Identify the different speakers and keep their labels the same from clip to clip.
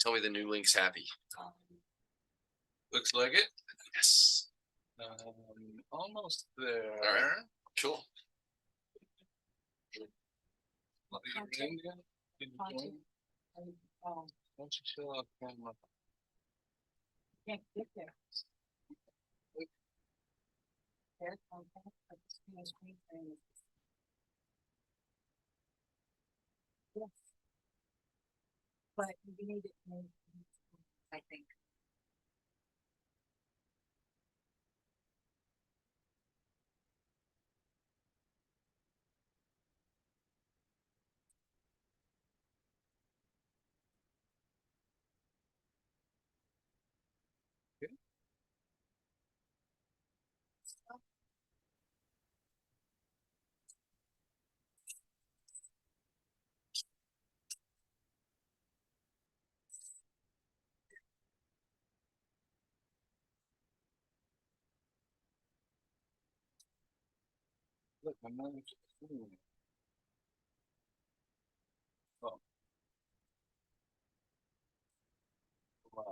Speaker 1: Tell me the new link's happy.
Speaker 2: Looks like it.
Speaker 1: Yes.
Speaker 2: Almost there.
Speaker 1: All right. Cool.
Speaker 2: Once you show up,
Speaker 3: Can't get there. There's something, but the screen is. Yes. But you need it, I think.
Speaker 2: look, my mom's. Oh. Wow.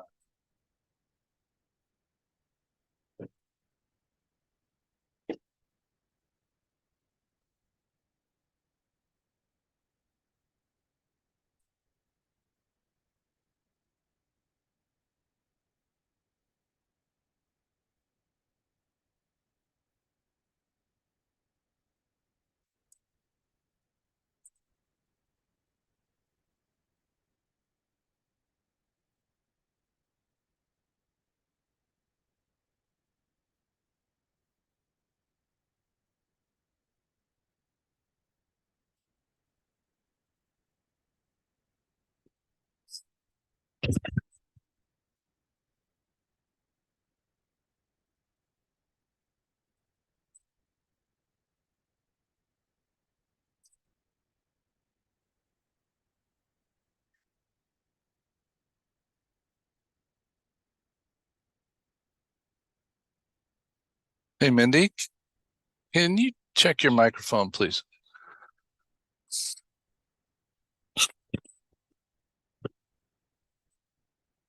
Speaker 2: Hey, Mindy, can you check your microphone, please?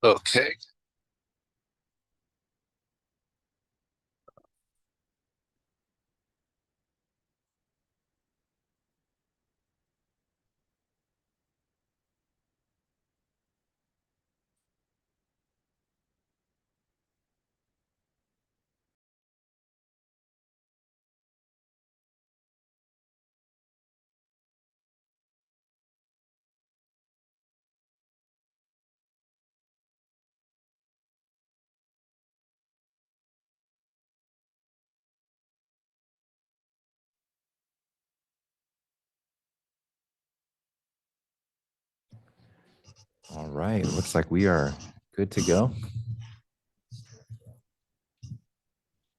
Speaker 2: Okay.
Speaker 4: All right, looks like we are good to go.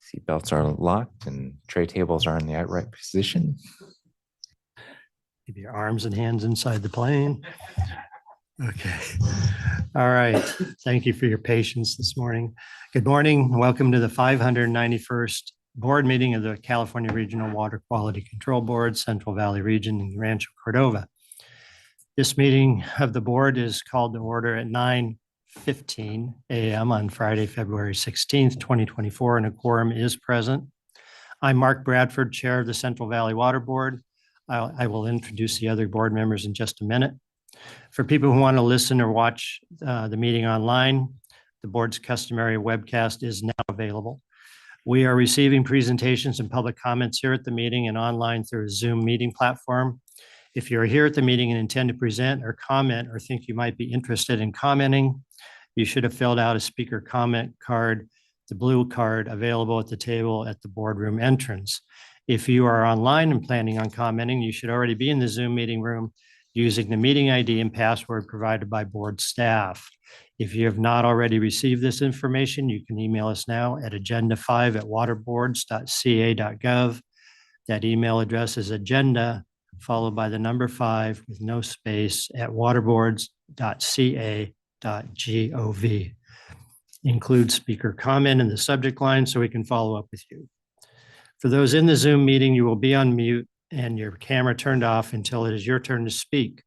Speaker 4: Seatbelts are locked and tray tables are in the upright position.
Speaker 5: Keep your arms and hands inside the plane. Okay. All right. Thank you for your patience this morning. Good morning. Welcome to the 591st board meeting of the California Regional Water Quality Control Board, Central Valley Region in Rancho Cordova. This meeting of the board is called to order at 9:15 a.m. on Friday, February 16th, 2024, and a quorum is present. I'm Mark Bradford, Chair of the Central Valley Water Board. I will introduce the other board members in just a minute. For people who want to listen or watch the meeting online, the board's customary webcast is now available. We are receiving presentations and public comments here at the meeting and online through a Zoom meeting platform. If you're here at the meeting and intend to present or comment or think you might be interested in commenting, you should have filled out a speaker comment card, the blue card available at the table at the boardroom entrance. If you are online and planning on commenting, you should already be in the Zoom meeting room using the meeting ID and password provided by board staff. If you have not already received this information, you can email us now at agenda5@waterboards.ca.gov. That email address is agenda followed by the number 5 with no space at waterboards.ca.gov. Include speaker comment in the subject line so we can follow up with you. For those in the Zoom meeting, you will be on mute and your camera turned off until it is your turn to speak.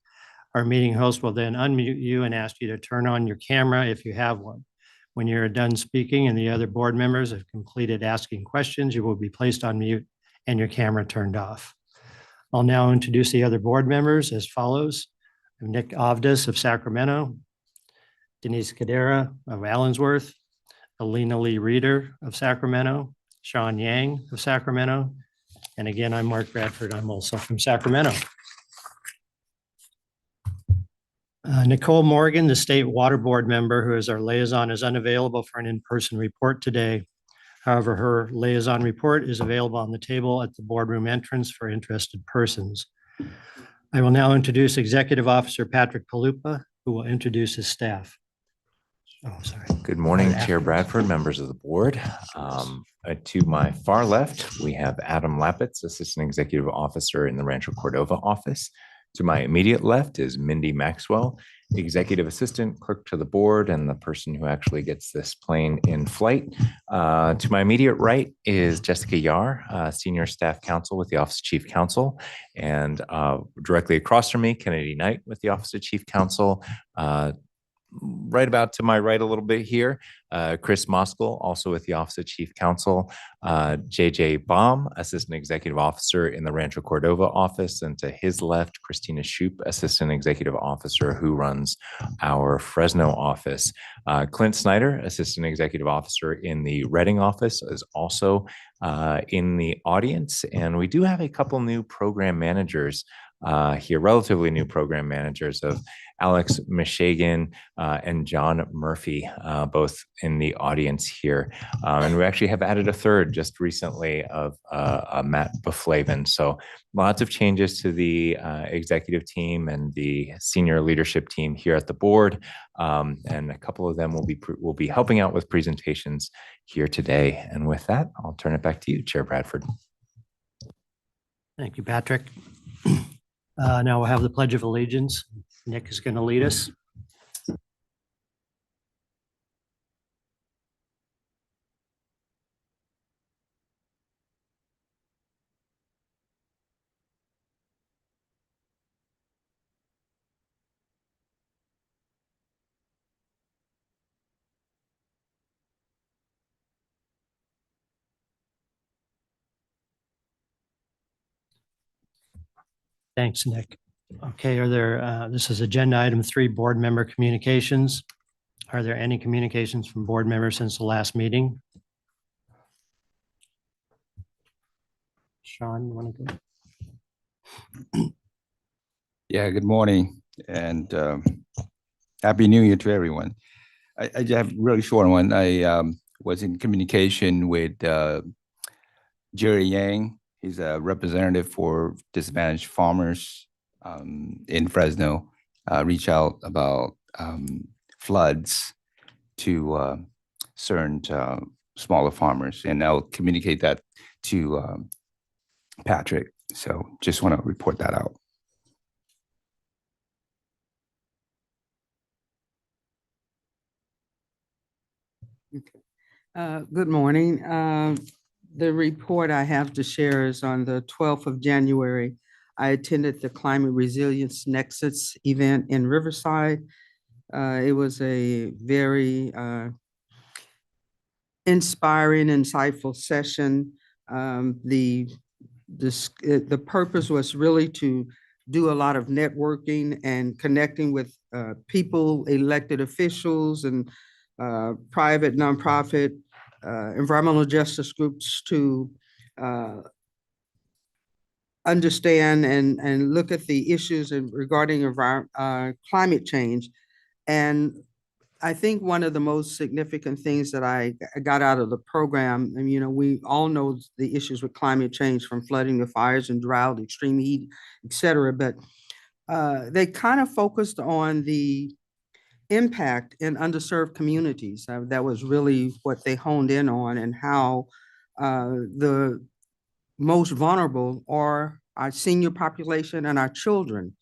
Speaker 5: Our meeting host will then unmute you and ask you to turn on your camera if you have one. When you're done speaking and the other board members have completed asking questions, you will be placed on mute and your camera turned off. I'll now introduce the other board members as follows. Nick Ovdas of Sacramento, Denise Cadera of Allensworth, Alina Lee Reeder of Sacramento, Sean Yang of Sacramento, and again, I'm Mark Bradford. I'm also from Sacramento. Nicole Morgan, the State Water Board member who is our liaison, is unavailable for an in-person report today. However, her liaison report is available on the table at the boardroom entrance for interested persons. I will now introduce Executive Officer Patrick Palupa, who will introduce his staff. Oh, sorry.
Speaker 4: Good morning, Chair
Speaker 5: Afterwards.
Speaker 4: Bradford, members of the board. To my far left, we have Adam Lapitz, Assistant Executive Officer in the Rancho Cordova office. To my immediate left is Mindy Maxwell, Executive Assistant, Clerk to the Board, and the person who actually gets this plane in flight. To my immediate right is Jessica Yar, Senior Staff Counsel with the Office of Chief Counsel. And directly across from me, Kennedy Knight with the Office of Chief Counsel. Right about to my right a little bit here, Chris Moskal, also with the Office of Chief Counsel, JJ Baum, Assistant Executive Officer in the Rancho Cordova office, and to his left, Christina Shoup, Assistant Executive Officer who runs our Fresno office. Clint Snyder, Assistant Executive Officer in the Reading office, is also in the audience, and we do have a couple new program managers here, relatively new program managers of Alex Mishagan and John Murphy, both in the audience here. And we actually have added a third just recently of Matt Beflavin. So lots of changes to the executive team and the senior leadership team here at the board. And a couple of them will be helping out with presentations here today. And with that, I'll turn it back to you, Chair Bradford.
Speaker 5: Thank you, Patrick. Now we'll have the Pledge of Allegiance. Nick is going to lead us. Thanks, Nick. Okay, this is agenda item 3, board member communications. Are there any communications from board members since the last meeting? Sean, you want to go?
Speaker 6: Yeah, good morning and Happy New Year to everyone. I just have a really short one. I was in communication with Jerry Yang. He's a representative for disadvantaged farmers in Fresno. Reach out about floods to certain smaller farmers, and I'll communicate that to Patrick. So just want to report that out.
Speaker 7: Good morning. The report I have to share is on the 12th of January. I attended the Climate Resilience Nexus event in Riverside. It was a very inspiring, insightful session. The purpose was really to do a lot of networking and connecting with people, elected officials, and private, nonprofit, environmental justice groups to understand and look at the issues regarding climate change. And I think one of the most significant things that I got out of the program, and we all know the issues with climate change, from flooding to fires and drought, extreme heat, et cetera, but they kind of focused on the impact in underserved communities. That was really what they honed in on, and how the most vulnerable are our senior population and our children,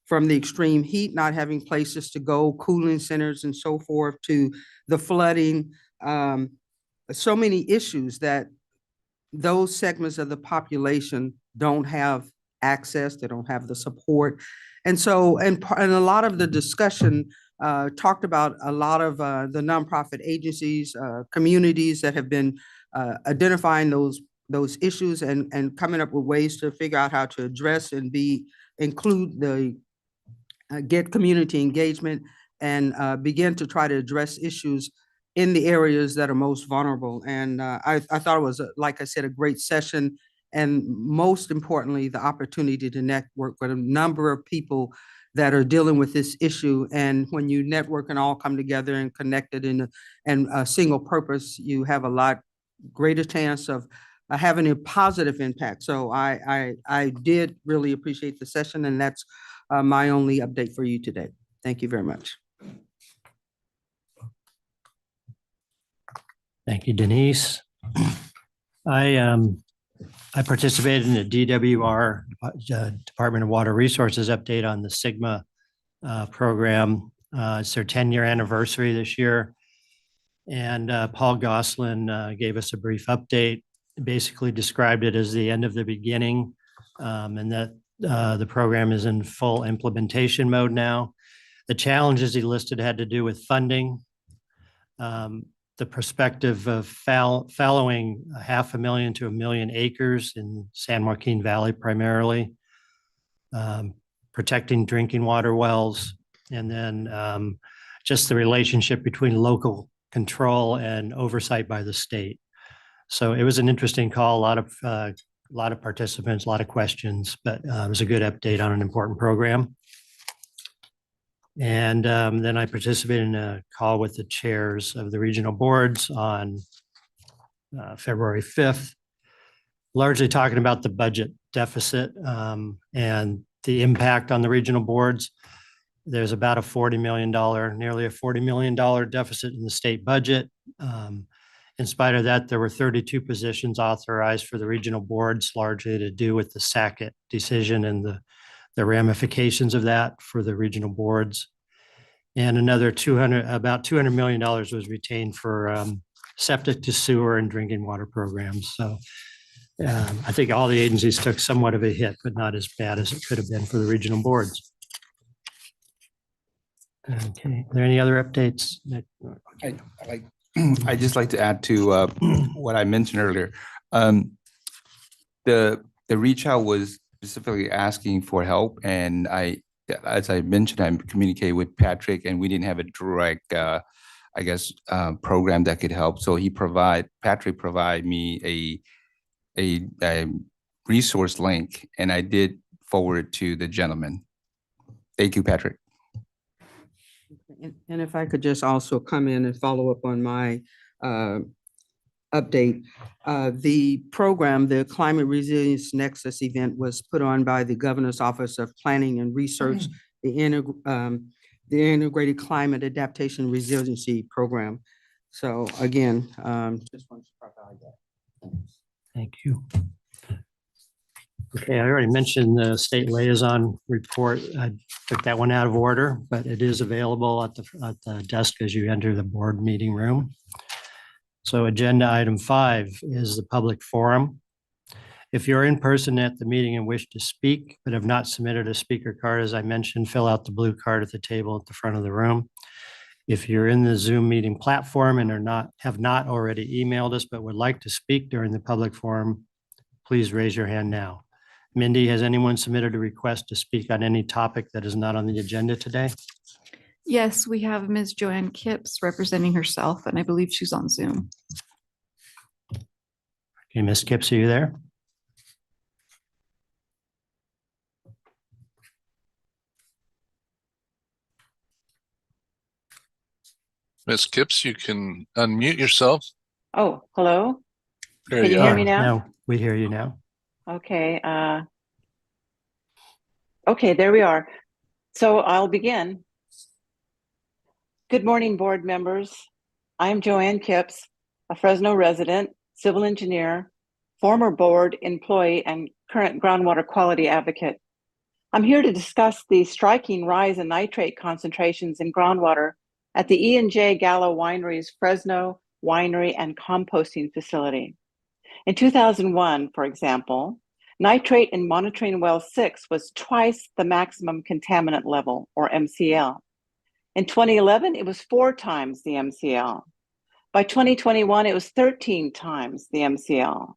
Speaker 7: from the extreme heat, not having places to go, cooling centers and so forth, to the flooding. So many issues that those segments of the population don't have access, they don't have the support. And so, and a lot of the discussion talked about a lot of the nonprofit agencies, communities that have been identifying those issues and coming up with ways to figure out how to address and include the get community engagement and begin to try to address issues in the areas that are most vulnerable. And I thought it was, like I said, a great session. And most importantly, the opportunity to network with a number of people that are dealing with this issue. And when you network and all come together and connected in a single purpose, you have a lot greater chance of having a positive impact. So I did really appreciate the session, and that's my only update for you today. Thank you very much.
Speaker 5: Thank you, Denise. I participated in the DWR, Department of Water Resources update on the SIGMA program. It's their 10-year anniversary this year. And Paul Goslin gave us a brief update, basically described it as the end of the beginning, and that the program is in full implementation mode now. The challenges he listed had to do with funding, the perspective of fallowing 500,000 to 1 million acres in San Joaquin Valley primarily, protecting drinking water wells, and then just the relationship between local control and oversight by the state. So it was an interesting call, a lot of participants, a lot of questions, but it was a good update on an important program. And then I participated in a call with the chairs of the regional boards on February 5th, largely talking about the budget deficit and the impact on the regional boards. There's about a $40 million, nearly a $40 million deficit in the state budget. In spite of that, there were 32 positions authorized for the regional boards, largely to do with the Sackett decision and the ramifications of that for the regional boards. And another about $200 million was retained for septic to sewer and drinking water programs. So I think all the agencies took somewhat of a hit, but not as bad as it could have been for the regional boards. Okay, are there any other updates?
Speaker 6: I just like to add to what I mentioned earlier. The reach out was specifically asking for help, and as I mentioned, I communicated with Patrick, and we didn't have a direct, program that could help. So Patrick provided me a resource link, and I did forward it to the gentleman. Thank you, Patrick.
Speaker 7: And if I could just also come in and follow up on my update. The program, the Climate Resilience Nexus event, was put on by the Governor's Office of Planning and Research, the Integrated Climate Adaptation Resiliency Program. So again, just wanted to provide that.
Speaker 5: Thank you. Okay, I already mentioned the state liaison report. I took that one out of order, but it is available at the desk as you enter the board meeting room. So agenda item 5 is the public forum. If you're in person at the meeting and wish to speak, but have not submitted a speaker card, as I mentioned, fill out the blue card at the table at the front of the room. If you're in the Zoom meeting platform and have not already emailed us, but would like to speak during the public forum, please raise your hand now. Mindy, has anyone submitted a request to speak on any topic that is not on the agenda today?
Speaker 8: Yes, we have Ms. Joanne Kipps representing herself, and I believe she's on Zoom.
Speaker 5: Okay, Ms. Kipps, are you there?
Speaker 2: Ms. Kipps, you can unmute yourself.
Speaker 9: Oh, hello.
Speaker 2: There
Speaker 9: Can you
Speaker 2: you
Speaker 9: hear
Speaker 2: are.
Speaker 9: me now?
Speaker 5: No, we hear you now.
Speaker 9: Okay. Okay, there we are. So I'll begin. Good morning, board members. I'm Joanne Kipps, a Fresno resident, civil engineer, former board employee, and current groundwater quality advocate. I'm here to discuss the striking rise in nitrate concentrations in groundwater at the E&J Gallo Winery's Fresno Winery and Composting Facility. In 2001, for example, Nitrate in monitoring well 6 was twice the maximum contaminant level, or MCL. In 2011, it was 4 times the MCL. By 2021, it was 13 times the MCL.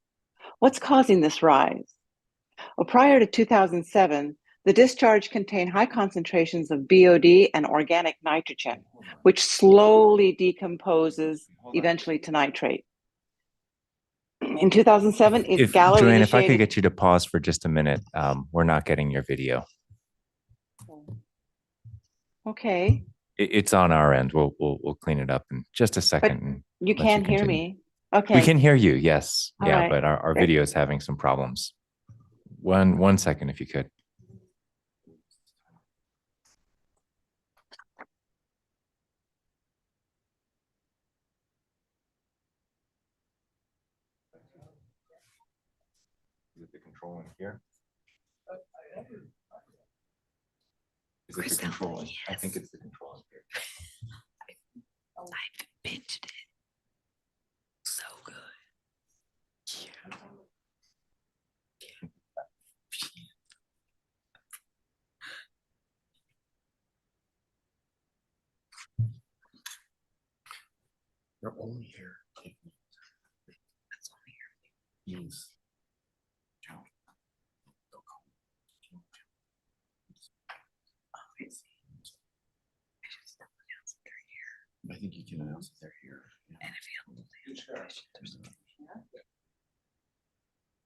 Speaker 9: What's causing this rise? Well, prior to 2007, the discharge contained high concentrations of BOD and organic nitrogen, which slowly decomposes eventually to nitrate. In 2007,
Speaker 4: If
Speaker 9: Gallo
Speaker 4: Joanne, if I could
Speaker 9: initiated.
Speaker 4: get you to pause for just a minute, we're not getting your video.
Speaker 9: Okay,
Speaker 4: It's on our end. We'll clean it up in just a
Speaker 9: but
Speaker 4: second. And
Speaker 9: you
Speaker 4: let
Speaker 9: can hear
Speaker 4: continue.
Speaker 9: me. Okay.
Speaker 4: We can hear you. Yes.
Speaker 9: All
Speaker 4: Yeah.
Speaker 9: right.
Speaker 4: But our
Speaker 9: Great.
Speaker 4: video is having some problems. One second, if you could. Is it the control in here? Is it the control? I think it's the control in here.
Speaker 8: I've pinched it. So good.
Speaker 1: They're only here. That's only here. Yes. I think you can announce that they're here. And if you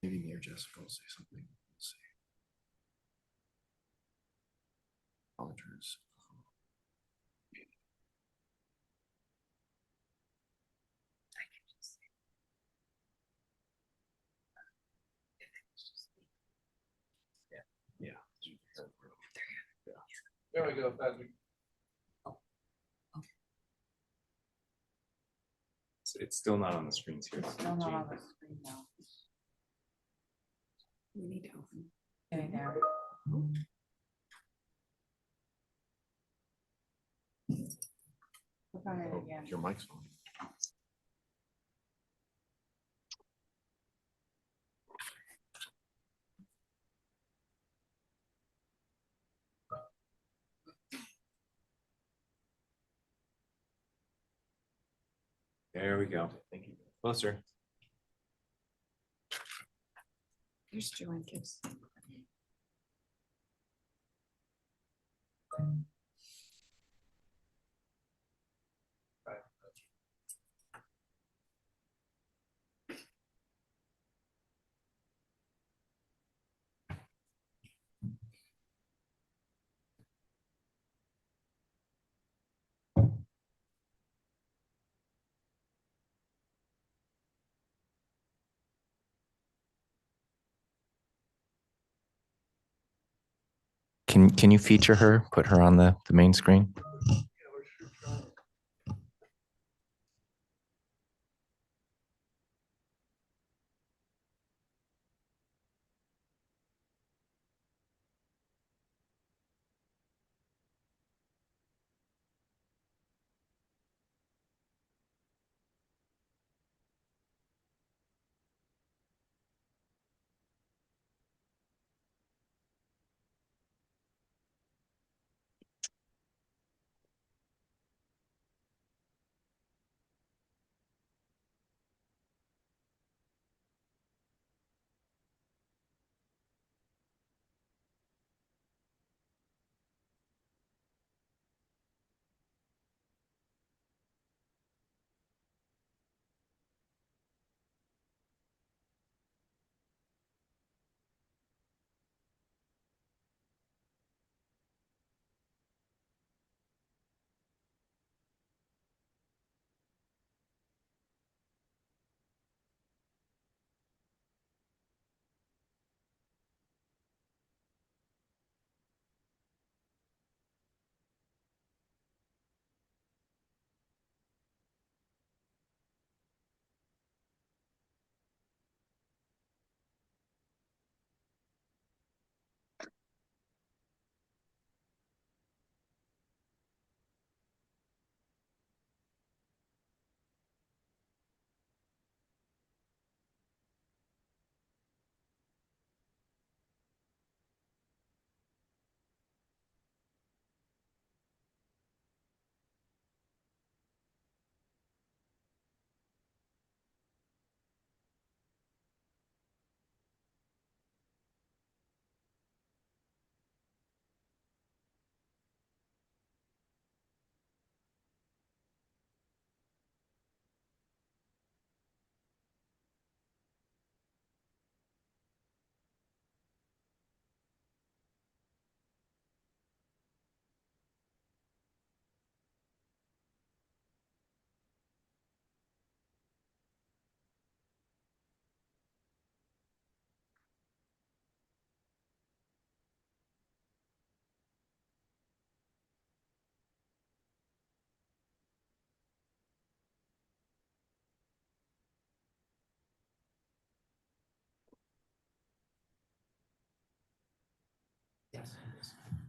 Speaker 1: maybe Mayor Jessica will say something. Let's see. Auditors. Yeah.
Speaker 2: There we go, Patrick.
Speaker 4: It's still not on the screens here.
Speaker 3: Still not on the screen now.
Speaker 8: We need to open.
Speaker 3: Getting there. Click on it again.
Speaker 1: Your mic's on.
Speaker 4: There we go. Thank you. Closer.
Speaker 8: Here's Joanne Gibbs.
Speaker 4: Can you feature her? Put her on the main screen?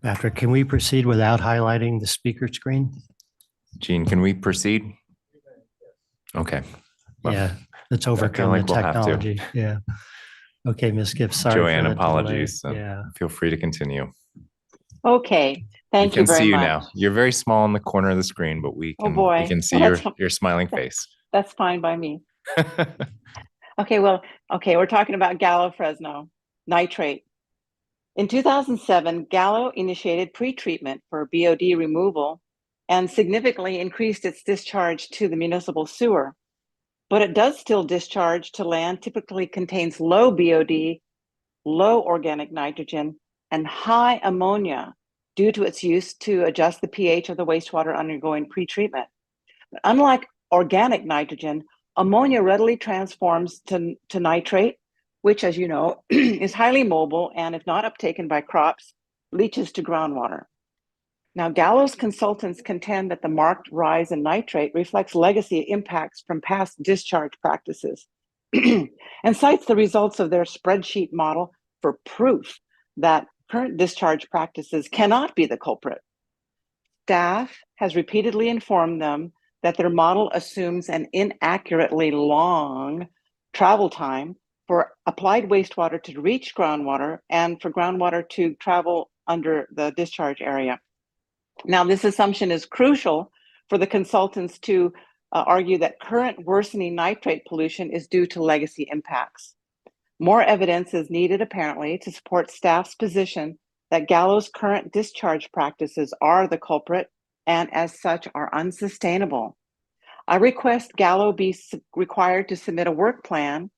Speaker 5: Patrick, can we proceed without highlighting the speaker screen?
Speaker 4: Gene, can we proceed? Okay. Well,
Speaker 5: Yeah, let's overcome
Speaker 4: like
Speaker 5: the
Speaker 4: we'll have to.
Speaker 5: technology. Yeah. Okay, Ms. Gibbs, sorry.
Speaker 4: Joanne,
Speaker 5: for the delay.
Speaker 4: apologies.
Speaker 5: Yeah.
Speaker 4: Feel free to continue.
Speaker 9: Okay, thank
Speaker 4: We can
Speaker 9: you very
Speaker 4: see you
Speaker 9: much.
Speaker 4: now. You're very small in the corner of the screen, but we
Speaker 9: Oh,
Speaker 4: can,
Speaker 9: boy.
Speaker 4: we can see
Speaker 9: Well,
Speaker 4: your,
Speaker 9: that's-
Speaker 4: your smiling face.
Speaker 9: That's fine by me. Okay, we're talking about Gallo Fresno nitrate. In 2007, Gallo initiated pretreatment for BOD removal and significantly increased its discharge to the municipal sewer. But it does still discharge to land, typically contains low BOD, low organic nitrogen, and high ammonia due to its use to adjust the pH of the wastewater undergoing pretreatment. But unlike organic nitrogen, ammonia readily transforms to nitrate, which, as you know, is highly mobile and, if not uptaken by crops, leaches to groundwater. Now, Gallo's consultants contend that the marked rise in nitrate reflects legacy impacts from past discharge practices and cites the results of their spreadsheet model for proof that current discharge practices cannot be the culprit. Staff has repeatedly informed them that their model assumes an inaccurately long travel time for applied wastewater to reach groundwater and for groundwater to travel under the discharge area. Now, this assumption is crucial for the consultants to argue that current worsening nitrate pollution is due to legacy impacts. More evidence is needed, apparently, to support staff's position that Gallo's current discharge practices are the culprit and, as such, are unsustainable. I request Gallo be required to submit a work plan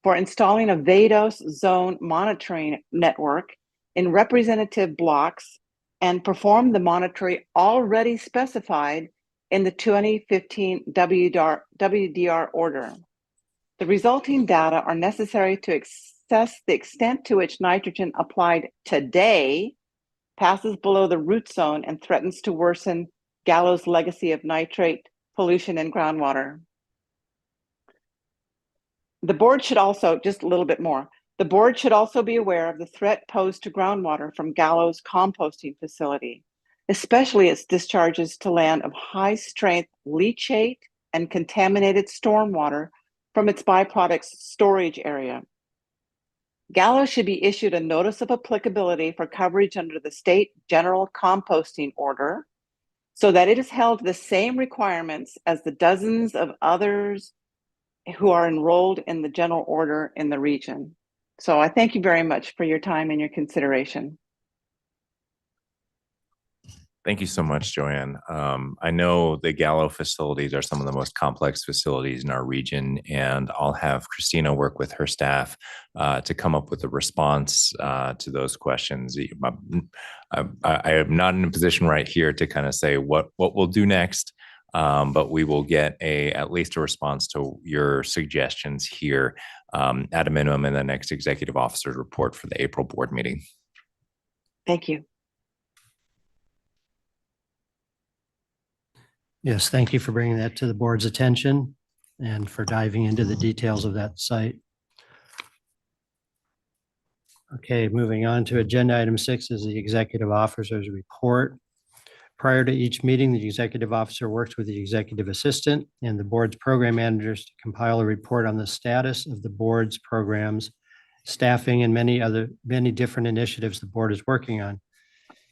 Speaker 9: for installing a VADOS zone monitoring network in representative blocks and perform the monitoring already specified in the 2015 WDR order. The resulting data are necessary to assess the extent to which nitrogen applied today passes below the root zone and threatens to worsen Gallo's legacy of nitrate pollution in groundwater. The board should also, just a little bit more, the board should also be aware of the threat posed to groundwater from Gallo's composting facility, especially its discharges to land of high strength leachate and contaminated stormwater from its byproducts storage area. Gallo should be issued a notice of applicability for coverage under the state general composting order so that it is held to the same requirements as the dozens of others who are enrolled in the general order in the region. So I thank you very much for your time and your consideration.
Speaker 4: Thank you so much, Joanne. I know the Gallo facilities are some of the most complex facilities in our region, and I'll have Christina work with her staff to come up with a response to those questions. I am not in a position right here to kind of say what we'll do next, but we will get at least a response to your suggestions here at a minimum in the next executive officer's report for the April board meeting.
Speaker 9: Thank you.
Speaker 5: Yes, thank you for bringing that to the board's attention and for diving into the details of that site. Okay, moving on to agenda item 6 is the executive officer's report. Prior to each meeting, the executive officer works with the executive assistant and the board's program managers to compile a report on the status of the board's programs, staffing, and many different initiatives the board is working on.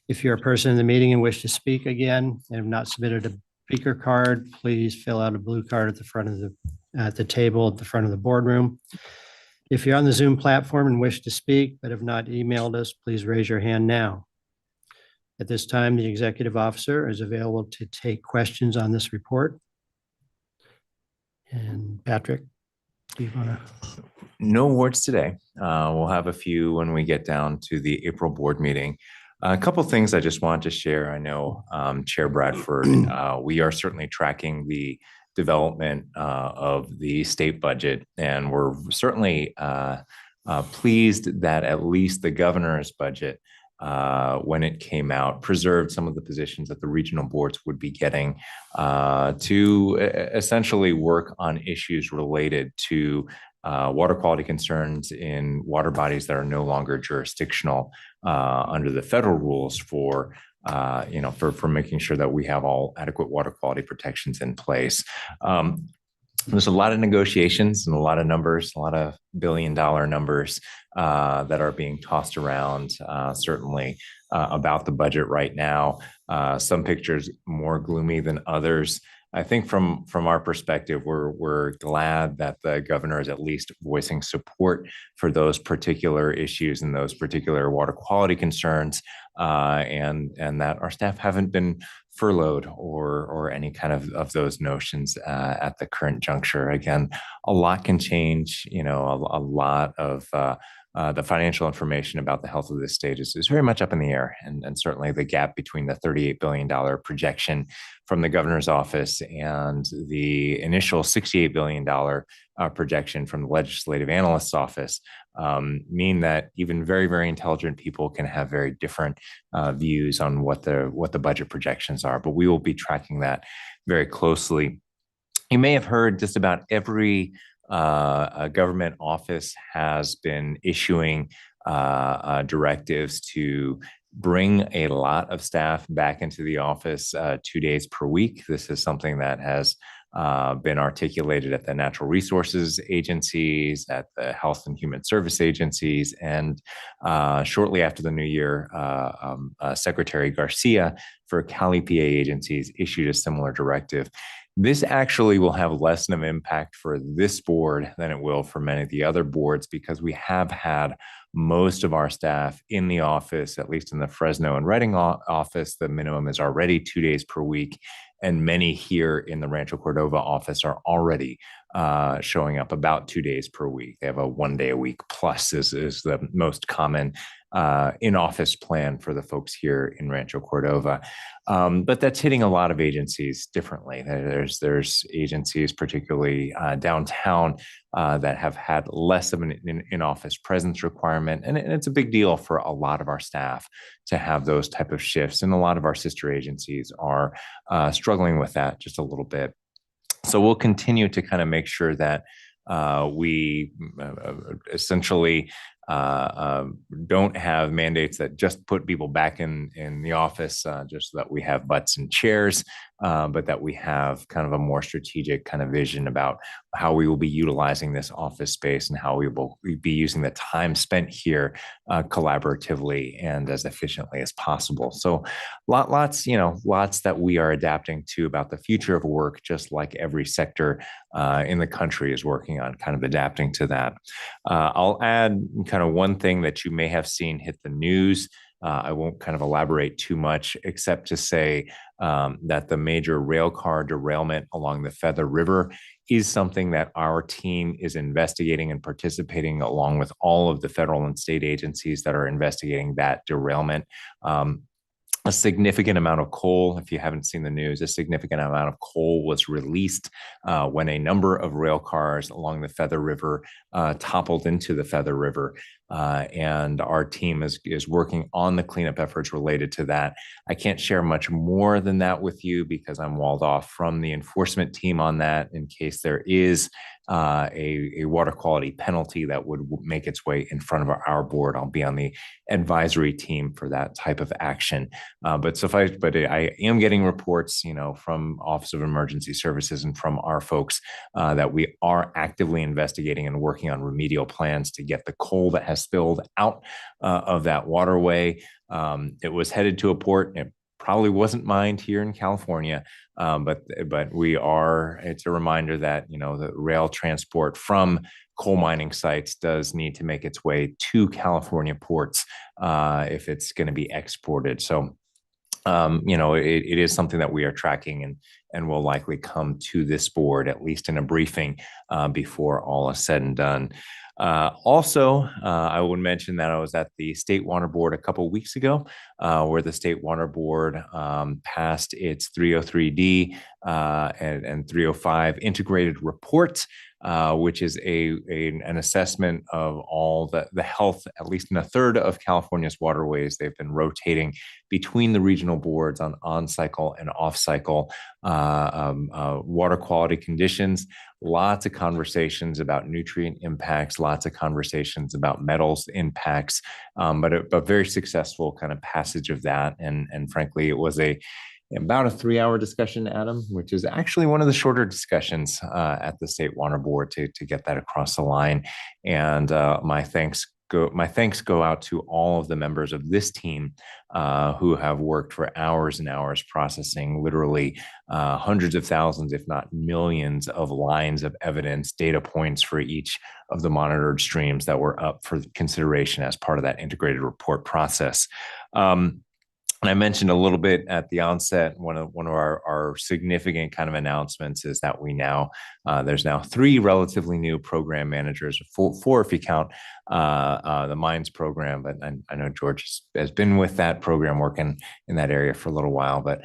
Speaker 5: If you're a person in the meeting and wish to speak again and have not submitted a speaker card, please fill out a blue card at the front of the table at the front of the boardroom. If you're on the Zoom platform and wish to speak but have not emailed us, please raise your hand now. At this time, the executive officer is available to take questions on this report. And Patrick, do you want to?
Speaker 4: No awards today. We'll have a few when we get down to the April board meeting. A couple of things I just wanted to share. I know Chair Bradford, we are certainly tracking the development of the state budget, and we're certainly pleased that at least the governor's budget, when it came out, preserved some of the positions that the regional boards would be getting to essentially work on issues related to water quality concerns in water bodies that are no longer jurisdictional under the federal rules for making sure that we have all adequate water quality protections in place. There's a lot of negotiations and a lot of numbers, a lot of billion-dollar numbers that are being tossed around, certainly about the budget right now. Some pictures more gloomy than others. I think from our perspective, we're glad that the governor is at least voicing support for those particular issues and those particular water quality concerns, and that our staff haven't been furloughed or any kind of those notions at the current juncture. Again, a lot can change. A lot of the financial information about the health of this state is very much up in the air, and certainly the gap between the $38 billion projection from the governor's office and the initial $68 billion projection from the legislative analyst's office mean that even very, very intelligent people can have very different views on what the budget projections are. But we will be tracking that very closely. You may have heard just about every government office has been issuing directives to bring a lot of staff back into the office 2 days per week. This is something that has been articulated at the natural resources agencies, at the health and human service agencies, and shortly after the new year, Secretary Garcia for Cali PA agencies issued a similar directive. This actually will have less of an impact for this board than it will for many of the other boards, because we have had most of our staff in the office, at least in the Fresno and Redding office. The minimum is already 2 days per week. And many here in the Rancho Cordova office are already showing up about 2 days per week. They have a 1 day a week plus is the most common in-office plan for the folks here in Rancho Cordova. But that's hitting a lot of agencies differently. There's agencies, particularly downtown, that have had less of an in-office presence requirement. And it's a big deal for a lot of our staff to have those type of shifts. And a lot of our sister agencies are struggling with that just a little bit. So we'll continue to kind of make sure that we essentially don't have mandates that just put people back in the office just so that we have butts and chairs, but that we have kind of a more strategic kind of vision about how we will be utilizing this office space and how we will be using the time spent here collaboratively and as efficiently as possible. So lots that we are adapting to about the future of work, just like every sector in the country is working on kind of adapting to that. I'll add kind of one thing that you may have seen hit the news. I won't kind of elaborate too much, except to say that the major rail car derailment along the Feather River is something that our team is investigating and participating along with all of the federal and state agencies that are investigating that derailment. A significant amount of coal, if you haven't seen the news, a significant amount of coal was released when a number of rail cars along the Feather River toppled into the Feather River. And our team is working on the cleanup efforts related to that. I can't share much more than that with you because I'm walled off from the enforcement team on that in case there is a water quality penalty that would make its way in front of our board. I'll be on the advisory team for that type of action. But I am getting reports, from Office of Emergency Services and from our folks that we are actively investigating and working on remedial plans to get the coal that has spilled out of that waterway. It was headed to a port. It probably wasn't mined here in California, but it's a reminder that, the rail transport from coal mining sites does need to make its way to California ports if it's going to be exported. So, it is something that we are tracking and will likely come to this board, at least in a briefing before all is said and done. Also, I would mention that I was at the State Water Board a couple of weeks ago where the State Water Board passed its 303D and 305 integrated report, which is an assessment of all the health, at least in a third of California's waterways. They've been rotating between the regional boards on cycle and off cycle water quality conditions. Lots of conversations about nutrient impacts, lots of conversations about metals impacts, but a very successful kind of passage of that. And frankly, it was about a 3-hour discussion, Adam, which is actually one of the shorter discussions at the State Water Board to get that across the line. And my thanks go out to all of the members of this team who have worked for hours and hours processing literally hundreds of thousands, if not millions, of lines of evidence, data points for each of the monitored streams that were up for consideration as part of that integrated report process. And I mentioned a little bit at the onset, one of our significant kind of announcements is that there's now 3 relatively new program managers, 4 if you count the Mines program, but I know George has been with that program working in that area for a little while, but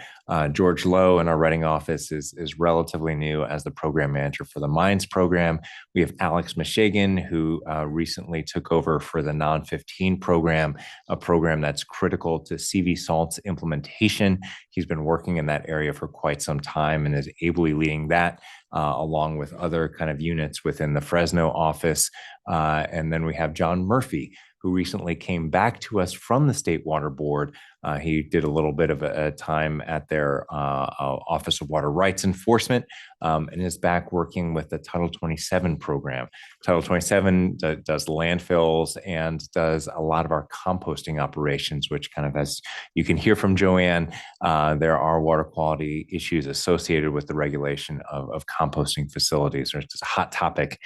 Speaker 4: George Lowe in our Reading office is relatively new as the program manager for the Mines program. We have Alex Mishagan, who recently took over for the Non-15 program, a program that's critical to CV Salt's implementation. He's been working in that area for quite some time and is ably leading that along with other kind of units within the Fresno office. And then we have John Murphy, who recently came back to us from the State Water Board. He did a little bit of a time at their Office of Water Rights Enforcement and is back working with the Title 27 program. Title 27 does landfills and does a lot of our composting operations, which kind of, as you can hear from Joanne, there are water quality issues associated with the regulation of composting facilities. It's a hot topic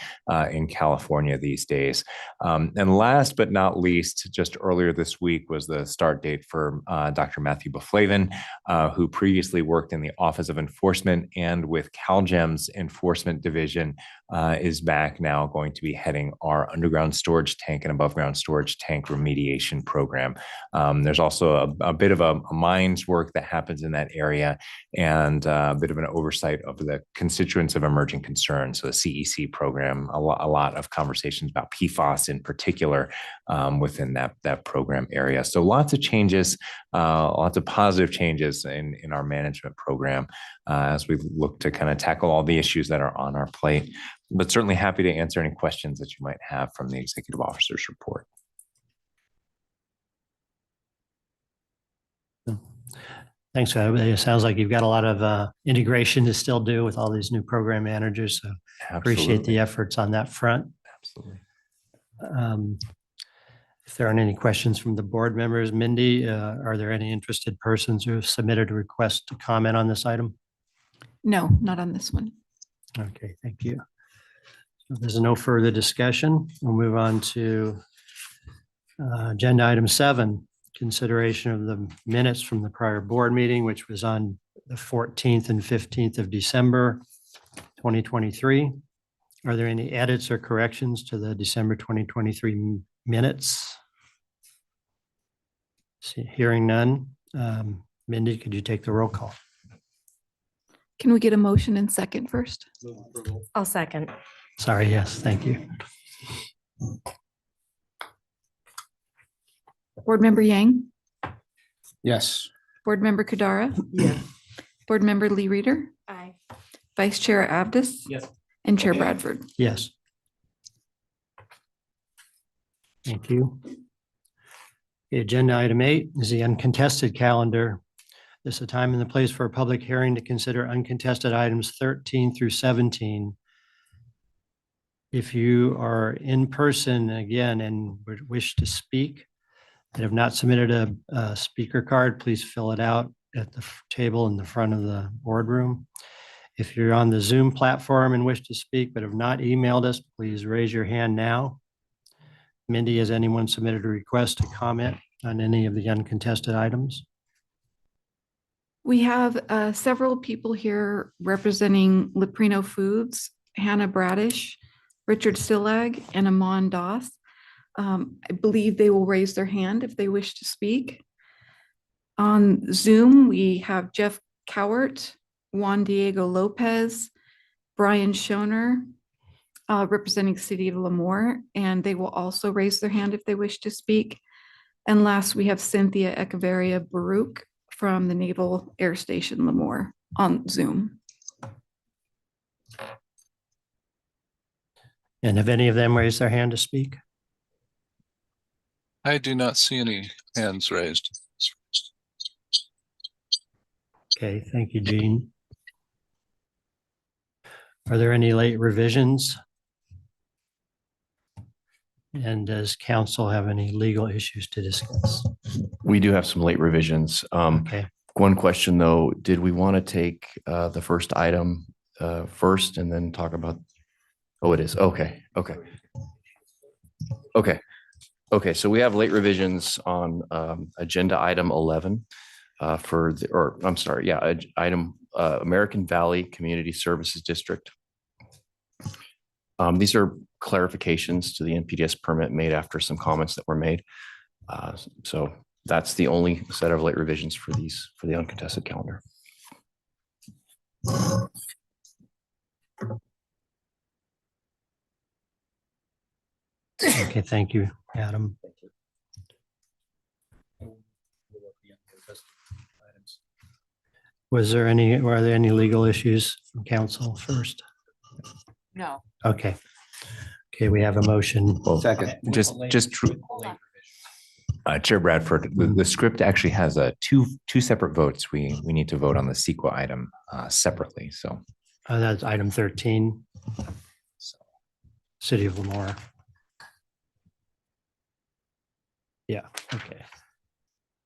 Speaker 4: in California these days. And last but not least, just earlier this week was the start date for Dr. Matthew Baflavin, who previously worked in the Office of Enforcement and with CalGEM's Enforcement Division, is back now going to be heading our underground storage tank and above ground storage tank remediation program. There's also a bit of a mines work that happens in that area and a bit of an oversight of the constituents of emerging concerns. So the CEC program, a lot of conversations about PFAS in particular within that program area. So lots of changes, lots of positive changes in our management program as we look to kind of tackle all the issues that are on our plate. But certainly happy to answer any questions that you might have from the executive officer's report.
Speaker 5: Thanks. It sounds like you've got a lot of integration to still do with all these new program managers. So appreciate the efforts on that front.
Speaker 4: Absolutely.
Speaker 5: If there aren't any questions from the board members, Mindy, are there any interested persons who have submitted a request to comment on this item?
Speaker 8: No, not on this one.
Speaker 5: Okay, thank you. So there's no further discussion. We'll move on to agenda item 7, consideration of the minutes from the prior board meeting, which was on the 14th and 15th of December, 2023. Are there any edits or corrections to the December 2023 minutes? Hearing none. Mindy, could you take the roll call?
Speaker 8: Can we get a motion and second first?
Speaker 3: I'll second.
Speaker 5: Sorry, yes, thank you.
Speaker 8: Board Member Yang,
Speaker 6: Yes.
Speaker 8: Board Member Kadara,
Speaker 7: Yes.
Speaker 8: Board Member Lee Reader,
Speaker 3: Aye.
Speaker 8: Vice Chair Abdus.
Speaker 1: Yes.
Speaker 8: And Chair Bradford.
Speaker 5: Yes. Thank you. Okay, agenda item 8 is the uncontested calendar. This is a time and the place for a public hearing to consider uncontested items 13 through 17. If you are in person again and would wish to speak and have not submitted a speaker card, please fill it out at the table in the front of the boardroom. If you're on the Zoom platform and wish to speak but have not emailed us, please raise your hand now. Mindy, has anyone submitted a request to comment on any of the uncontested items?
Speaker 8: We have several people here representing Leprino Foods, Hannah Bradish, Richard Stillag, and Amon Doss. I believe they will raise their hand if they wish to speak. On Zoom, we have Jeff Cowart, Juan Diego Lopez, Brian Schoner, representing City of Lemoore, and they will also raise their hand if they wish to speak. And last, we have Cynthia Echeverria Baruch from the Naval Air Station Lemoore on Zoom.
Speaker 5: And have any of them raised their hand to speak?
Speaker 2: I do not see any hands raised.
Speaker 5: Okay, thank you, Gene. Are there any late revisions? And does council have any legal issues to discuss?
Speaker 1: We do have some late revisions.
Speaker 5: Okay,
Speaker 1: One question though, did we want to take the first item first and then talk about? Oh, it is. Okay, okay. Okay, so we have late revisions on agenda item 11 item American Valley Community Services District. These are clarifications to the NPDS permit made after some comments that were made. So that's the only set of late revisions for the uncontested calendar.
Speaker 5: okay, thank you, Adam. Were there any legal issues from council first?
Speaker 3: No.
Speaker 5: Okay. Okay, we have a motion.
Speaker 4: Well,
Speaker 6: Second.
Speaker 4: just true. Chair Bradford, the script actually has two separate votes. We need to vote on the CEQA item separately. So
Speaker 5: That's item 13. City of Lemoore. Yeah, okay.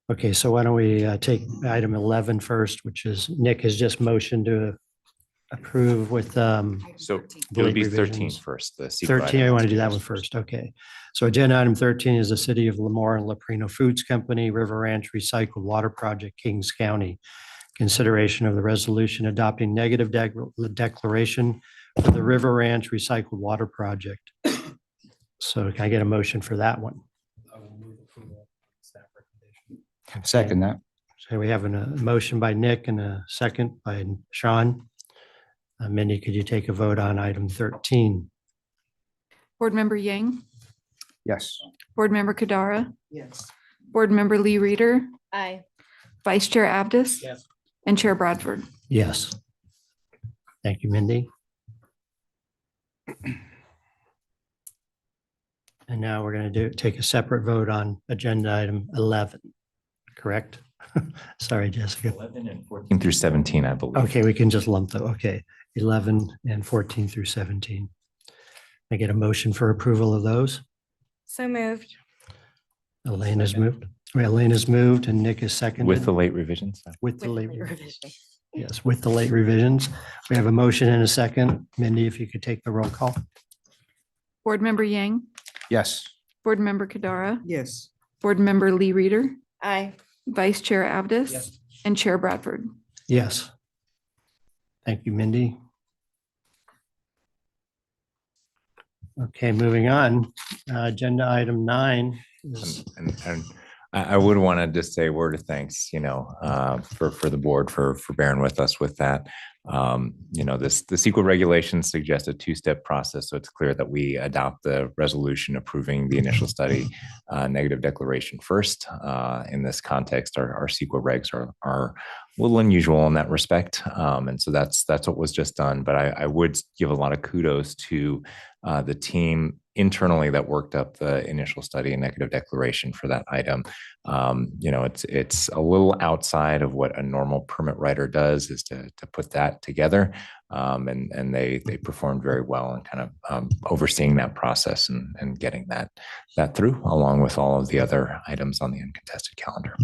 Speaker 5: Okay, so why don't we take item 11 first, which is Nick has just motioned to approve with
Speaker 4: so it would be
Speaker 5: Late
Speaker 4: 13
Speaker 5: revisions.
Speaker 4: first. The CEQA
Speaker 5: 13, I
Speaker 4: item.
Speaker 5: want to do that one first. Okay. So agenda item 13 is the City of Lemoore and Leprino Foods Company, River Ranch Recycled Water Project, Kings County. Consideration of the resolution adopting negative declaration for the River Ranch Recycled Water Project. So can I get a motion for that one?
Speaker 6: Second that.
Speaker 5: So we have a motion by Nick and a second by Sean. Mindy, could you take a vote on item 13?
Speaker 8: Board Member Yang,
Speaker 6: Yes.
Speaker 8: Board Member Kadara,
Speaker 7: Yes.
Speaker 8: Board Member Lee Reader,
Speaker 3: Aye.
Speaker 8: Vice Chair Abdus.
Speaker 1: Yes.
Speaker 8: And Chair Bradford.
Speaker 5: Yes. Thank you, Mindy. And now we're going to take a separate vote on agenda item 11, correct? Sorry, Jessica.
Speaker 4: 11 and 14 through 17, I believe.
Speaker 5: Okay, we can just lump them. Okay, 11 and 14 through 17. I get a motion for approval of those.
Speaker 3: So moved.
Speaker 5: Elaine has moved. Elaine has moved and Nick is seconded.
Speaker 4: With the late revisions.
Speaker 5: With the late,
Speaker 3: revision.
Speaker 5: yes, with the late revisions. We have a motion and a second. Mindy, if you could take the roll call.
Speaker 8: Board Member Yang,
Speaker 6: Yes.
Speaker 8: Board Member Kadara,
Speaker 7: Yes.
Speaker 8: Board Member Lee Reader,
Speaker 3: Aye.
Speaker 8: Vice Chair Abdus. And Chair Bradford.
Speaker 5: Yes. Thank you, Mindy. Okay, moving on. Agenda item 9 is,
Speaker 4: And I would want to just say a word of thanks, for the board for bearing with us with that. The CEQA regulations suggest a two-step process, so it's clear that we adopt the resolution approving the initial study negative declaration first. In this context, our CEQA regs are a little unusual in that respect, and so that's what was just done. But I would give a lot of kudos to the team internally that worked up the initial study and negative declaration for that item. It's a little outside of what a normal permit writer does, is to put that together. And they performed very well in kind of overseeing that process and getting that through, along with all of the other items on the uncontested calendar.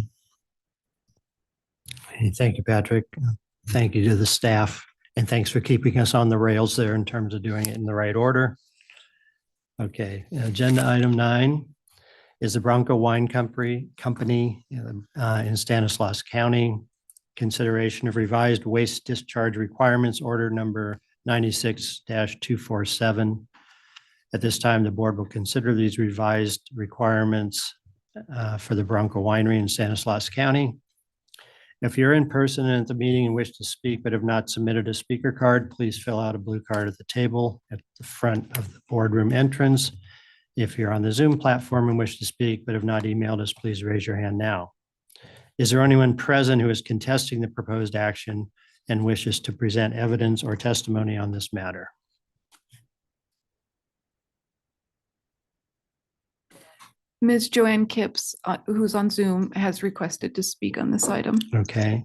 Speaker 5: hey, thank you, Patrick. Thank you to the staff and thanks for keeping us on the rails there in terms of doing it in the right order. Okay, agenda item 9 is the Bronco Wine Company in Stanislaus County. Consideration of revised waste discharge requirements, order number 96-247. At this time, the board will consider these revised requirements for the Bronco Winery in Stanislaus County. If you're in person and at the meeting and wish to speak but have not submitted a speaker card, please fill out a blue card at the table at the front of the boardroom entrance. If you're on the Zoom platform and wish to speak but have not emailed us, please raise your hand now. Is there anyone present who is contesting the proposed action and wishes to present evidence or testimony on this matter?
Speaker 8: Ms. Joanne Kipps, who's on Zoom, has requested to speak on this item.
Speaker 5: Okay.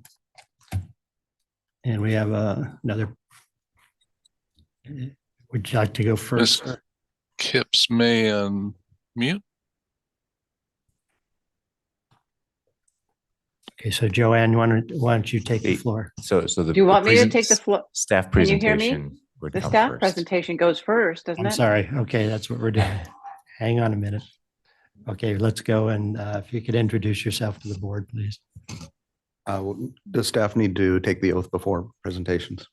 Speaker 5: And we have another. Would you like to go first?
Speaker 2: Ms. Kipps may unmute.
Speaker 5: Okay, so Joanne, why don't you take the floor?
Speaker 4: So the.
Speaker 9: Do you want me to
Speaker 4: present-
Speaker 9: take the floor?
Speaker 4: Staff
Speaker 9: Can you hear me?
Speaker 4: presentation. would
Speaker 9: The
Speaker 4: come
Speaker 9: staff
Speaker 4: first.
Speaker 9: presentation goes first, doesn't
Speaker 5: I'm
Speaker 9: it?
Speaker 5: sorry. Okay, that's what we're doing. Hang on a minute. Okay, let's go. And if you could introduce yourself to the board, please.
Speaker 10: Does staff need to take the oath before presentations?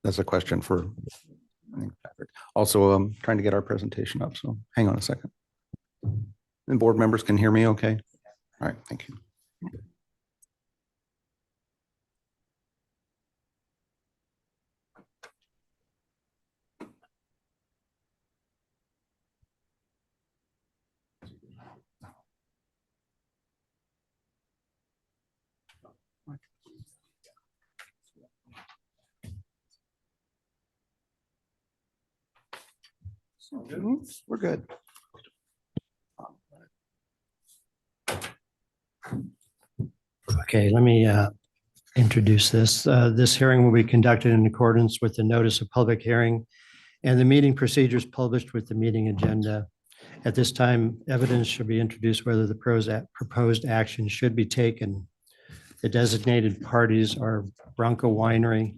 Speaker 10: That's a question for, I think, Patrick. Also, I'm trying to get our presentation up, so hang on a second. And board members can hear me okay? All right, thank you. We're good.
Speaker 5: Okay, let me introduce this. This hearing will be conducted in accordance with the notice of public hearing and the meeting procedures published with the meeting agenda. At this time, evidence should be introduced whether the proposed action should be taken. The designated parties are Bronco Winery.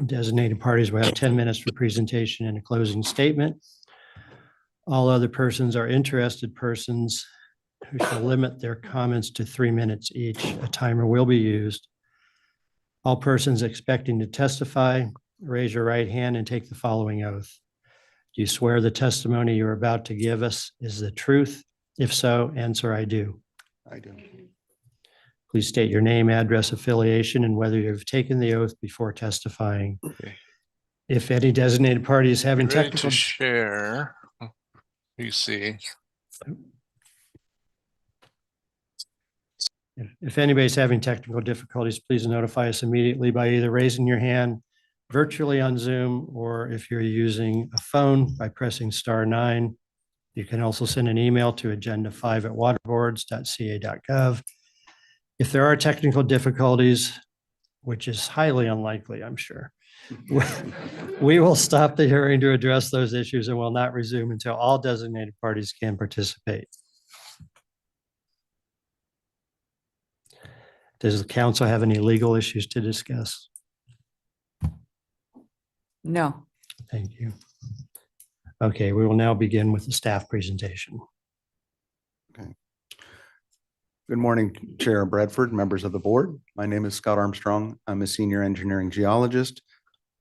Speaker 5: Designated parties will have 10 minutes for presentation and a closing statement. All other persons are interested persons who shall limit their comments to 3 minutes each. A timer will be used. All persons expecting to testify, raise your right hand and take the following oath. Do you swear the testimony you're about to give us is the truth? If so, answer I do.
Speaker 10: I do.
Speaker 5: Please state your name, address, affiliation, and whether you've taken the oath before testifying.
Speaker 2: Okay.
Speaker 5: If any designated party is having
Speaker 2: Ready
Speaker 5: technical.
Speaker 2: to share. You see.
Speaker 5: If anybody's having technical difficulties, please notify us immediately by either raising your hand virtually on Zoom, or if you're using a phone by pressing *9. You can also send an email to agenda5@waterboards.ca.gov. If there are technical difficulties, which is highly unlikely, I'm sure, we will stop the hearing to address those issues and will not resume until all designated parties can participate. Does the council have any legal issues to discuss?
Speaker 3: No.
Speaker 5: Thank you. Okay, we will now begin with the staff presentation.
Speaker 10: Good morning, Chair Bradford, members of the board. My name is Scott Armstrong. I'm a senior engineering geologist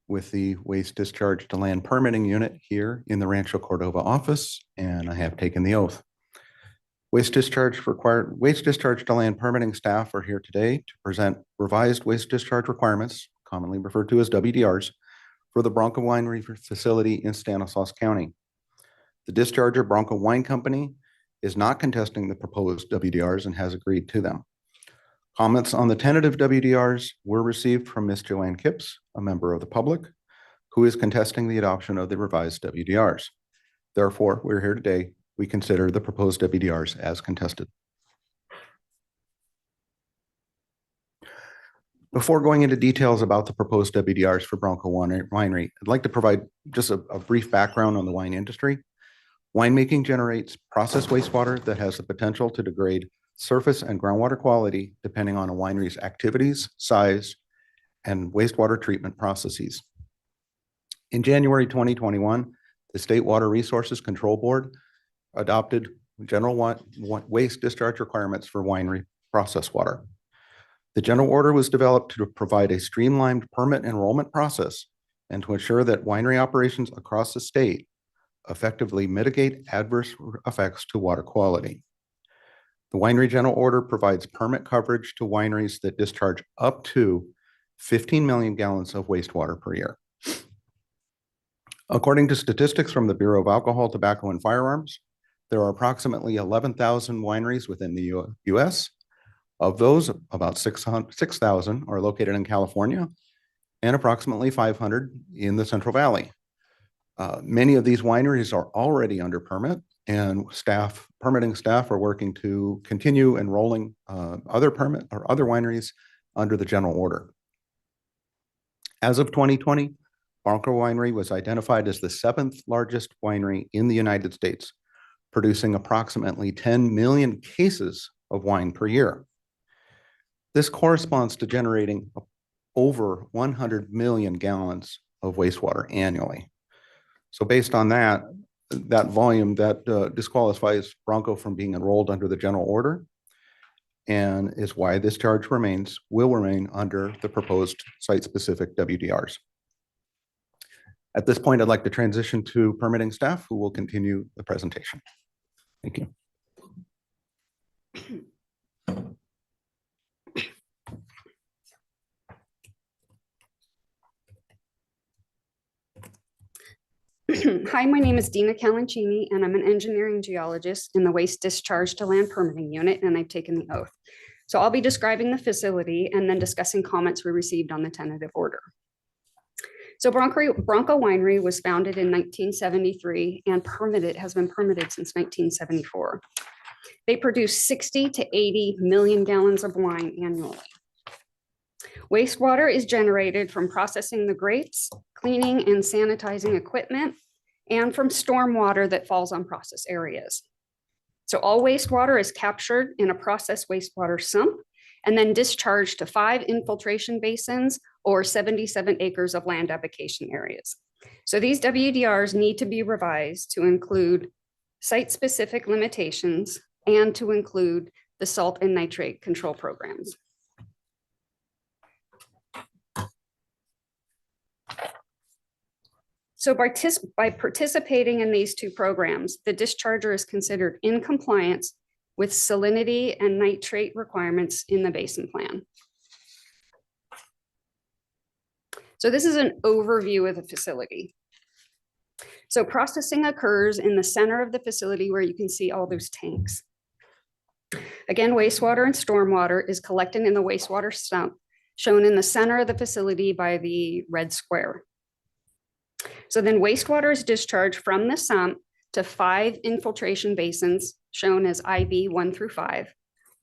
Speaker 10: with the Waste Discharge to Land Permitting Unit here in the Rancho Cordova office, and I have taken the oath. Waste discharge to land permitting staff are here today to present revised waste discharge requirements, commonly referred to as WDRs, for the Bronco Winery facility in Stanislaus County. The discharger, Bronco Wine Company, is not contesting the proposed WDRs and has agreed to them. Comments on the tentative WDRs were received from Ms. Joanne Kipps, a member of the public, who is contesting the adoption of the revised WDRs. Therefore, we're here today. We consider the proposed WDRs as contested. Before going into details about the proposed WDRs for Bronco Winery, I'd like to provide just a brief background on the wine industry. Winemaking generates processed wastewater that has the potential to degrade surface and groundwater quality depending on a winery's activities, size, and wastewater treatment processes. In January 2021, the State Water Resources Control Board adopted general waste discharge requirements for winery process water. The general order was developed to provide a streamlined permit enrollment process and to ensure that winery operations across the state effectively mitigate adverse effects to water quality. The winery general order provides permit coverage to wineries that discharge up to 15 million gallons of wastewater per year. According to statistics from the Bureau of Alcohol, Tobacco, and Firearms, there are approximately 11,000 wineries within the US. Of those, about 6,000 are located in California and approximately 500 in the Central Valley. Many of these wineries are already under permit, and permitting staff are working to continue enrolling other wineries under the general order. As of 2020, Bronco Winery was identified as the 7th largest winery in the United States, producing approximately 10 million cases of wine per year. This corresponds to generating over 100 million gallons of wastewater annually. So based on that volume, that disqualifies Bronco from being enrolled under the general order, and is why this charge will remain under the proposed site-specific WDRs. At this point, I'd like to transition to permitting staff, who will continue the presentation. Thank you.
Speaker 11: Hi, my name is Dina Calancini, and I'm an engineering geologist in the Waste Discharge to Land Permitting Unit, and I've taken the oath. So I'll be describing the facility and then discussing comments we received on the tentative order. So Bronco Winery was founded in 1973 and has been permitted since 1974. They produce 60 to 80 million gallons of wine annually. Wastewater is generated from processing the grapes, cleaning and sanitizing equipment, and from stormwater that falls on process areas. So all wastewater is captured in a process wastewater sump and then discharged to 5 infiltration basins or 77 acres of land application areas. So these WDRs need to be revised to include site-specific limitations and to include the salt and nitrate control programs. So by participating in these 2 programs, the discharger is considered in compliance with salinity and nitrate requirements in the basin plan. So this is an overview of the facility. So processing occurs in the center of the facility where you can see all those tanks. Again, wastewater and stormwater is collected in the wastewater sump, shown in the center of the facility by the red square. So then wastewater is discharged from the sump to 5 infiltration basins, shown as IB 1 through 5,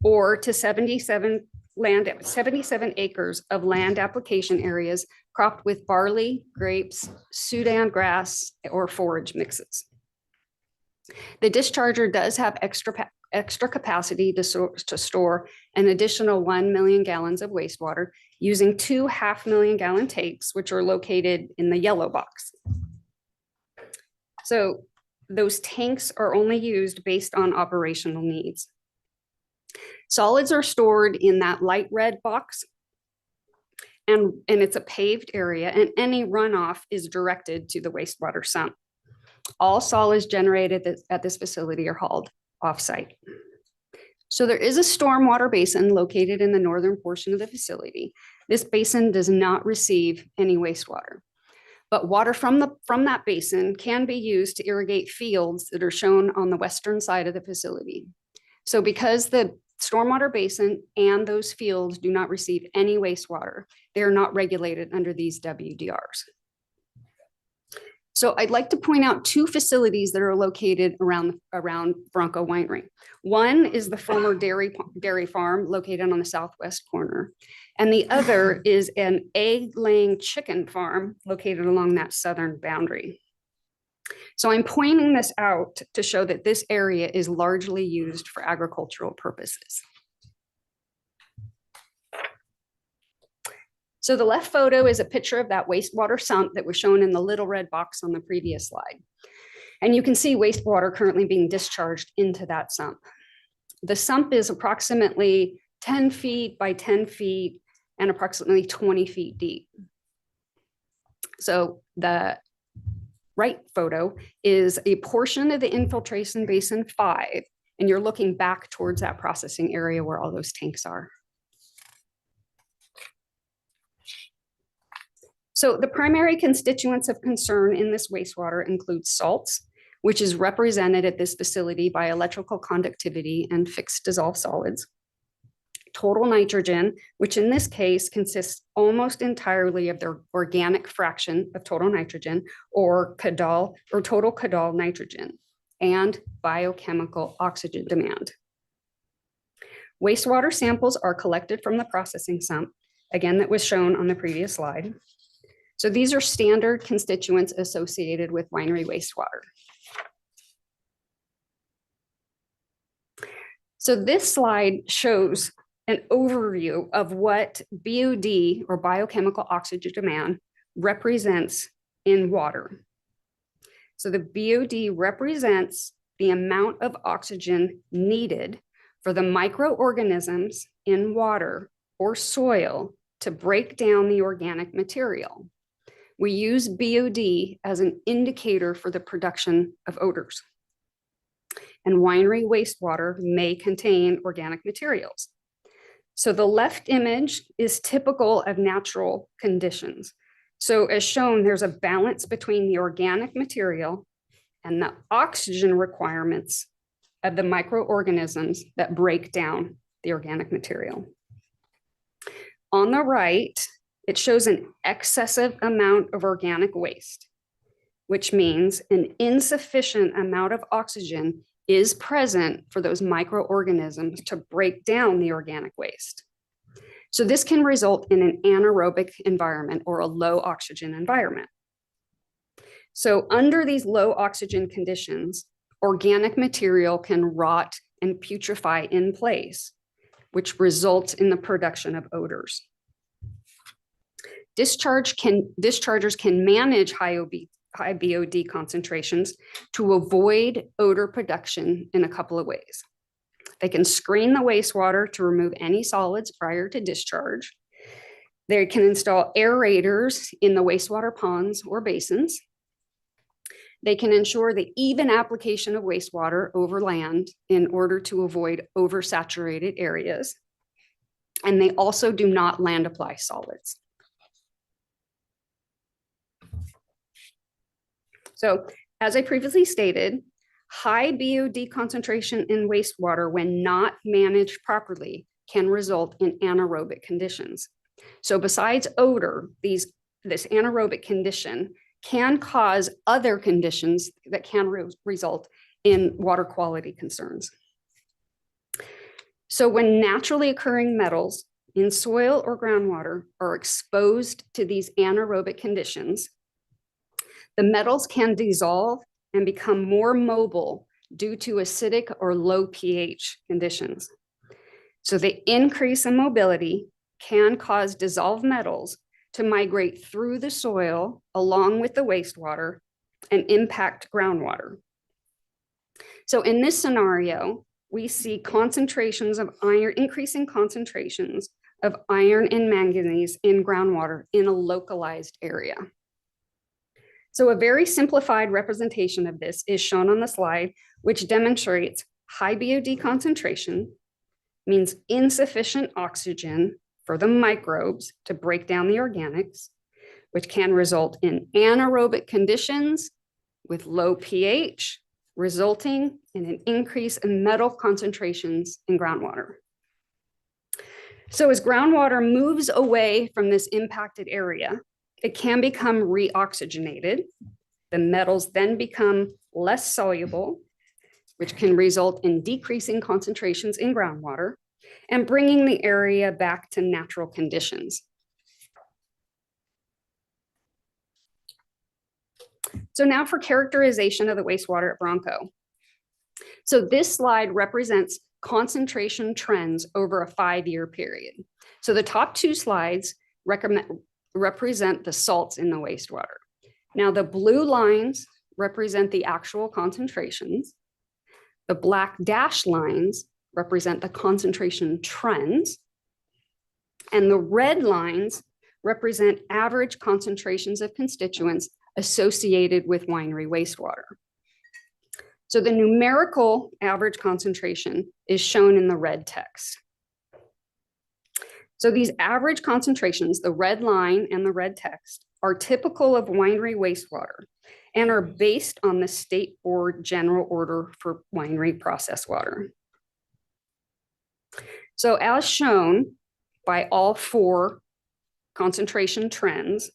Speaker 11: or to 77 acres of land application areas cropped with barley, grapes, Sudan grass, or forage mixes. The discharger does have extra capacity to store an additional 1 million gallons of wastewater using 2 500,000 gallon tanks, which are located in the yellow box. So those tanks are only used based on operational needs. Solids are stored in that light red box, and it's a paved area, and any runoff is directed to the wastewater sump. All solids generated at this facility are hauled off-site. So there is a stormwater basin located in the northern portion of the facility. This basin does not receive any wastewater, but water from that basin can be used to irrigate fields that are shown on the western side of the facility. So because the stormwater basin and those fields do not receive any wastewater, they are not regulated under these WDRs. So I'd like to point out 2 facilities that are located around Bronco Winery. One is the former dairy farm located on the southwest corner, and the other is an egg-laying chicken farm located along that southern boundary. So I'm pointing this out to show that this area is largely used for agricultural purposes. So the left photo is a picture of that wastewater sump that was shown in the little red box on the previous slide. And you can see wastewater currently being discharged into that sump. The sump is approximately 10 feet by 10 feet and approximately 20 feet deep. So the right photo is a portion of the infiltration basin 5, and you're looking back towards that processing area where all those tanks are. So the primary constituents of concern in this wastewater include salts, which is represented at this facility by electrical conductivity and fixed dissolved solids. Total nitrogen, which in this case consists almost entirely of the organic fraction of total nitrogen, or CADOL, or total CADOL nitrogen, and biochemical oxygen demand. Wastewater samples are collected from the processing sump, again, that was shown on the previous slide. So these are standard constituents associated with winery wastewater. So this slide shows an overview of what BOD, or biochemical oxygen demand, represents in water. So the BOD represents the amount of oxygen needed for the microorganisms in water or soil to break down the organic material. We use BOD as an indicator for the production of odors. And winery wastewater may contain organic materials. So the left image is typical of natural conditions. So as shown, there's a balance between the organic material and the oxygen requirements of the microorganisms that break down the organic material. On the right, it shows an excessive amount of organic waste, which means an insufficient amount of oxygen is present for those microorganisms to break down the organic waste. So this can result in an anaerobic environment or a low oxygen environment. So under these low oxygen conditions, organic material can rot and putrefy in place, which results in the production of odors. Dischargers can manage high BOD concentrations to avoid odor production in a couple of ways. They can screen the wastewater to remove any solids prior to discharge. They can install aerators in the wastewater ponds or basins. They can ensure the even application of wastewater over land in order to avoid oversaturated areas. And they also do not land apply solids. So as I previously stated, high BOD concentration in wastewater when not managed properly can result in anaerobic conditions. So besides odor, this anaerobic condition can cause other conditions that can result in water quality concerns. So when naturally occurring metals in soil or groundwater are exposed to these anaerobic conditions, the metals can dissolve and become more mobile due to acidic or low pH conditions. So the increase in mobility can cause dissolved metals to migrate through the soil along with the wastewater and impact groundwater. So in this scenario, we see concentrations of iron, increasing concentrations of iron and manganese in groundwater in a localized area. So a very simplified representation of this is shown on the slide, which demonstrates high BOD concentration means insufficient oxygen for the microbes to break down the organics, which can result in anaerobic conditions with low pH, resulting in an increase in metal concentrations in groundwater. So as groundwater moves away from this impacted area, it can become reoxygenated. The metals then become less soluble, which can result in decreasing concentrations in groundwater and bringing the area back to natural conditions. So now for characterization of the wastewater at Bronco. So this slide represents concentration trends over a 5-year period. So the top 2 slides represent the salts in the wastewater. Now the blue lines represent the actual concentrations. The black dashed lines represent the concentration trends. And the red lines represent average concentrations of constituents associated with winery wastewater. So the numerical average concentration is shown in the red text. So these average concentrations, the red line and the red text, are typical of winery wastewater and are based on the State Board General Order for Winery Process Water. So as shown by all 4 concentration trends,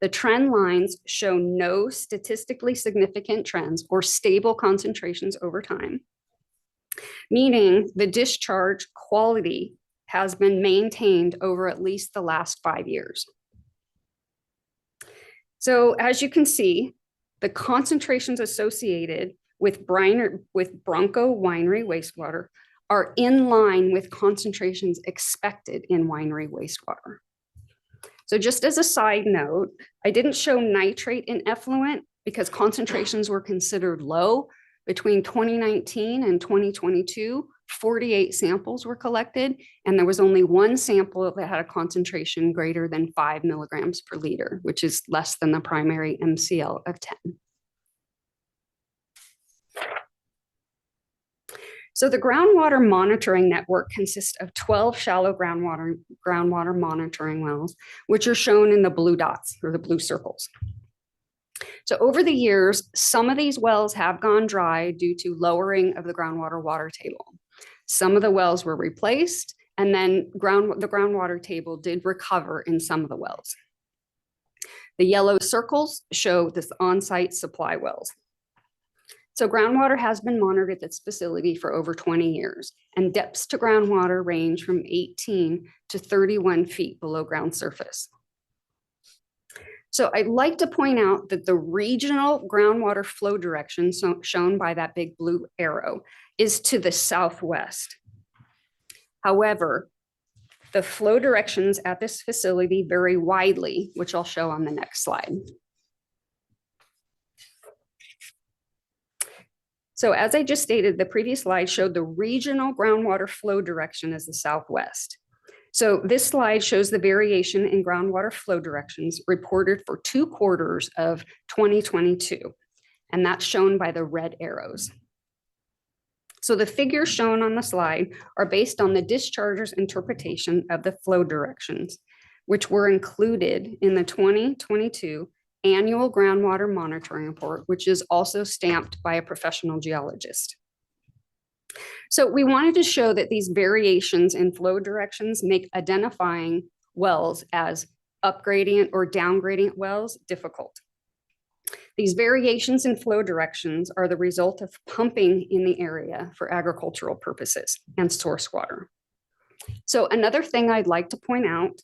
Speaker 11: the trend lines show no statistically significant trends or stable concentrations over time, meaning the discharge quality has been maintained over at least the last 5 years. So as you can see, the concentrations associated with Bronco winery wastewater are in line with concentrations expected in winery wastewater. So just as a side note, I didn't show nitrate in effluent because concentrations were considered low. Between 2019 and 2022, 48 samples were collected, and there was only 1 sample that had a concentration greater than 5 milligrams per liter, which is less than the primary MCL of 10. So the groundwater monitoring network consists of 12 shallow groundwater monitoring wells, which are shown in the blue dots or the blue circles. So over the years, some of these wells have gone dry due to lowering of the groundwater water table. Some of the wells were replaced, and then the groundwater table did recover in some of the wells. The yellow circles show this on-site supply wells. So groundwater has been monitored at this facility for over 20 years, and depths to groundwater range from 18 to 31 feet below ground surface. So I'd like to point out that the regional groundwater flow direction, shown by that big blue arrow, is to the southwest. However, the flow directions at this facility vary widely, which I'll show on the next slide. So as I just stated, the previous slide showed the regional groundwater flow direction as the southwest. So this slide shows the variation in groundwater flow directions reported for 2 quarters of 2022, and that's shown by the red arrows. So the figures shown on the slide are based on the discharger's interpretation of the flow directions, which were included in the 2022 annual groundwater monitoring report, which is also stamped by a professional geologist. So we wanted to show that these variations in flow directions make identifying wells as upgradient or downgradient wells difficult. These variations in flow directions are the result of pumping in the area for agricultural purposes and source water. So another thing I'd like to point out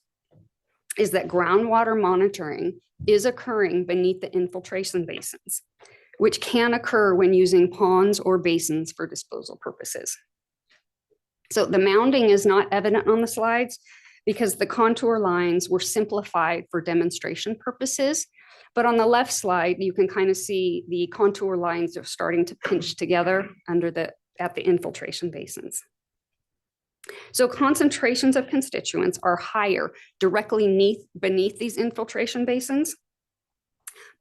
Speaker 11: is that groundwater monitoring is occurring beneath the infiltration basins, which can occur when using ponds or basins for disposal purposes. So the mounding is not evident on the slides because the contour lines were simplified for demonstration purposes. But on the left slide, you can kind of see the contour lines are starting to pinch together at the infiltration basins. So concentrations of constituents are higher directly beneath these infiltration basins.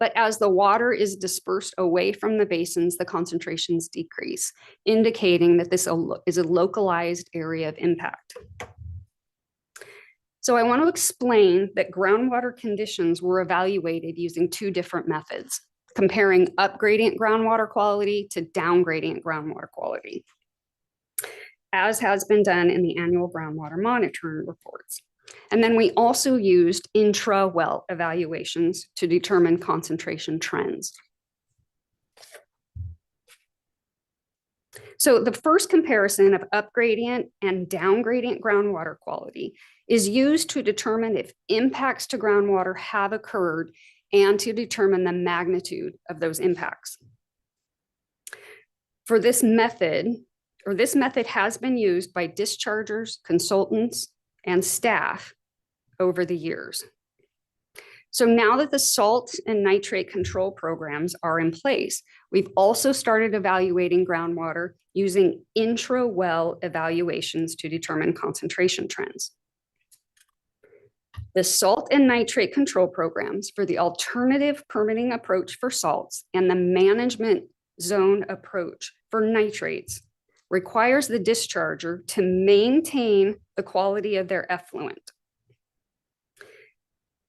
Speaker 11: But as the water is dispersed away from the basins, the concentrations decrease, indicating that this is a localized area of impact. So I want to explain that groundwater conditions were evaluated using 2 different methods, comparing upgradient groundwater quality to downgradient groundwater quality, as has been done in the annual groundwater monitoring reports. And then we also used intra-well evaluations to determine concentration trends. So the first comparison of upgradient and downgradient groundwater quality is used to determine if impacts to groundwater have occurred and to determine the magnitude of those impacts. For this method, this method has been used by dischargers, consultants, and staff over the years. So now that the salt and nitrate control programs are in place, we've also started evaluating groundwater using intra-well evaluations to determine concentration trends. The salt and nitrate control programs for the alternative permitting approach for salts and the management zone approach for nitrates requires the discharger to maintain the quality of their effluent,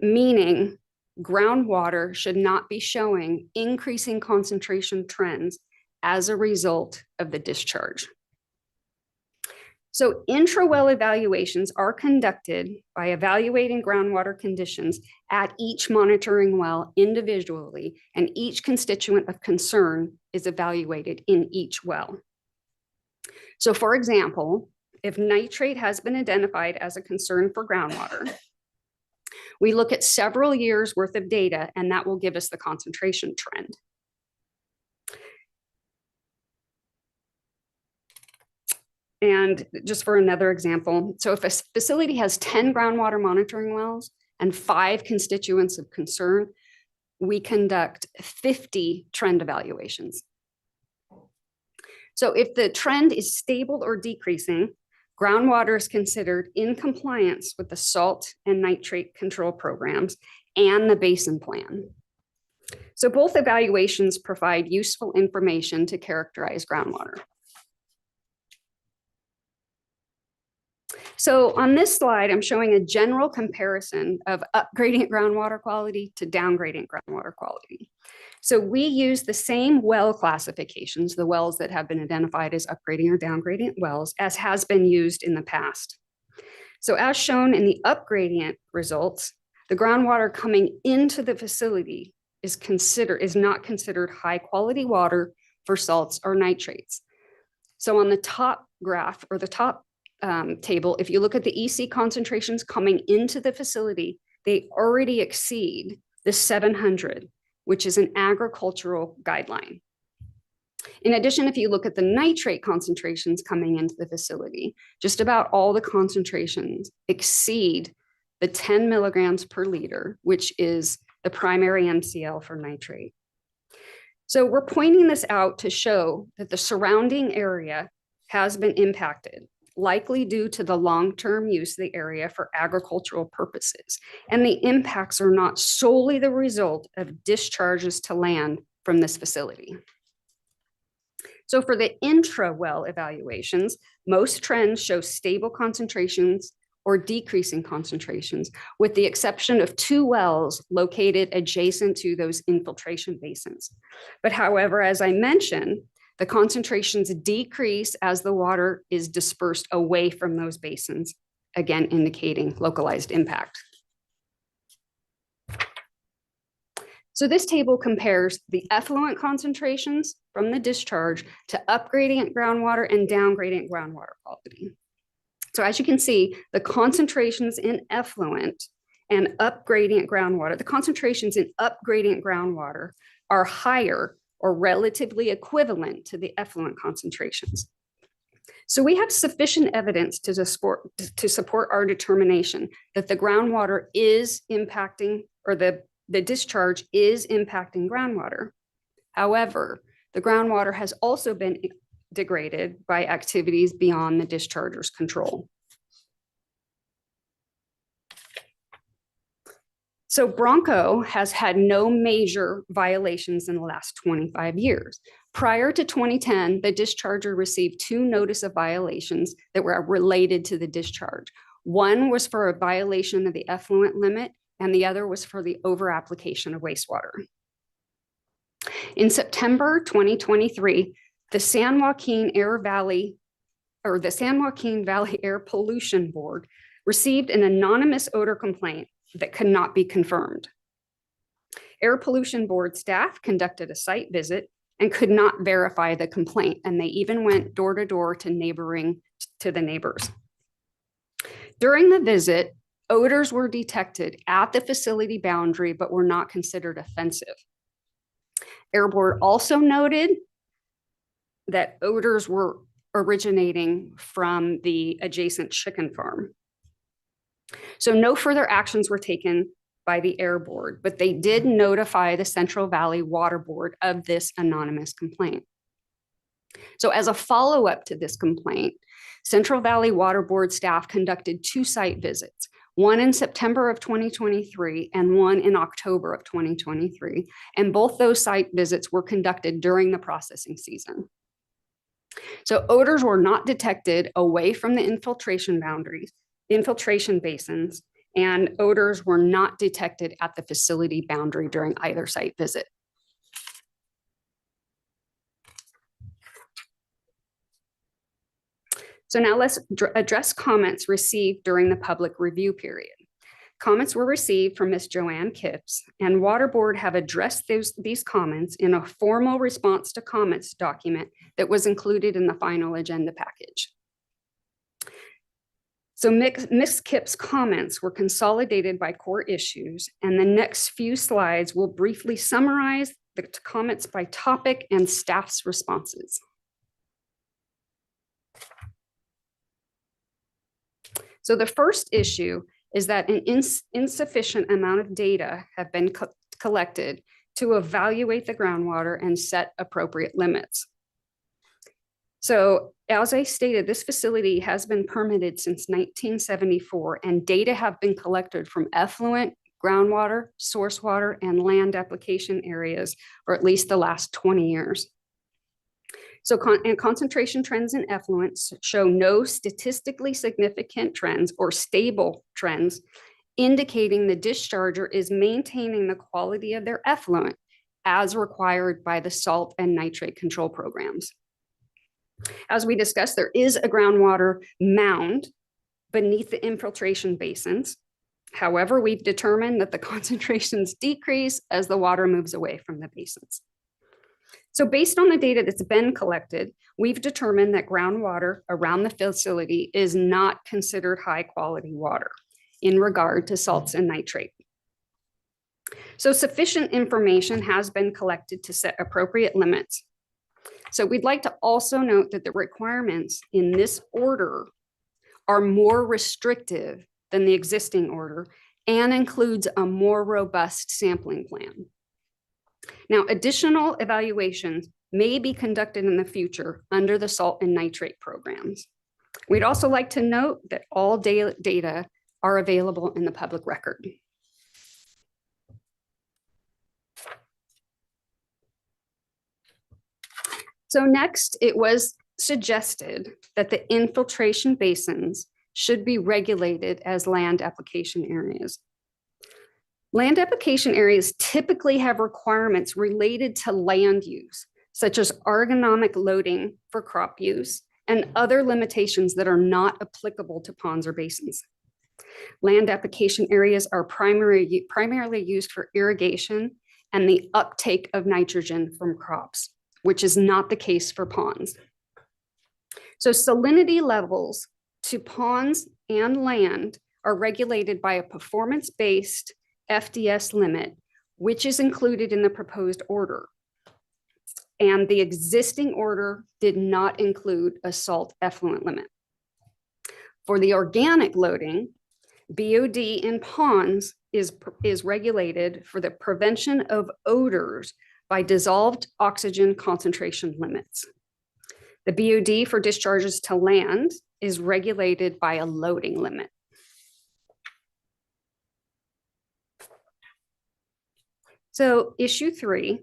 Speaker 11: meaning groundwater should not be showing increasing concentration trends as a result of the discharge. So intra-well evaluations are conducted by evaluating groundwater conditions at each monitoring well individually, and each constituent of concern is evaluated in each well. So for example, if nitrate has been identified as a concern for groundwater, we look at several years worth of data, and that will give us the concentration trend. And just for another example, so if a facility has 10 groundwater monitoring wells and 5 constituents of concern, we conduct 50 trend evaluations. So if the trend is stable or decreasing, groundwater is considered in compliance with the salt and nitrate control programs and the basin plan. So both evaluations provide useful information to characterize groundwater. So on this slide, I'm showing a general comparison of upgradient groundwater quality to downgradient groundwater quality. So we use the same well classifications, the wells that have been identified as upgrading or downgradient wells, as has been used in the past. So as shown in the upgradient results, the groundwater coming into the facility is not considered high quality water for salts or nitrates. So on the top graph or the top table, if you look at the EC concentrations coming into the facility, they already exceed the 700, which is an agricultural guideline. In addition, if you look at the nitrate concentrations coming into the facility, just about all the concentrations exceed the 10 milligrams per liter, which is the primary MCL for nitrate. So we're pointing this out to show that the surrounding area has been impacted, likely due to the long-term use of the area for agricultural purposes. And the impacts are not solely the result of discharges to land from this facility. So for the intra-well evaluations, most trends show stable concentrations or decreasing concentrations, with the exception of 2 wells located adjacent to those infiltration basins. But however, as I mentioned, the concentrations decrease as the water is dispersed away from those basins, again indicating localized impact. So this table compares the effluent concentrations from the discharge to upgradient groundwater and downgradient groundwater quality. So as you can see, the concentrations in effluent and upgradient groundwater, the concentrations in upgradient groundwater are higher or relatively equivalent to the effluent concentrations. So we have sufficient evidence to support our determination that the groundwater is impacting, or the discharge is impacting groundwater. However, the groundwater has also been degraded by activities beyond the discharger's control. So Bronco has had no major violations in the last 25 years. Prior to 2010, the discharger received 2 notice of violations that were related to the discharge. One was for a violation of the effluent limit, and the other was for the over-application of wastewater. In September 2023, the San Joaquin Valley Air Pollution Board received an anonymous odor complaint that could not be confirmed. Air Pollution Board staff conducted a site visit and could not verify the complaint, and they even went door to door to the neighbors. During the visit, odors were detected at the facility boundary but were not considered offensive. Air Board also noted that odors were originating from the adjacent chicken farm. So no further actions were taken by the Air Board, but they did notify the Central Valley Water Board of this anonymous complaint. So as a follow-up to this complaint, Central Valley Water Board staff conducted 2 site visits, one in September of 2023 and one in October of 2023. And both those site visits were conducted during the processing season. So odors were not detected away from the infiltration basins, and odors were not detected at the facility boundary during either site visit. So now let's address comments received during the public review period. Comments were received from Ms. Joanne Kipps, and Water Board have addressed these comments in a formal response to comments document that was included in the final agenda package. So Ms. Kipps' comments were consolidated by core issues, and the next few slides will briefly summarize the comments by topic and staff's responses. So the first issue is that an insufficient amount of data have been collected to evaluate the groundwater and set appropriate limits. So as I stated, this facility has been permitted since 1974, and data have been collected from effluent, groundwater, source water, and land application areas for at least the last 20 years. So concentration trends in effluents show no statistically significant trends or stable trends, indicating the discharger is maintaining the quality of their effluent as required by the salt and nitrate control programs. As we discussed, there is a groundwater mound beneath the infiltration basins. However, we've determined that the concentrations decrease as the water moves away from the basins. So based on the data that's been collected, we've determined that groundwater around the facility is not considered high quality water in regard to salts and nitrate. So sufficient information has been collected to set appropriate limits. So we'd like to also note that the requirements in this order are more restrictive than the existing order and includes a more robust sampling plan. Now, additional evaluations may be conducted in the future under the salt and nitrate programs. We'd also like to note that all data are available in the public record. So next, it was suggested that the infiltration basins should be regulated as land application areas. Land application areas typically have requirements related to land use, such as ergonomic loading for crop use and other limitations that are not applicable to ponds or basins. Land application areas are primarily used for irrigation and the uptake of nitrogen from crops, which is not the case for ponds. So salinity levels to ponds and land are regulated by a performance-based FDS limit, which is included in the proposed order. And the existing order did not include a salt effluent limit. For the organic loading, BOD in ponds is regulated for the prevention of odors by dissolved oxygen concentration limits. The BOD for discharges to land is regulated by a loading limit. So issue 3,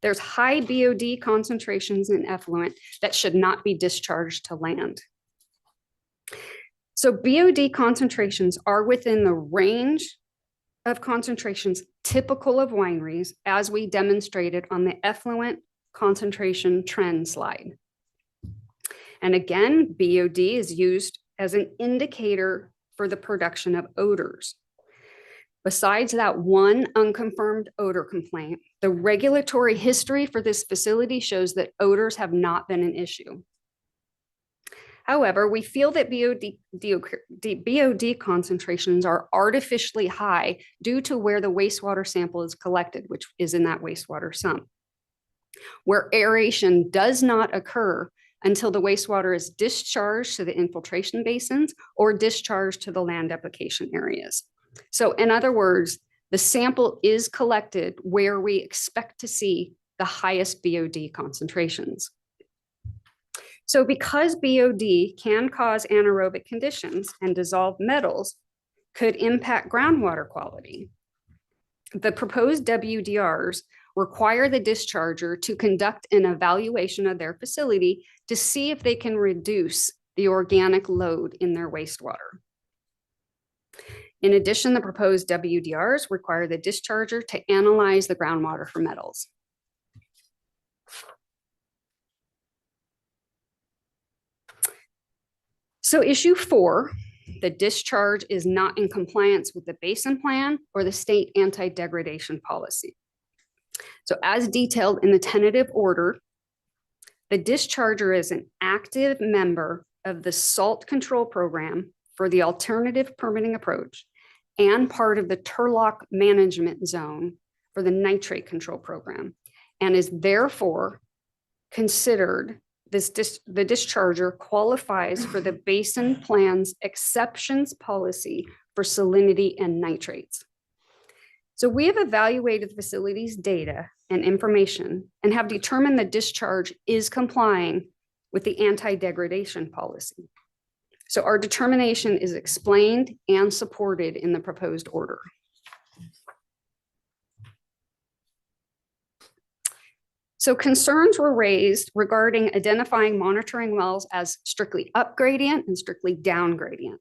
Speaker 11: there's high BOD concentrations in effluent that should not be discharged to land. So BOD concentrations are within the range of concentrations typical of wineries, as we demonstrated on the effluent concentration trend slide. And again, BOD is used as an indicator for the production of odors. Besides that one unconfirmed odor complaint, the regulatory history for this facility shows that odors have not been an issue. However, we feel that BOD concentrations are artificially high due to where the wastewater sample is collected, which is in that wastewater sump, where aeration does not occur until the wastewater is discharged to the infiltration basins or discharged to the land application areas. So in other words, the sample is collected where we expect to see the highest BOD concentrations. So because BOD can cause anaerobic conditions and dissolve metals, could impact groundwater quality. The proposed WDRs require the discharger to conduct an evaluation of their facility to see if they can reduce the organic load in their wastewater. In addition, the proposed WDRs require the discharger to analyze the groundwater for metals. So issue 4, the discharge is not in compliance with the basin plan or the state anti-degradation policy. So as detailed in the tentative order, the discharger is an active member of the salt control program for the alternative permitting approach and part of the Turlock management zone for the nitrate control program, and is therefore considered the discharger qualifies for the basin plan's exceptions policy for salinity and nitrates. So we have evaluated the facility's data and information and have determined the discharge is complying with the anti-degradation policy. So our determination is explained and supported in the proposed order. So concerns were raised regarding identifying monitoring wells as strictly up gradient and strictly down gradient.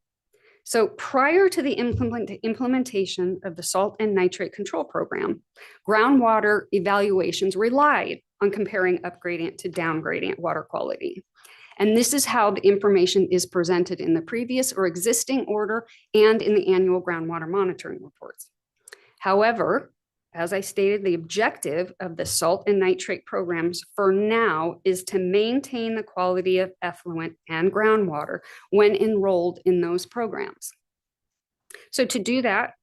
Speaker 11: So prior to the implementation of the salt and nitrate control program, groundwater evaluations relied on comparing up gradient to down gradient water quality. And this is how the information is presented in the previous or existing order and in the annual groundwater monitoring reports. However, as I stated, the objective of the salt and nitrate programs for now is to maintain the quality of effluent and groundwater when enrolled in those programs. So to do that,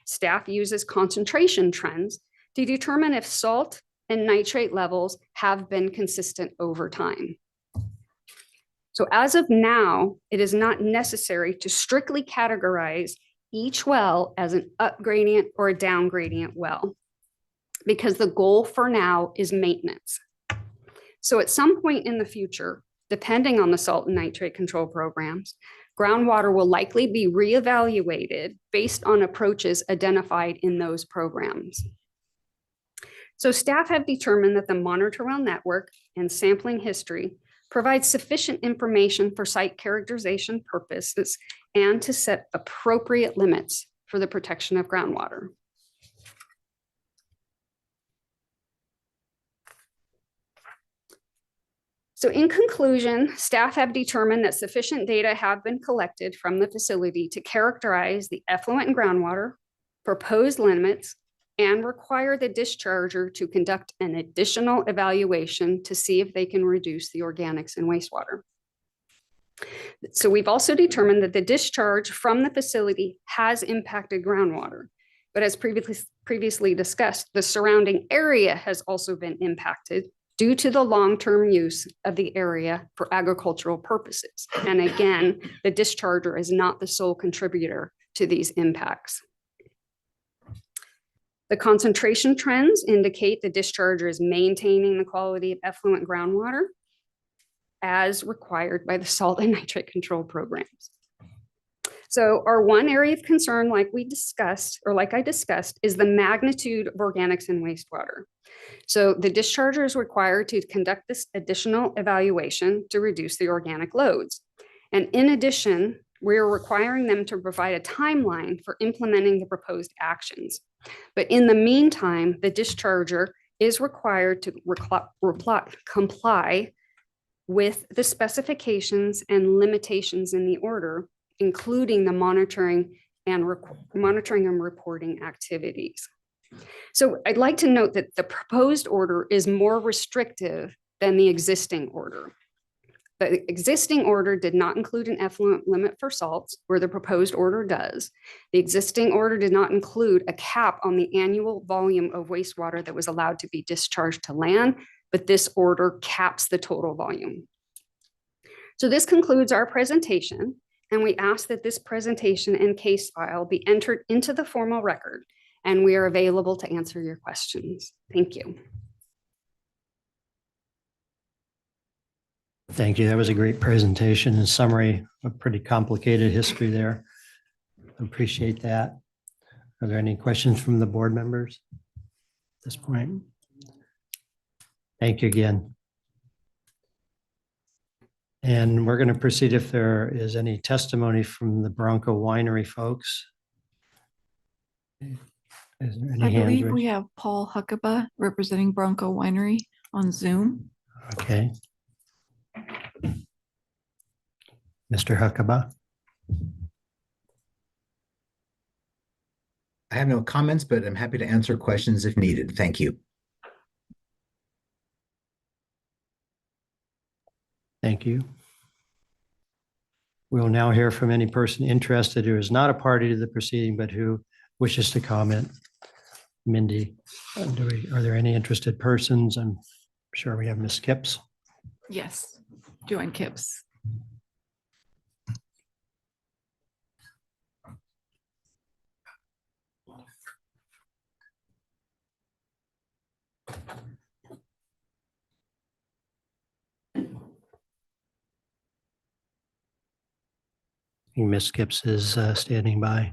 Speaker 11: staff uses concentration trends to determine if salt and nitrate levels have been consistent over time. So as of now, it is not necessary to strictly categorize each well as an up gradient or a down gradient well, because the goal for now is maintenance. So at some point in the future, depending on the salt and nitrate control programs, groundwater will likely be reevaluated based on approaches identified in those programs. So staff have determined that the monitor well network and sampling history provides sufficient information for site characterization purposes and to set appropriate limits for the protection of groundwater. So in conclusion, staff have determined that sufficient data have been collected from the facility to characterize the effluent and groundwater, propose limits, and require the discharger to conduct an additional evaluation to see if they can reduce the organics in wastewater. So we've also determined that the discharge from the facility has impacted groundwater, but as previously discussed, the surrounding area has also been impacted due to the long-term use of the area for agricultural purposes. And again, the discharger is not the sole contributor to these impacts. The concentration trends indicate the discharger is maintaining the quality of effluent groundwater as required by the salt and nitrate control programs. So our one area of concern, like I discussed, is the magnitude of organics in wastewater. So the discharger is required to conduct this additional evaluation to reduce the organic loads. And in addition, we are requiring them to provide a timeline for implementing the proposed actions. But in the meantime, the discharger is required to comply with the specifications and limitations in the order, including the monitoring and reporting activities. So I'd like to note that the proposed order is more restrictive than the existing order. The existing order did not include an effluent limit for salts, where the proposed order does. The existing order did not include a cap on the annual volume of wastewater that was allowed to be discharged to land, but this order caps the total volume. So this concludes our presentation, and we ask that this presentation and case file be entered into the formal record, and we are available to answer your questions. Thank you.
Speaker 5: Thank you. That was a great presentation and summary, a pretty complicated history there. Appreciate that. Are there any questions from the board members at this point? Thank you again. And we're going to proceed if there is any testimony from the Bronco Winery folks. Is there any
Speaker 8: I
Speaker 5: hands
Speaker 8: believe we
Speaker 5: raised?
Speaker 8: have Paul Huckabee representing Bronco Winery on Zoom.
Speaker 5: Okay. Mr. Huckabee.
Speaker 12: I have no comments, but I'm happy to answer questions if needed. Thank you.
Speaker 5: Thank you. We will now hear from any person interested who is not a party to the proceeding, but who wishes to comment. Mindy, are there any interested persons? I'm sure we have Ms. Kipps.
Speaker 8: Yes, Joanne Kipps.
Speaker 5: Ms. Kipps is standing by.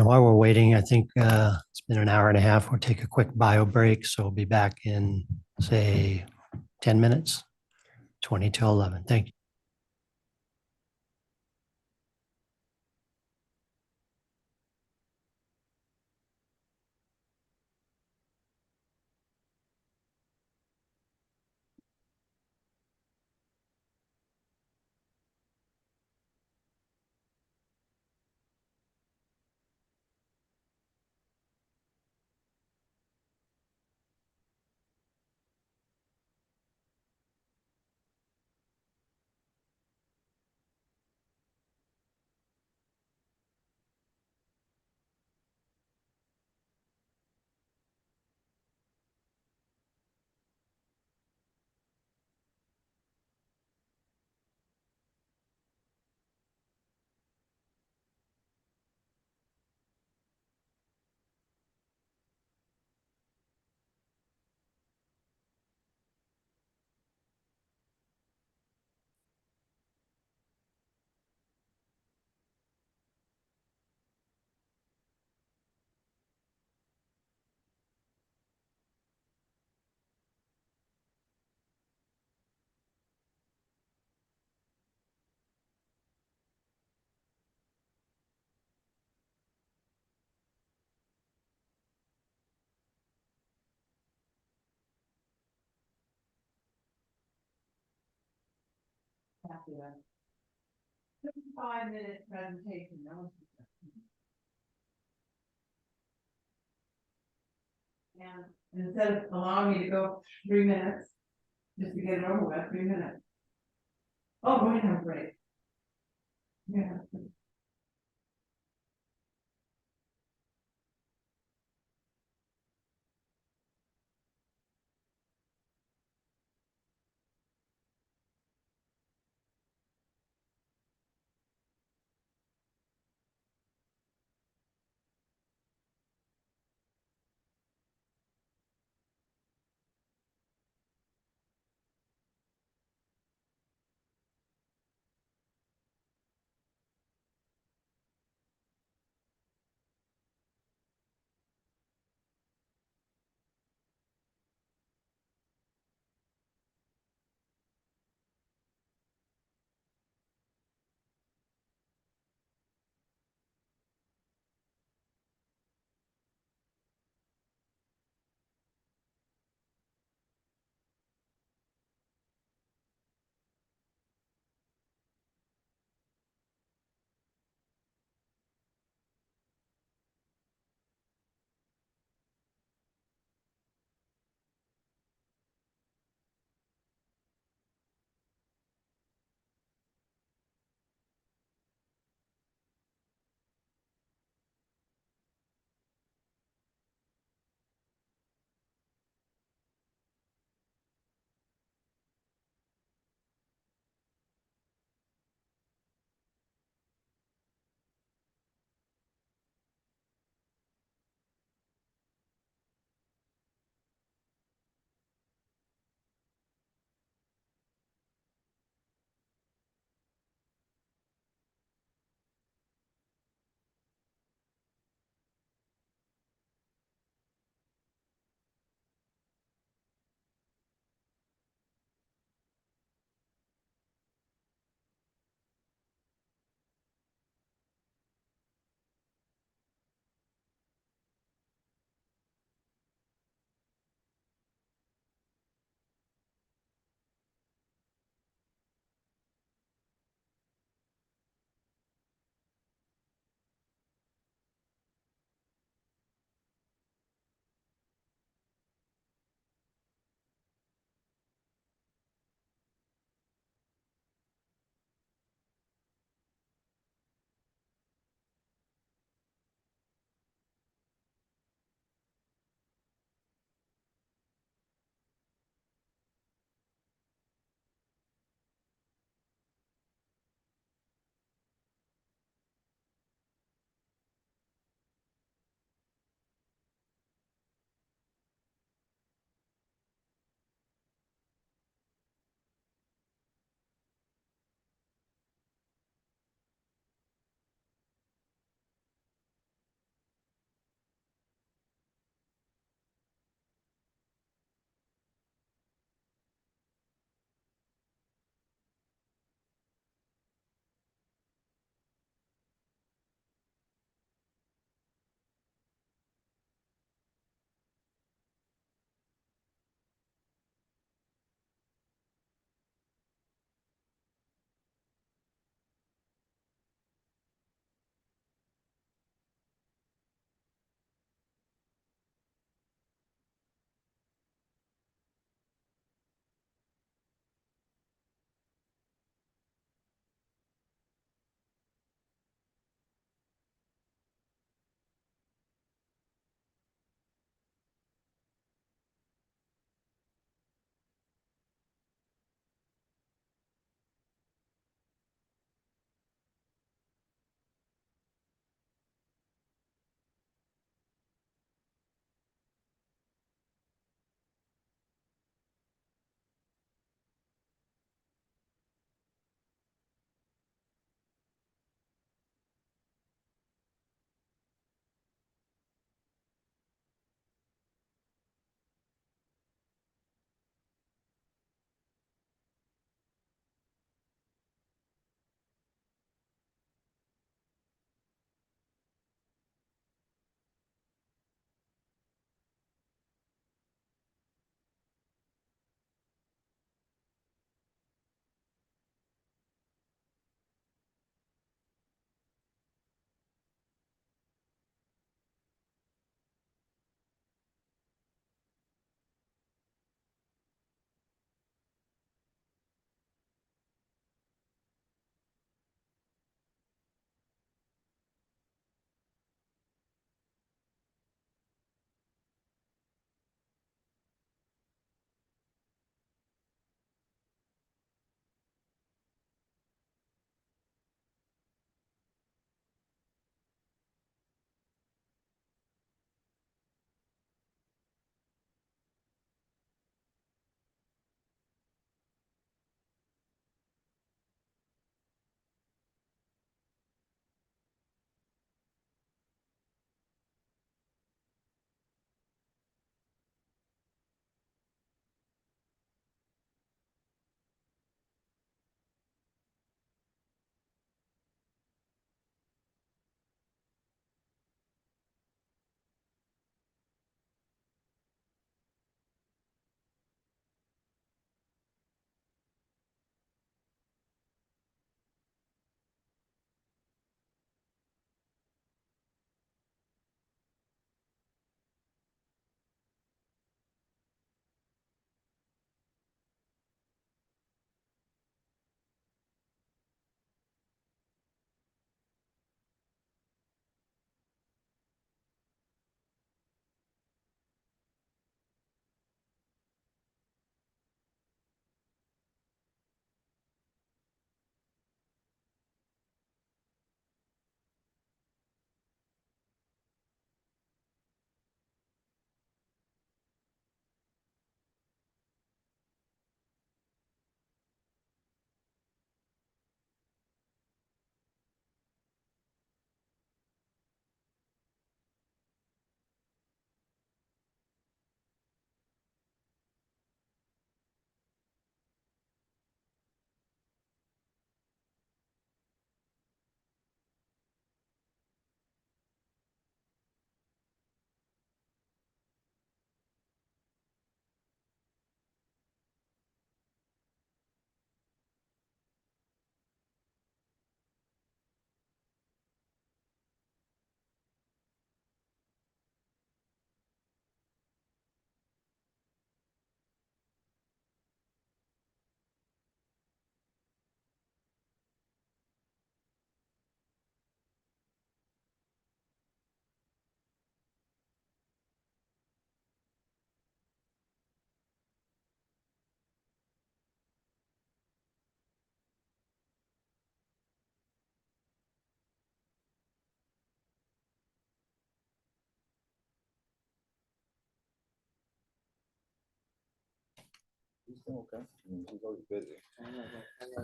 Speaker 5: While we're waiting, I think it's been an hour and a half. We'll take a quick bio break. So we'll be back in, say, 10 minutes, 20 to 11. Thank you.
Speaker 3: After that. 5-minute presentation. No. And instead of allowing me to go 3 minutes, just to get it over with, 3 minutes. Oh, we're gonna have a break. Yeah.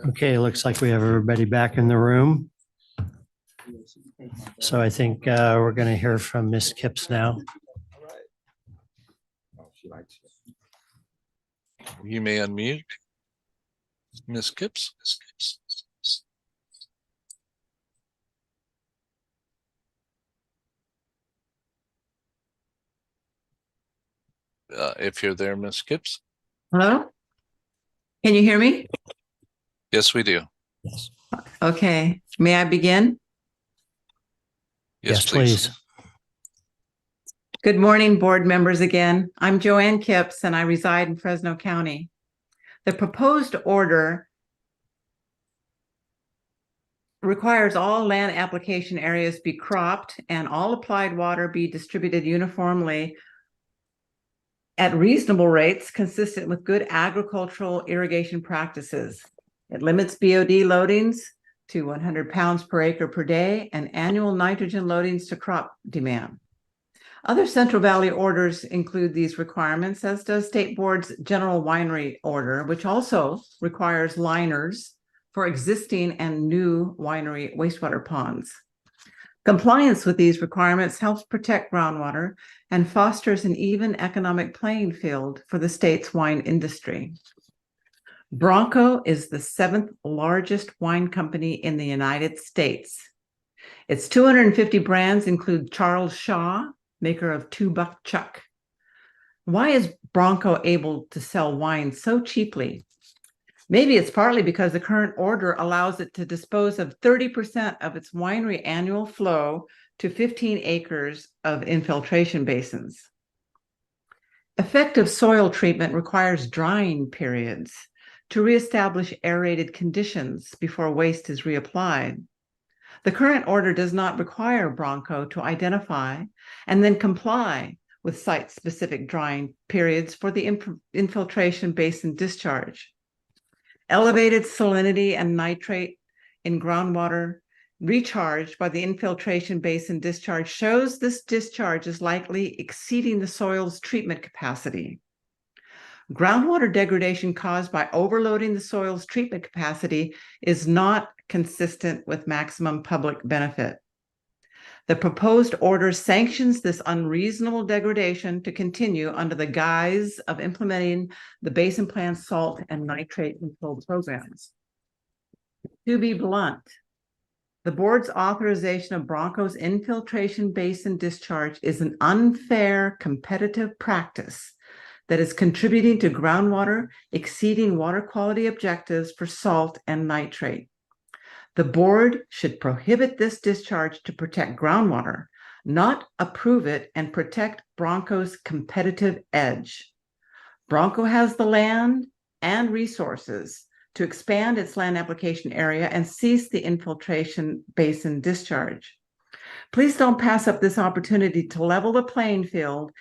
Speaker 5: Okay, looks like we have everybody back in the room. So I think we're going to hear from Ms. Kipps now.
Speaker 2: You may unmute. Ms. Kipps. If you're there, Ms. Kipps.
Speaker 3: Hello? Can you hear me?
Speaker 2: Yes, we do.
Speaker 5: Yes.
Speaker 3: Okay, may I begin?
Speaker 2: Yes,
Speaker 5: Yes, please.
Speaker 3: Good morning, board members again. I'm Joanne Kipps and I reside in Fresno County. The proposed order requires all land application areas be cropped and all applied water be distributed uniformly at reasonable rates consistent with good agricultural irrigation practices. It limits BOD loadings to 100 pounds per acre per day and annual nitrogen loadings to crop demand. Other Central Valley orders include these requirements, as does State Board's General Winery Order, which also requires liners for existing and new winery wastewater ponds. Compliance with these requirements helps protect groundwater and fosters an even economic playing field for the state's wine industry. Bronco is the 7th largest wine company in the United States. Its 250 brands include Charles Shaw, maker of 2 Buck Chuck. Why is Bronco able to sell wine so cheaply? Maybe it's partly because the current order allows it to dispose of 30% of its winery annual flow to 15 acres of infiltration basins. Effective soil treatment requires drying periods to reestablish aerated conditions before waste is reapplied. The current order does not require Bronco to identify and then comply with site-specific drying periods for the infiltration basin discharge. Elevated salinity and nitrate in groundwater recharged by the infiltration basin discharge shows this discharge is likely exceeding the soil's treatment capacity. Groundwater degradation caused by overloading the soil's treatment capacity is not consistent with maximum public benefit. The proposed order sanctions this unreasonable degradation to continue under the guise of implementing the Basin Plan salt and nitrate control programs. To be blunt, the board's authorization of Bronco's infiltration basin discharge is an unfair competitive practice that is contributing to groundwater exceeding water quality objectives for salt and nitrate. The board should prohibit this discharge to protect groundwater, not approve it and protect Bronco's competitive edge. Bronco has the land and resources to expand its land application area and cease the infiltration basin discharge. Please don't pass up this opportunity to level the playing field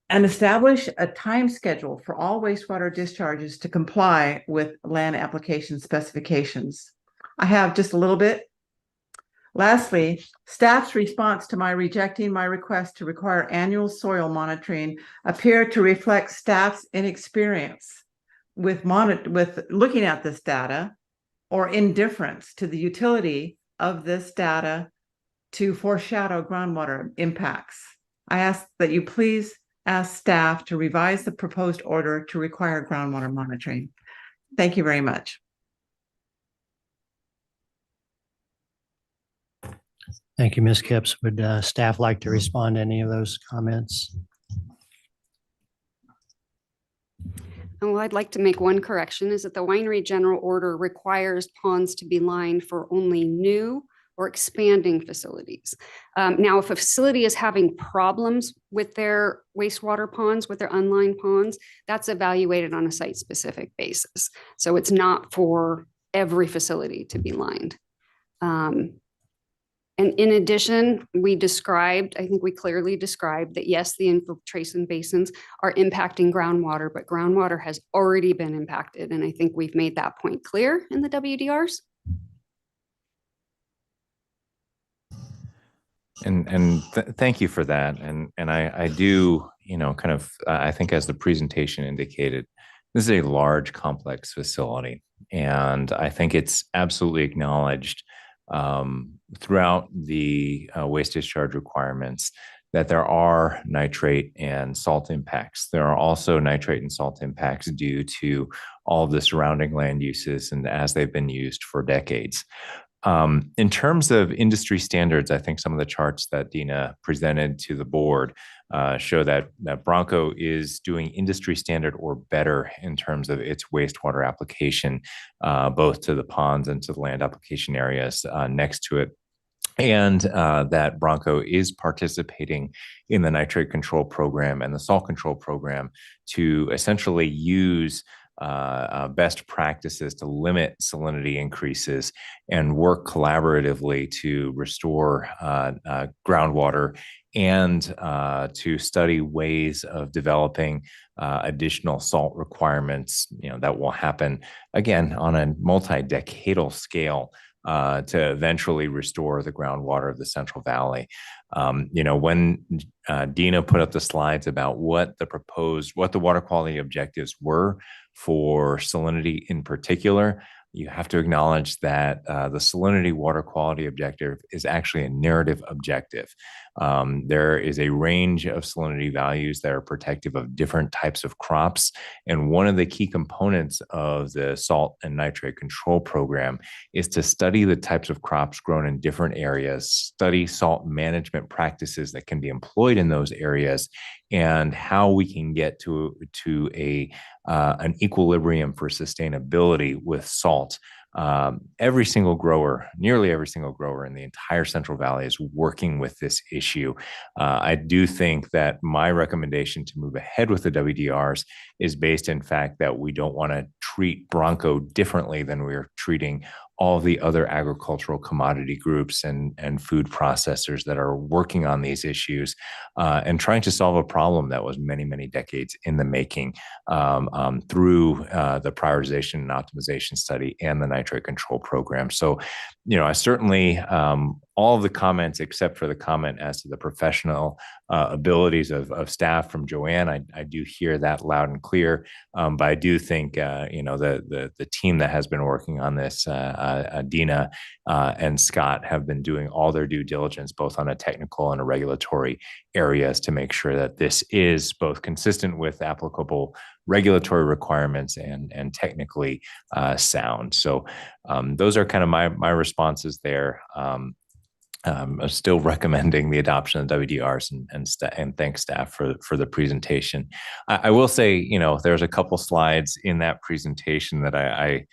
Speaker 3: and establish a time schedule for all wastewater discharges to comply with land application specifications. I have just a little bit. Lastly, staff's response to my rejecting my request to require annual soil monitoring appear to reflect staff's inexperience with looking at this data or indifference to the utility of this data to foreshadow groundwater impacts. I ask that you please ask staff to revise the proposed order to require groundwater monitoring. Thank you very much.
Speaker 5: Thank you, Ms. Kipps. Would staff like to respond to any of those comments?
Speaker 11: Well, I'd like to make one correction, is that the winery general order requires ponds to be lined for only new or expanding facilities. Now, if a facility is having problems with their wastewater ponds, with their unlined ponds, that's evaluated on a site-specific basis. So it's not for every facility to be lined. And in addition, I think we clearly described that yes, the infiltration basins are impacting groundwater, but groundwater has already been impacted. And I think we've made that point clear in the WDRs.
Speaker 4: Thank you for that. And I do, kind of, I think as the presentation indicated, this is a large, complex facility. And I think it's absolutely acknowledged throughout the waste discharge requirements that there are nitrate and salt impacts. There are also nitrate and salt impacts due to all of the surrounding land uses and as they've been used for decades. In terms of industry standards, I think some of the charts that Dina presented to the board show that Bronco is doing industry standard or better in terms of its wastewater application, both to the ponds and to the land application areas next to it. And that Bronco is participating in the nitrate control program and the salt control program to essentially use best practices to limit salinity increases and work collaboratively to restore groundwater and to study ways of developing additional salt requirements, that will happen again on a multi-decadal scale to eventually restore the groundwater of the Central Valley. When Dina put up the slides about what the water quality objectives were for salinity in particular, you have to acknowledge that the salinity water quality objective is actually a narrative objective. There is a range of salinity values that are protective of different types of crops. And one of the key components of the salt and nitrate control program is to study the types of crops grown in different areas, study salt management practices that can be employed in those areas, and how we can get to an equilibrium for sustainability with salt. Nearly every single grower in the entire Central Valley is working with this issue. I do think that my recommendation to move ahead with the WDRs is based in fact that we don't want to treat Bronco differently than we're treating all the other agricultural commodity groups and food processors that are working on these issues and trying to solve a problem that was many, many decades in the making through the prioritization and optimization study and the nitrate control program. So, I certainly, all of the comments except for the comment as to the professional abilities of staff from Joanne, I do hear that loud and clear. But I do think, the team that has been working on this, Dina and Scott, have been doing all their due diligence, both on a technical and a regulatory areas, to make sure that this is both consistent with applicable regulatory requirements and technically sound. So those are kind of my responses there. I'm still recommending the adoption of WDRs and thank staff for the presentation. I will say, there's a couple slides in that presentation that I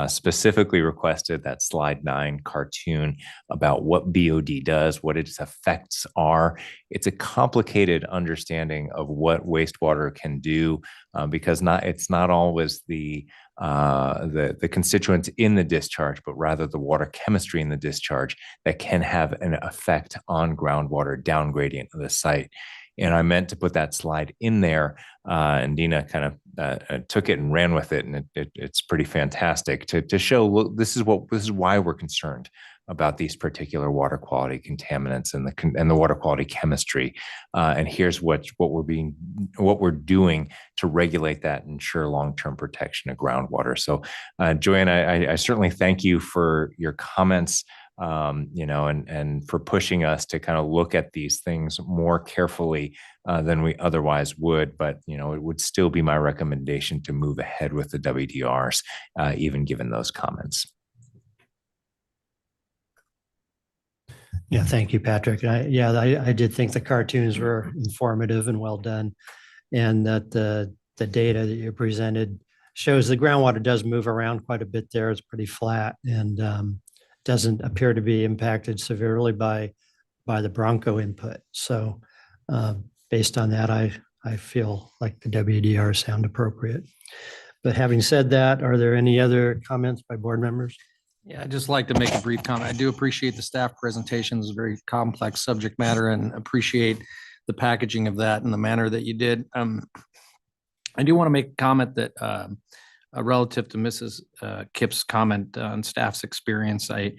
Speaker 4: specifically requested, that slide 9 cartoon about what BOD does, what its effects are. It's a complicated understanding of what wastewater can do because it's not always the constituents in the discharge, but rather the water chemistry in the discharge that can have an effect on groundwater down gradient of the site. And I meant to put that slide in there, and Dina kind of took it and ran with it, and it's pretty fantastic to show. Look, this is why we're concerned about these particular water quality contaminants and the water quality chemistry. And here's what we're doing to regulate that and ensure long-term protection of groundwater. So, Joanne, I certainly thank you for your comments. And for pushing us to kind of look at these things more carefully than we otherwise would. But, it would still be my recommendation to move ahead with the WDRs, even given those comments.
Speaker 5: Yeah, thank you, Patrick. I did think the cartoons were informative and well done, and that the data that you presented shows the groundwater does move around quite a bit there. It's pretty flat and doesn't appear to be impacted severely by the Bronco input. So based on that, I feel like the WDR sound appropriate. But having said that, are there any other comments by board members?
Speaker 13: Yeah, I'd just like to make a brief comment. I do appreciate the staff presentation. It's a very complex subject matter and appreciate the packaging of that in the manner that you did. I do want to make a comment that relative to Mrs. Kip's comment on staff's experience, I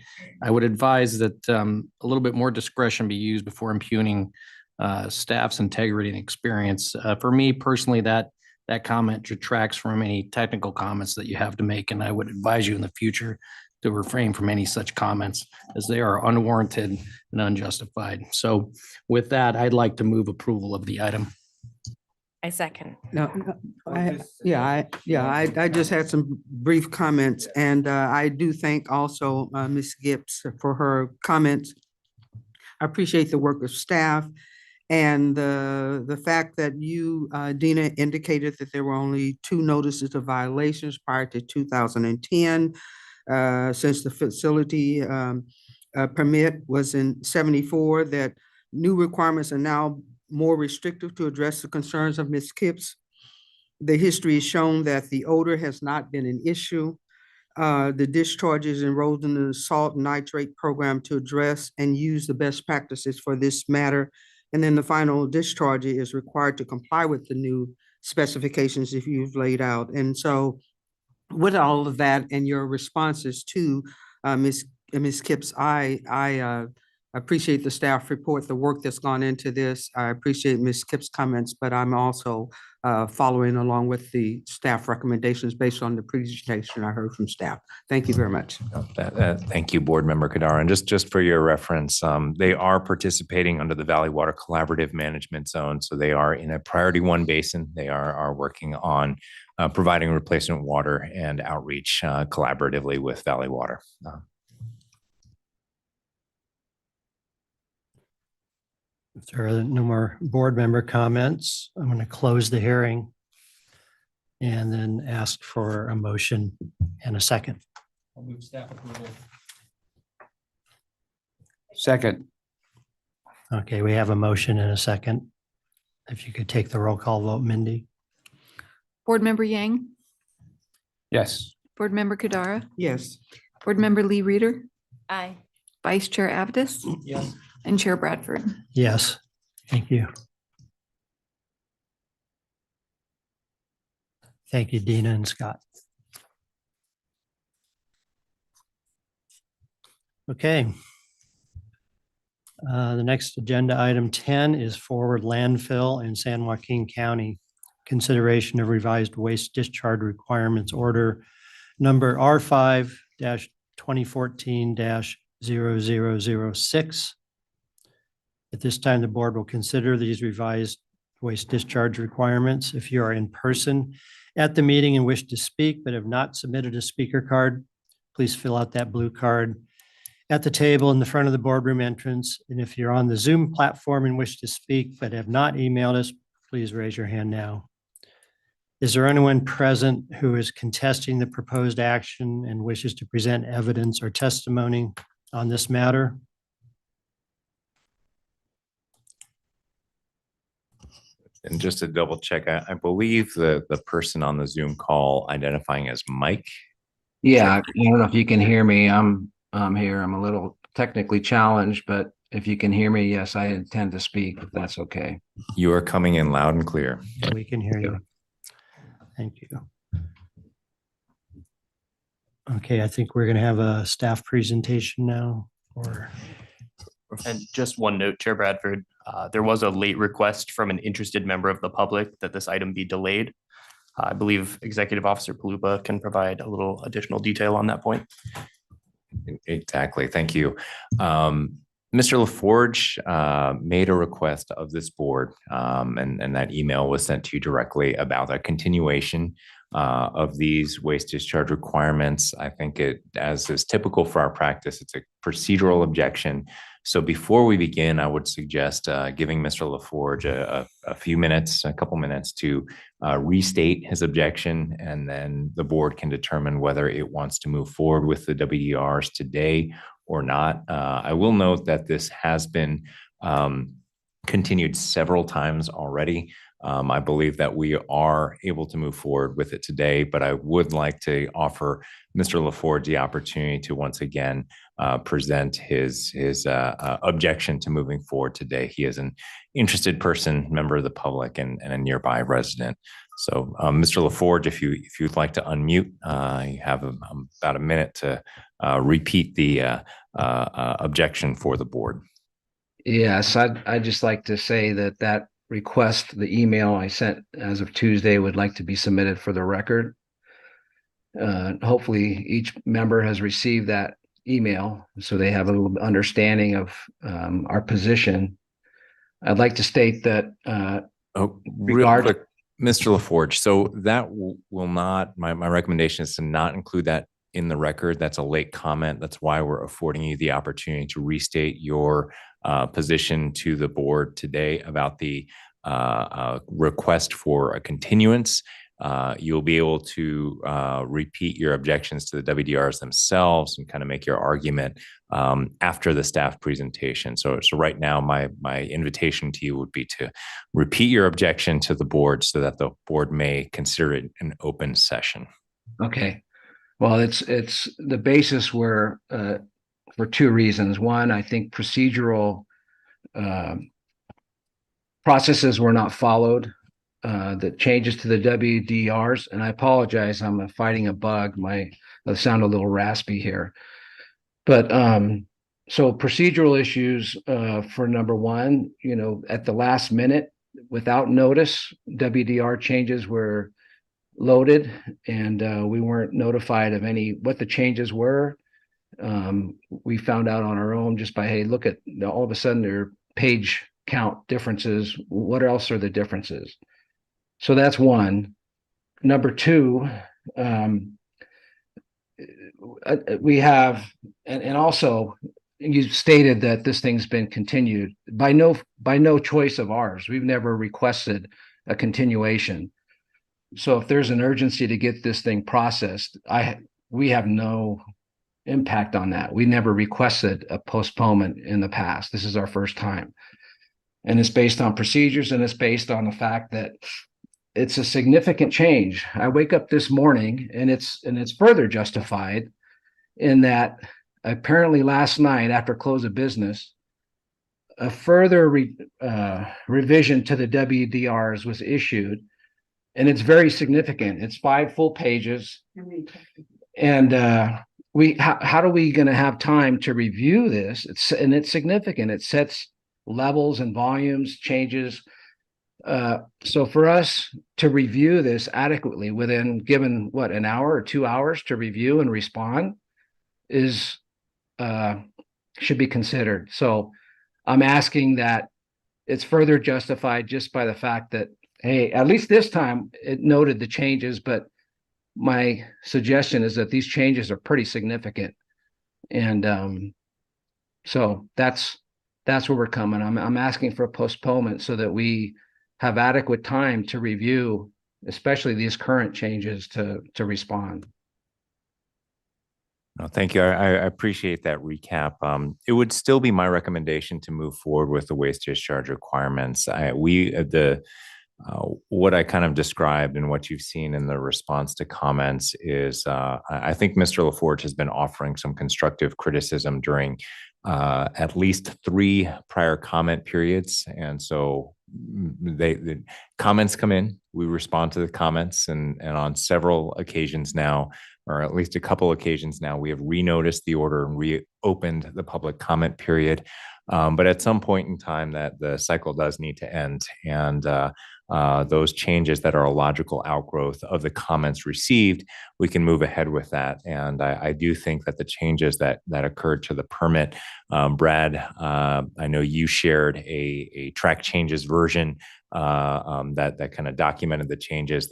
Speaker 13: would advise that a little bit more discretion be used before impugning staff's integrity and experience. For me personally, that comment detracts from any technical comments that you have to make, and I would advise you in the future to refrain from any such comments as they are unwarranted and unjustified. So with that, I'd like to move approval of the item.
Speaker 14: I second.
Speaker 7: No, I just had some brief comments, and I do thank also Ms. Gibbs for her comments. I appreciate the work of staff and the fact that you, Dina, indicated that there were only 2 notices of violations prior to 2010, since the facility permit was in 74, that new requirements are now more restrictive to address the concerns of Ms. Kipps. The history has shown that the odor has not been an issue. The discharge is enrolled in the salt and nitrate program to address and use the best practices for this matter. And then the final discharge is required to comply with the new specifications if you've laid out. And so with all of that and your responses to Ms. Kipps, I appreciate the staff report, the work that's gone into this. I appreciate Ms. Kipps' comments, but I'm also following along with the staff recommendations based on the presentation I heard from staff. Thank you very much.
Speaker 4: Thank you, Board Member Kadar. And just for your reference, they are participating under the Valley Water Collaborative Management Zone. So they are in a Priority 1 basin. They are working on providing replacement water and outreach collaboratively with Valley Water.
Speaker 5: If there are no more board member comments, I'm going to close the hearing and then ask for a motion and a second.
Speaker 13: I'll move staff approval.
Speaker 6: Second.
Speaker 5: Okay, we have a motion and a second. If you could take the roll call vote, Mindy.
Speaker 8: Board Member Yang,
Speaker 6: Yes.
Speaker 8: Board Member Kadara,
Speaker 7: Yes.
Speaker 8: Board Member Lee Reader,
Speaker 14: Aye.
Speaker 8: Vice Chair Avidas,
Speaker 13: Yes.
Speaker 8: and Chair Bradford.
Speaker 5: Yes, thank you. Thank you, Dina and Scott. Okay. The next agenda item 10 is forward landfill in San Joaquin County. Consideration of revised waste discharge requirements order number R5-2014-0006. At this time, the board will consider these revised waste discharge requirements. If you are in person at the meeting and wish to speak but have not submitted a speaker card, please fill out that blue card at the table in the front of the boardroom entrance. And if you're on the Zoom platform and wish to speak but have not emailed us, please raise your hand now. Is there anyone present who is contesting the proposed action and wishes to present evidence or testimony on this matter?
Speaker 4: And just to double check, I believe the person on the Zoom call identifying as Mike.
Speaker 15: Yeah, I don't know if you can hear me. I'm here. I'm a little technically challenged, but if you can hear me, yes, I intend to speak, if that's okay.
Speaker 4: You are coming in loud and clear.
Speaker 5: We can hear you. Thank you. Okay, I think we're going to have a staff presentation now.
Speaker 16: And just one note, Chair Bradford, there was a late request from an interested member of the public that this item be delayed. I believe Executive Officer Palupa can provide a little additional detail on that point.
Speaker 4: Exactly. Thank you. Mr. LaForge made a request of this board, and that email was sent to you directly about a continuation of these waste discharge requirements. I think it, as is typical for our practice, it's a procedural objection. So before we begin, I would suggest giving Mr. LaForge a few minutes, a couple minutes to restate his objection, and then the board can determine whether it wants to move forward with the WDRs today or not. I will note that this has been continued several times already. I believe that we are able to move forward with it today, but I would like to offer Mr. LaForge the opportunity to once again present his objection to moving forward today. He is an interested person, member of the public, and a nearby resident. So, Mr. LaForge, if you'd like to unmute, you have about a minute to repeat the objection for the board.
Speaker 15: Yes, I'd just like to say that request, the email I sent as of Tuesday, would like to be submitted for the record. Hopefully each member has received that email, so they have a little understanding of our position. I'd like to state that
Speaker 4: Real quick, Mr. LaForge, so that will not, my recommendation is to not include that in the record. That's a late comment. That's why we're affording you the opportunity to restate your position to the board today about the request for a continuance. You'll be able to repeat your objections to the WDRs themselves and kind of make your argument after the staff presentation. So right now, my invitation to you would be to repeat your objection to the board so that the board may consider it an open session.
Speaker 15: Okay. Well, it's the basis were for two reasons. One, I think procedural processes were not followed. The changes to the WDRs, and I apologize, I'm fighting a bug. I sound a little raspy here. But so procedural issues for number one, at the last minute, without notice, WDR changes were loaded, and we weren't notified of what the changes were. We found out on our own just by, hey, look at all of a sudden there are page count differences. What else are the differences? So that's one. Number two, we have, and also you stated that this thing's been continued by no choice of ours. We've never requested a continuation. So if there's an urgency to get this thing processed, we have no impact on that. We never requested a postponement in the past. This is our first time. And it's based on procedures, and it's based on the fact that it's a significant change. I wake up this morning and it's further justified in that apparently last night after close of business, a further revision to the WDRs was issued, and it's very significant. It's 5 full pages. And how are we going to have time to review this? It's significant. It sets levels and volumes, changes. So for us to review this adequately within given an hour or 2 hours to review and respond should be considered. So I'm asking that it's further justified just by the fact that, hey, at least this time it noted the changes, but my suggestion is that these changes are pretty significant. And so that's where we're coming. I'm asking for a postponement so that we have adequate time to review, especially these current changes to respond.
Speaker 4: No, thank you. I appreciate that recap. It would still be my recommendation to move forward with the waste discharge requirements. What I kind of described and what you've seen in the response to comments is I think Mr. LaForge has been offering some constructive criticism during at least 3 prior comment periods. And so the comments come in, we respond to the comments, and on several occasions now, or at least a couple occasions now, we have renoticed the order and reopened the public comment period. But at some point in time that the cycle does need to end, and those changes that are a logical outgrowth of the comments received, we can move ahead with that. And I do think that the changes that occurred to the permit, Brad, I know you shared a track changes version that kind of documented the changes.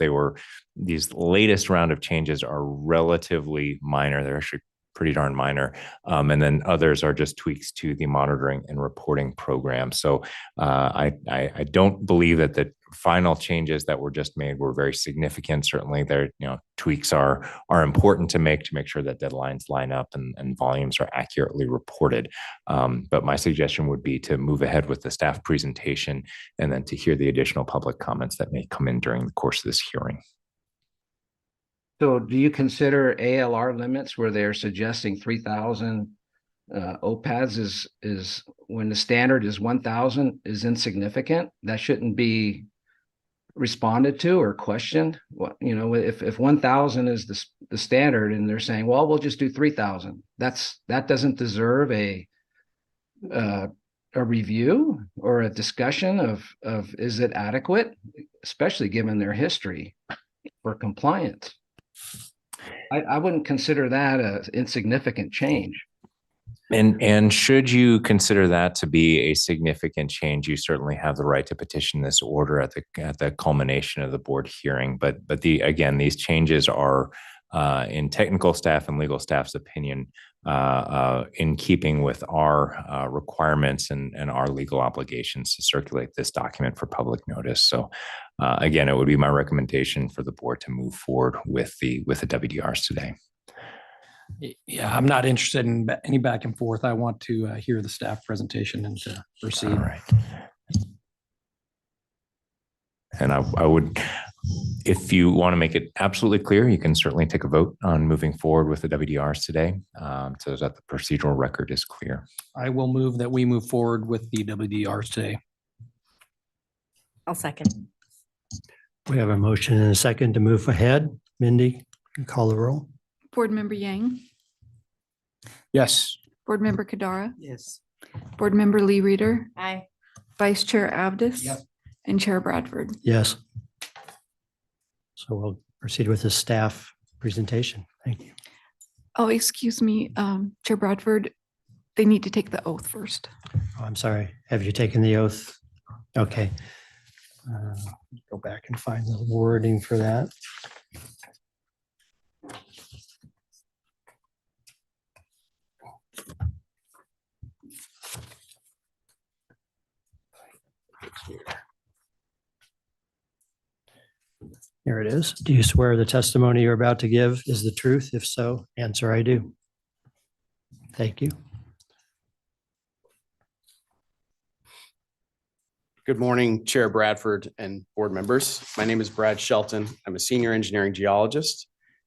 Speaker 4: These latest round of changes are relatively minor. They're actually pretty darn minor. And then others are just tweaks to the monitoring and reporting program. So I don't believe that the final changes that were just made were very significant. Certainly there, tweaks are important to make sure that deadlines line up and volumes are accurately reported. But my suggestion would be to move ahead with the staff presentation and then to hear the additional public comments that may come in during the course of this hearing.
Speaker 15: So do you consider ALR limits where they're suggesting 3,000 OPADs is when the standard is 1,000 is insignificant? That shouldn't be responded to or questioned. What, you know, if 1,000 is the standard and they're saying, well, we'll just do 3,000, that doesn't deserve a review or a discussion of is it adequate, especially given their history for compliance. I wouldn't consider that a insignificant change.
Speaker 4: And should you consider that to be a significant change, you certainly have the right to petition this order at the culmination of the board hearing. But again, these changes are in technical staff and legal staff's opinion in keeping with our requirements and our legal obligations to circulate this document for public notice. So again, it would be my recommendation for the board to move forward with the WDRs today.
Speaker 13: Yeah, I'm not interested in any back and forth. I want to hear the staff presentation and to proceed.
Speaker 4: All right. And I would, if you want to make it absolutely clear, you can certainly take a vote on moving forward with the WDRs today so that the procedural record is clear.
Speaker 13: I will move that we move forward with the WDRs today.
Speaker 14: I'll second.
Speaker 5: We have a motion and a second to move ahead. Mindy, you call the roll.
Speaker 8: Board Member Yang,
Speaker 6: Yes.
Speaker 8: Board Member Kadara,
Speaker 7: Yes.
Speaker 8: Board Member Lee Reader,
Speaker 14: Aye.
Speaker 8: Vice Chair Abdus,
Speaker 15: Yep.
Speaker 8: and Chair Bradford.
Speaker 5: Yes. So we'll proceed with the staff presentation. Thank you.
Speaker 8: Oh, excuse me, Chair Bradford, they need to take the oath first.
Speaker 5: Oh, I'm sorry. Have you taken the oath? Okay. Go back and find the wording for that. Here it is. Do you swear the testimony you're about to give is the truth? If so, answer I do. Thank you.
Speaker 17: Good morning, Chair Bradford and board members. My name is Brad Shelton. I'm a senior engineering geologist,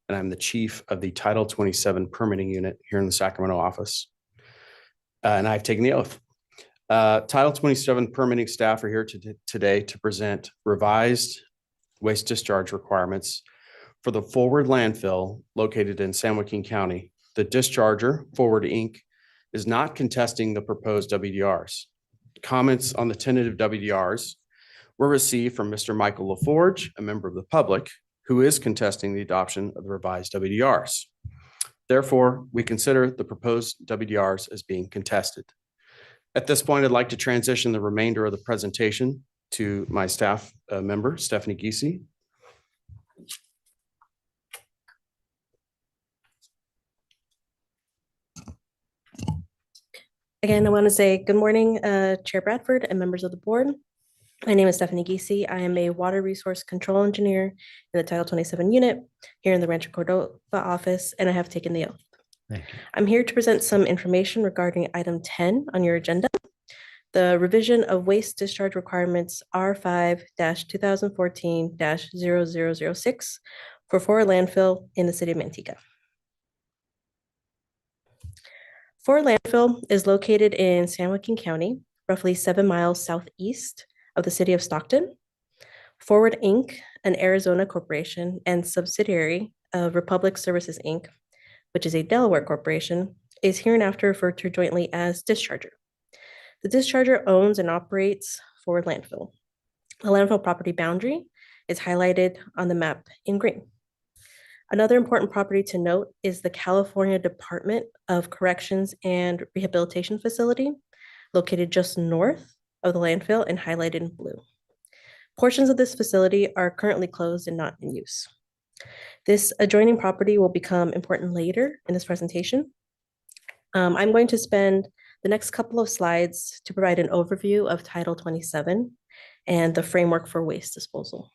Speaker 17: and I'm the chief of the Title 27 permitting unit here in the Sacramento office. And I've taken the oath. Title 27 permitting staff are here today to present revised waste discharge requirements for the Forward landfill located in San Joaquin County. The discharger, Forward Inc., is not contesting the proposed WDRs. Comments on the tentative WDRs were received from Mr. Michael LaForge, a member of the public, who is contesting the adoption of the revised WDRs. Therefore, we consider the proposed WDRs as being contested. At this point, I'd like to transition the remainder of the presentation to my staff member, Stephanie Giese.
Speaker 14: Again, I want to say good morning, Chair Bradford and members of the board. My name is Stephanie Giese. I am a water resource control engineer in the Title 27 unit here in the Rancho Cordova office, and I have taken the oath.
Speaker 5: Thank you.
Speaker 14: I'm here to present some information regarding item 10 on your agenda, the revision of waste discharge requirements R5-2014-0006 for Forward landfill in the city of Manteca. Forward landfill is located in San Joaquin County, roughly 7 miles southeast of the city of Stockton. Forward Inc., an Arizona corporation and subsidiary of Republic Services Inc., which is a Delaware corporation, is hereinafter referred to jointly as Discharger. The Discharger owns and operates Forward landfill. The landfill property boundary is highlighted on the map in green. Another important property to note is the California Department of Corrections and Rehabilitation Facility, located just north of the landfill and highlighted in blue. Portions of this facility are currently closed and not in use. This adjoining property will become important later in this presentation. I'm going to spend the next couple of slides to provide an overview of Title 27 and the framework for waste disposal.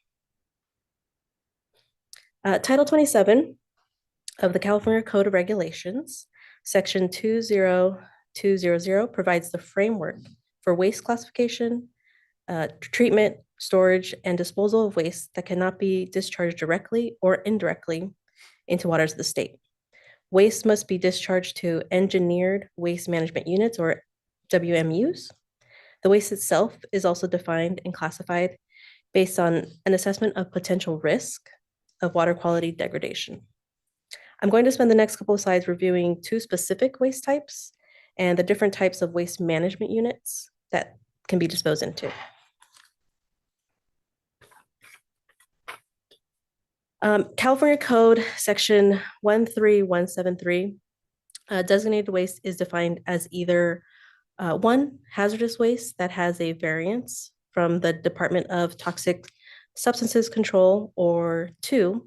Speaker 14: Title 27 of the California Code of Regulations, Section 20200, provides the framework for waste classification, treatment, storage, and disposal of waste that cannot be discharged directly or indirectly into waters of the state. Waste must be discharged to engineered waste management units, or WMUs. The waste itself is also defined and classified based on an assessment of potential risk of water quality degradation. I'm going to spend the next couple of slides reviewing two specific waste types and the different types of waste management units that can be disposed into. California Code Section 13173, designated waste is defined as either one, hazardous waste that has a variance from the Department of Toxic Substances Control, or two,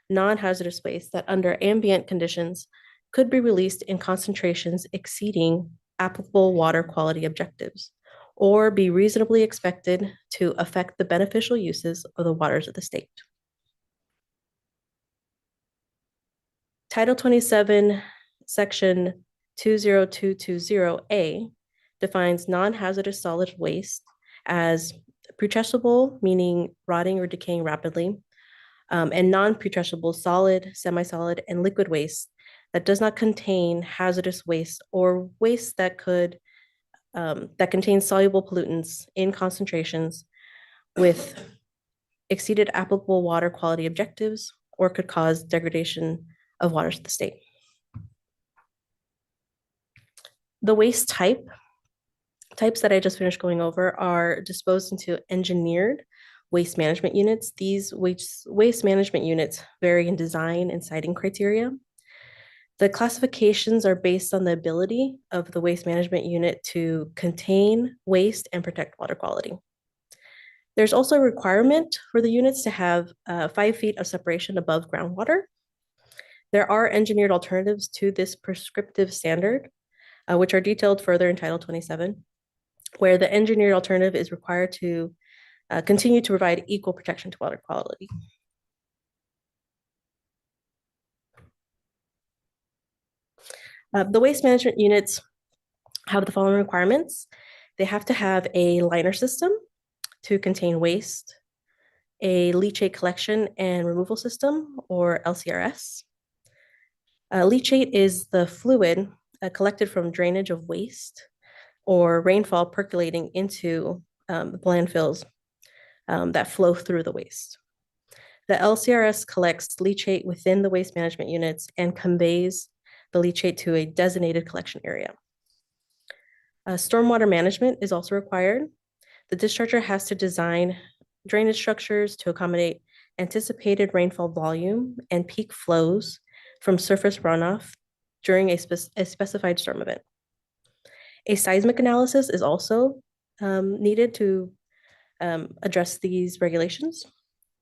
Speaker 14: non-hazardous waste that under ambient conditions could be released in concentrations exceeding applicable water quality objectives, or be reasonably expected to affect the beneficial uses of the waters of the state. Title 27, Section 20220A defines non-hazardous solid waste as putrescible, meaning rotting or decaying rapidly, and non-putrescible solid, semi-solid, and liquid waste that does not contain hazardous waste or waste that could that contains soluble pollutants in concentrations with exceeded applicable water quality objectives or could cause degradation of waters of the state. The waste types that I just finished going over are disposed into engineered waste management units. These waste management units vary in design and siting criteria. The classifications are based on the ability of the waste management unit to contain waste and protect water quality. There's also a requirement for the units to have 5 feet of separation above groundwater. There are engineered alternatives to this prescriptive standard, which are detailed further in Title 27, where the engineered alternative is required to continue to provide equal protection to water quality. The waste management units have the following requirements. They have to have a liner system to contain waste, a leachate collection and removal system, or LCRS. Leachate is the fluid collected from drainage of waste or rainfall percolating into the landfills that flow through the waste. The LCRS collects leachate within the waste management units and conveys the leachate to a designated collection area. Stormwater management is also required. The discharger has to design drainage structures to accommodate anticipated rainfall volume and peak flows from surface runoff during a specified storm event. A seismic analysis is also needed to address these regulations.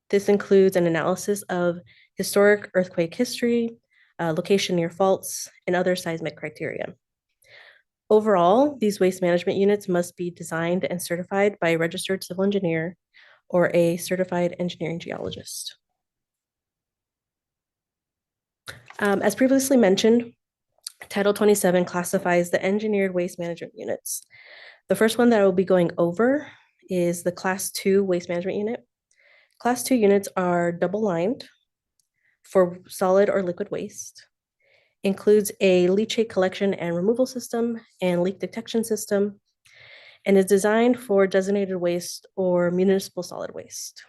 Speaker 14: This includes an analysis of historic earthquake history, location near faults, and other seismic criteria. Overall, these waste management units must be designed and certified by a registered civil engineer or a certified engineering geologist. As previously mentioned, Title 27 classifies the engineered waste management units. The first one that I will be going over is the Class 2 waste management unit. Class 2 units are double-lined for solid or liquid waste, includes a leachate collection and removal system and leak detection system, and is designed for designated waste or municipal solid waste.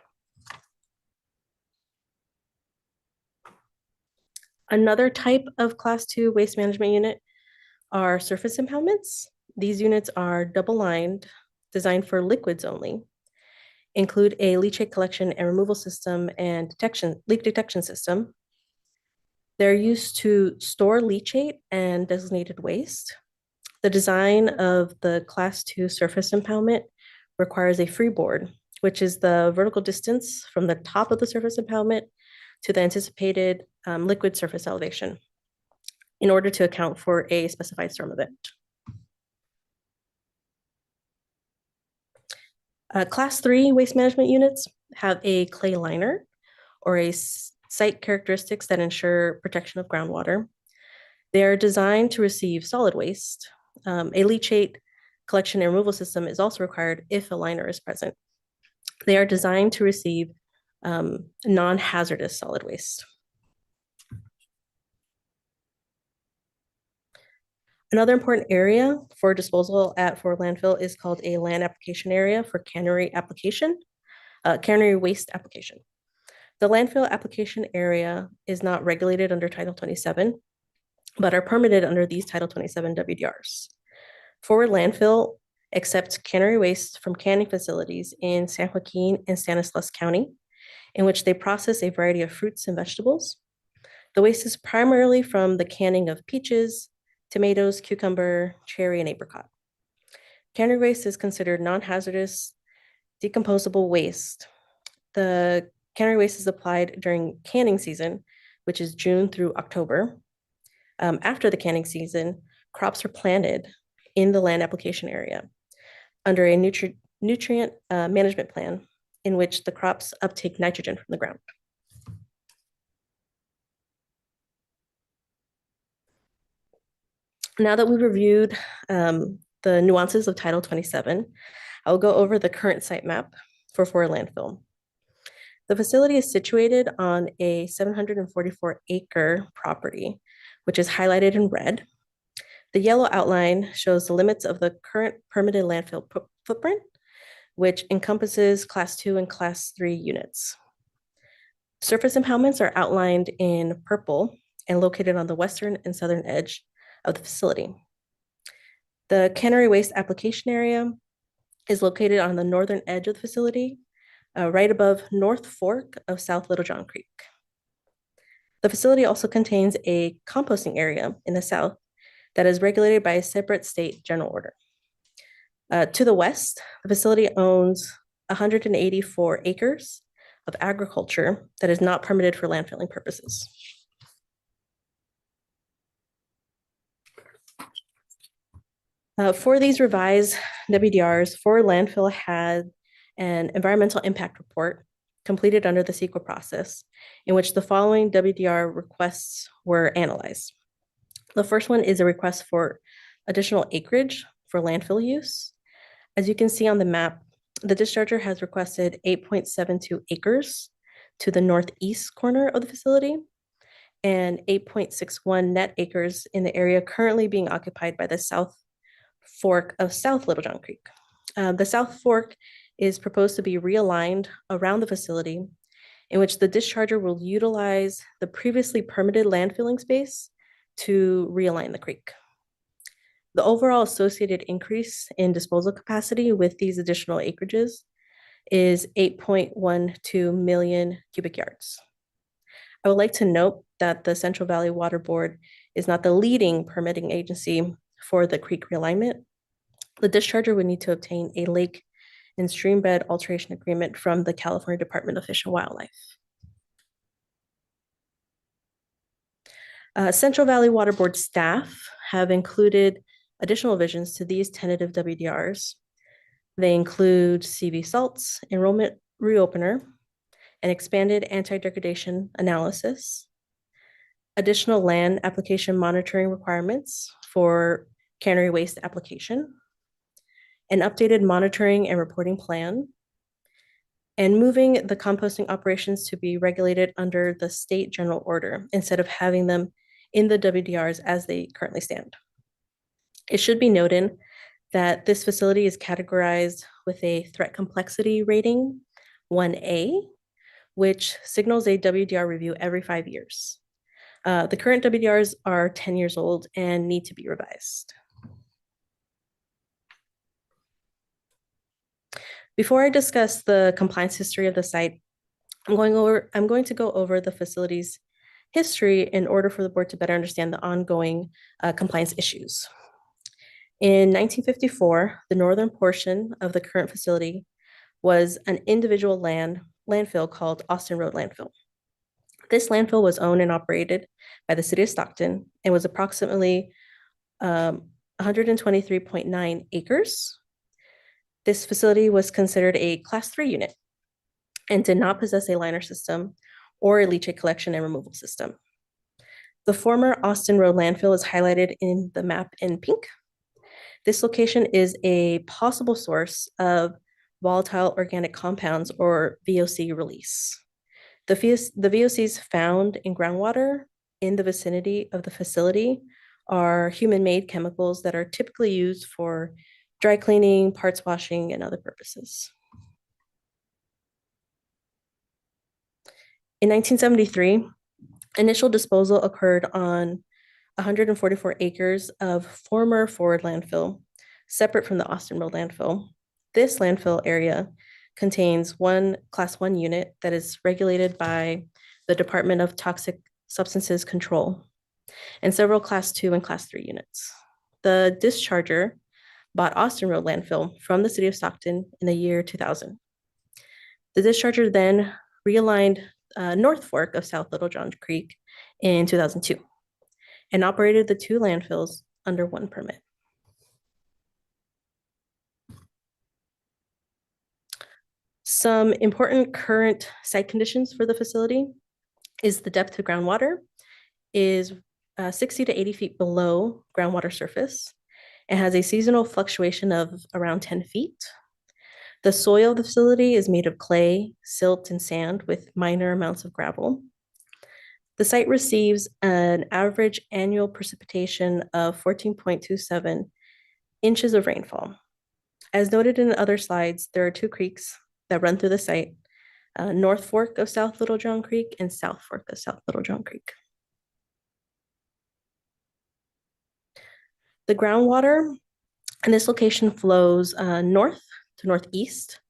Speaker 14: Another type of Class 2 waste management unit are surface impoundments. These units are double-lined, designed for liquids only, include a leachate collection and removal system and leak detection system. They're used to store leachate and designated waste. The design of the Class 2 surface impoundment requires a freeboard, which is the vertical distance from the top of the surface impoundment to the anticipated liquid surface elevation in order to account for a specified storm event. Class 3 waste management units have a clay liner or a site characteristics that ensure protection of groundwater. They are designed to receive solid waste. A leachate collection and removal system is also required if a liner is present. They are designed to receive non-hazardous solid waste. Another important area for disposal for landfill is called a land application area for cannery application. cannery waste application. The landfill application area is not regulated under Title 27, but are permitted under these Title 27 WDRs. Forward landfill accepts cannery waste from canning facilities in San Joaquin and Stanislaus County, in which they process a variety of fruits and vegetables. The waste is primarily from the canning of peaches, tomatoes, cucumber, cherry, and apricot. Cannery waste is considered non-hazardous, decomposable waste. The cannery waste is applied during canning season, which is June through October. After the canning season, crops are planted in the land application area under a nutrient management plan in which the crops uptake nitrogen from the ground. Now that we've reviewed the nuances of Title 27, I'll go over the current site map for forward landfill. The facility is situated on a 744-acre property, which is highlighted in red. The yellow outline shows the limits of the current permitted landfill footprint, which encompasses Class 2 and Class 3 units. Surface impoundments are outlined in purple and located on the western and southern edge of the facility. The cannery waste application area is located on the northern edge of the facility, right above North Fork of South Little John Creek. The facility also contains a composting area in the south that is regulated by a separate state general order. To the west, the facility owns 184 acres of agriculture that is not permitted for landfilling purposes. For these revised WDRs, forward landfill had an environmental impact report completed under the CEQA process, in which the following WDR requests were analyzed. The first one is a request for additional acreage for landfill use. As you can see on the map, the discharger has requested 8.72 acres to the northeast corner of the facility and 8.61 net acres in the area currently being occupied by the South Fork of South Little John Creek. The South Fork is proposed to be realigned around the facility, in which the discharger will utilize the previously permitted landfilling space to realign the creek. The overall associated increase in disposal capacity with these additional acreages is 8.12 million cubic yards. I would like to note that the Central Valley Water Board is not the leading permitting agency for the creek realignment. The discharger would need to obtain a lake and stream bed alteration agreement from the California Department of Fish and Wildlife. Central Valley Water Board staff have included additional revisions to these tentative WDRs. They include CV salts, enrollment reopener, an expanded anti-degradation analysis, additional land application monitoring requirements for cannery waste application, an updated monitoring and reporting plan, and moving the composting operations to be regulated under the state general order instead of having them in the WDRs as they currently stand. It should be noted that this facility is categorized with a threat complexity rating 1A, which signals a WDR review every 5 years. The current WDRs are 10 years old and need to be revised. Before I discuss the compliance history of the site, I'm going to go over the facility's history in order for the board to better understand the ongoing compliance issues. In 1954, the northern portion of the current facility was an individual landfill called Austin Road Landfill. This landfill was owned and operated by the city of Stockton and was approximately 123.9 acres. This facility was considered a Class 3 unit and did not possess a liner system or a leachate collection and removal system. The former Austin Road landfill is highlighted in the map in pink. This location is a possible source of volatile organic compounds or VOC release. The VOCs found in groundwater in the vicinity of the facility are human-made chemicals that are typically used for dry cleaning, parts washing, and other purposes. In 1973, initial disposal occurred on 144 acres of former Forward landfill, separate from the Austin Road landfill. This landfill area contains one Class 1 unit that is regulated by the Department of Toxic Substances Control, and several Class 2 and Class 3 units. The discharger bought Austin Road landfill from the city of Stockton in the year 2000. The discharger then realigned North Fork of South Little John Creek in 2002 and operated the two landfills under one permit. Some important current site conditions for the facility is the depth to groundwater is 60 to 80 feet below groundwater surface and has a seasonal fluctuation of around 10 feet. The soil of the facility is made of clay, silt, and sand with minor amounts of gravel. The site receives an average annual precipitation of 14.27 inches of rainfall. As noted in other slides, there are two creeks that run through the site, North Fork of South Little John Creek and South Fork of South Little John Creek. The groundwater in this location flows north to northeast.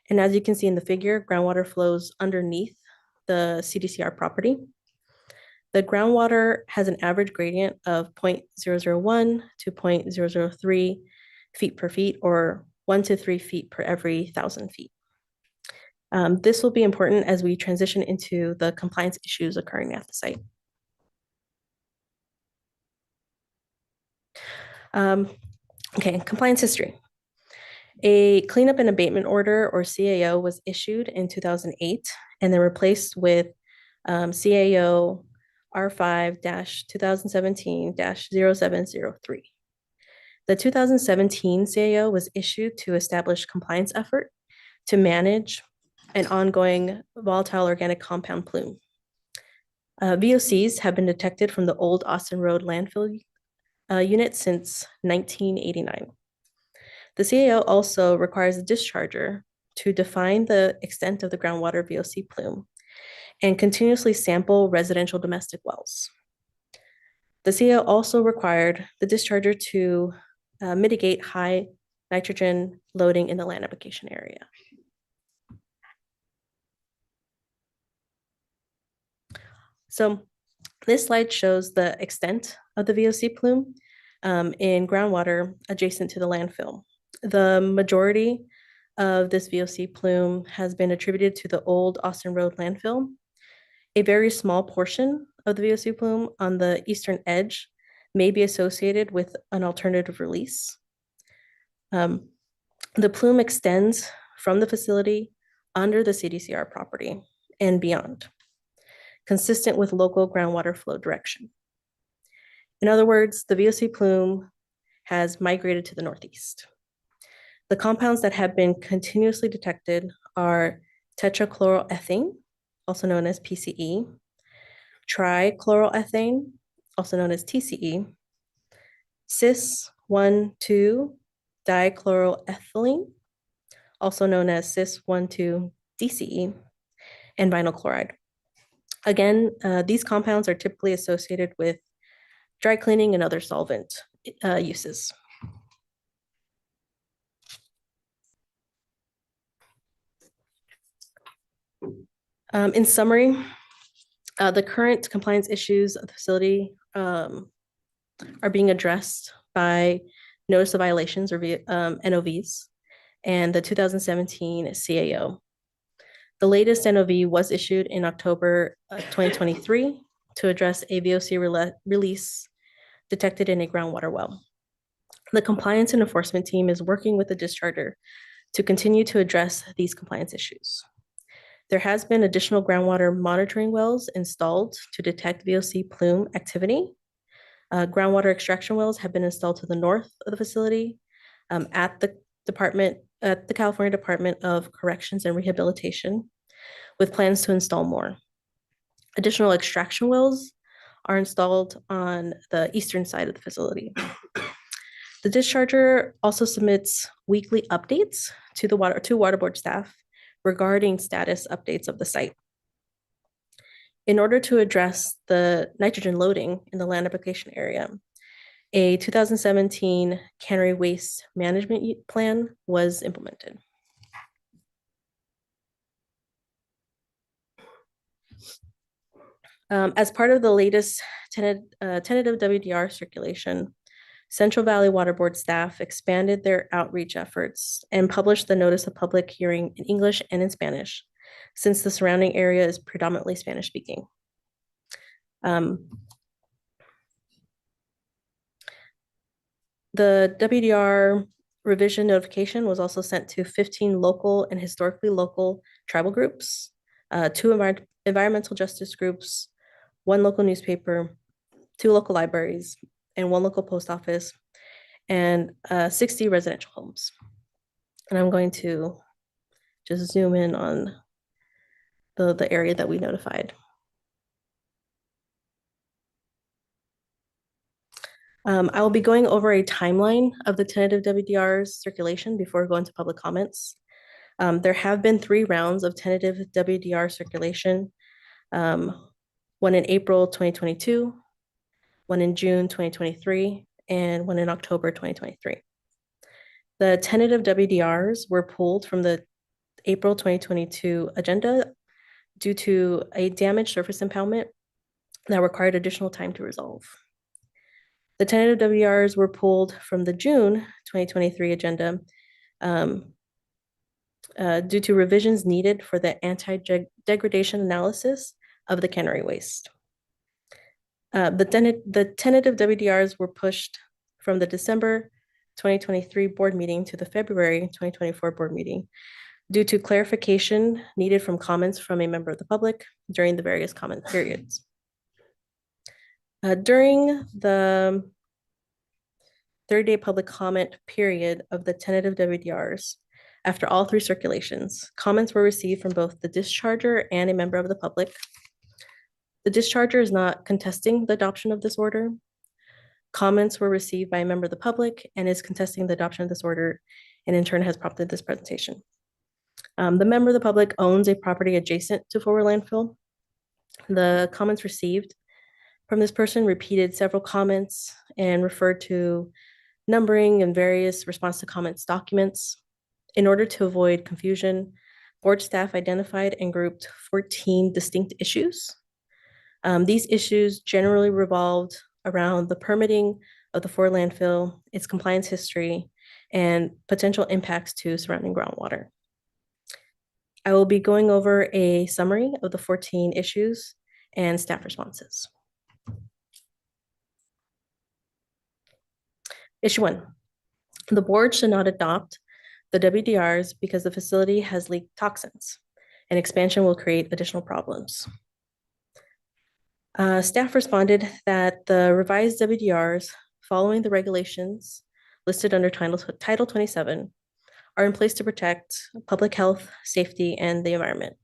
Speaker 14: And as you can see in the figure, groundwater flows underneath the CDCR property. The groundwater has an average gradient of 0.001 to 0.003 feet per feet, or 1 to 3 feet per every 1,000 feet. This will be important as we transition into the compliance issues occurring at the site. Okay, compliance history. A cleanup and abatement order, or CAO, was issued in 2008 and then replaced with CAO R5-2017-0703. The 2017 CAO was issued to establish compliance effort to manage an ongoing volatile organic compound plume. VOCs have been detected from the old Austin Road landfill unit since 1989. The CAO also requires a discharger to define the extent of the groundwater VOC plume and continuously sample residential domestic wells. The CAO also required the discharger to mitigate high nitrogen loading in the land application area. So this slide shows the extent of the VOC plume in groundwater adjacent to the landfill. The majority of this VOC plume has been attributed to the old Austin Road landfill. A very small portion of the VOC plume on the eastern edge may be associated with an alternative release. The plume extends from the facility under the CDCR property and beyond, consistent with local groundwater flow direction. In other words, the VOC plume has migrated to the northeast. The compounds that have been continuously detected are tetrachloroethane, also known as PCE, trichloroethane, also known as TCE, cis-1,2-dichloroethylene, also known as cis-1,2-DCE, and vinyl chloride. Again, these compounds are typically associated with dry cleaning and other solvent uses. In summary, the current compliance issues of the facility are being addressed by notice of violations, or NOVs, and the 2017 CAO. The latest NOV was issued in October 2023 to address a VOC release detected in a groundwater well. The compliance and enforcement team is working with the discharger to continue to address these compliance issues. There has been additional groundwater monitoring wells installed to detect VOC plume activity. Groundwater extraction wells have been installed to the north of the facility at the California Department of Corrections and Rehabilitation, with plans to install more. Additional extraction wells are installed on the eastern side of the facility. The discharger also submits weekly updates to water board staff regarding status updates of the site. In order to address the nitrogen loading in the land application area, a 2017 cannery waste management plan was implemented. As part of the latest tentative WDR circulation, Central Valley Water Board staff expanded their outreach efforts and published the notice of public hearing in English and in Spanish, since the surrounding area is predominantly Spanish speaking. The WDR revision notification was also sent to 15 local and historically local tribal groups, 2 environmental justice groups, 1 local newspaper, 2 local libraries, and 1 local post office, and 60 residential homes. And I'm going to just zoom in on the area that we notified. I will be going over a timeline of the tentative WDR's circulation before going to public comments. There have been 3 rounds of tentative WDR circulation, one in April 2022, one in June 2023, and one in October 2023. The tentative WDRs were pulled from the April 2022 agenda due to a damaged surface impoundment that required additional time to resolve. The tentative WDRs were pulled from the June 2023 agenda due to revisions needed for the anti-degradation analysis of the cannery waste. The tentative WDRs were pushed from the December 2023 board meeting to the February 2024 board meeting due to clarification needed from comments from a member of the public during the various comment periods. During the 30-day public comment period of the tentative WDRs, after all 3 circulations, comments were received from both the discharger and a member of the public. The discharger is not contesting the adoption of this order. Comments were received by a member of the public and is contesting the adoption of this order, and in turn has prompted this presentation. The member of the public owns a property adjacent to Forward Landfill. The comments received from this person repeated several comments and referred to numbering and various response to comments documents. In order to avoid confusion, board staff identified and grouped 14 distinct issues. These issues generally revolved around the permitting of the Forward Landfill, its compliance history, and potential impacts to surrounding groundwater. I will be going over a summary of the 14 issues and staff responses. Issue 1, the board should not adopt the WDRs because the facility has leaked toxins and expansion will create additional problems. Staff responded that the revised WDRs following the regulations listed under Title 27 are in place to protect public health, safety, and the environment.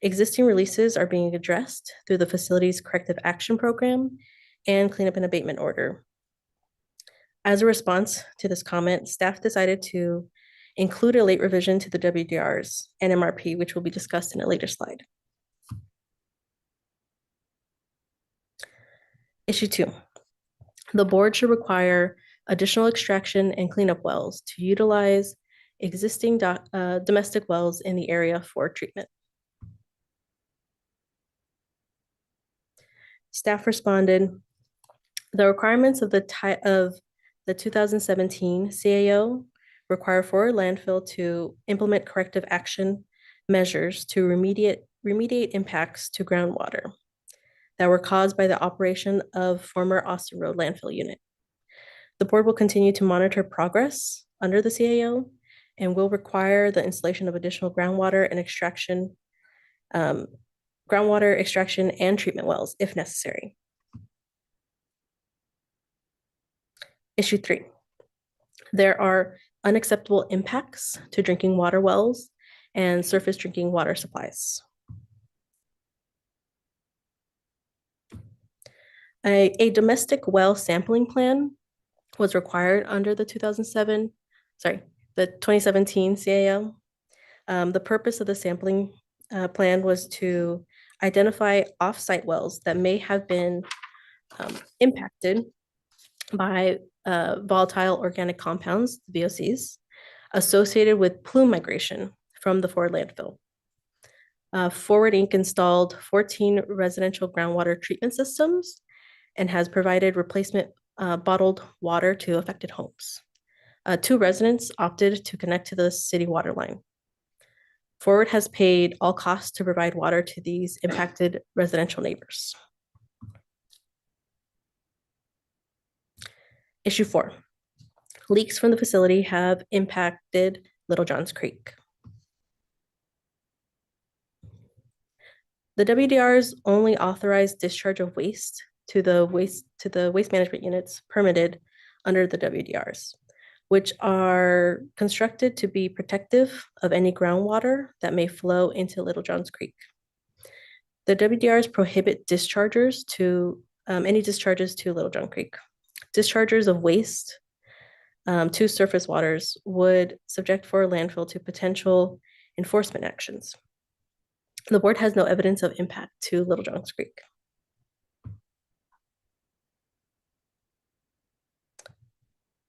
Speaker 14: Existing releases are being addressed through the facility's corrective action program and cleanup and abatement order. As a response to this comment, staff decided to include a late revision to the WDRs and MRP, which will be discussed in a later slide. Issue 2, the board should require additional extraction and cleanup wells to utilize existing domestic wells in the area for treatment. Staff responded, the requirements of the 2017 CAO require Forward Landfill to implement corrective action measures to remediate impacts to groundwater that were caused by the operation of former Austin Road landfill unit. The board will continue to monitor progress under the CAO and will require the installation of additional groundwater extraction and treatment wells if necessary. Issue 3, there are unacceptable impacts to drinking water wells and surface drinking water supplies. A domestic well sampling plan was required under the 2017 CAO. The purpose of the sampling plan was to identify off-site wells that may have been impacted by volatile organic compounds, VOCs, associated with plume migration from the Ford landfill. Forward Inc. installed 14 residential groundwater treatment systems and has provided replacement bottled water to affected homes. 2 residents opted to connect to the city water line. Forward has paid all costs to provide water to these impacted residential neighbors. Issue 4. Leaks from the facility have impacted Little Johns Creek. The WDRs only authorize discharge of waste to the waste management units permitted under the WDRs, which are constructed to be protective of any groundwater that may flow into Little Johns Creek. The WDRs prohibit discharges to any discharges to Little John Creek. Discharges of waste to surface waters would subject Ford landfill to potential enforcement actions. The board has no evidence of impact to Little Johns Creek.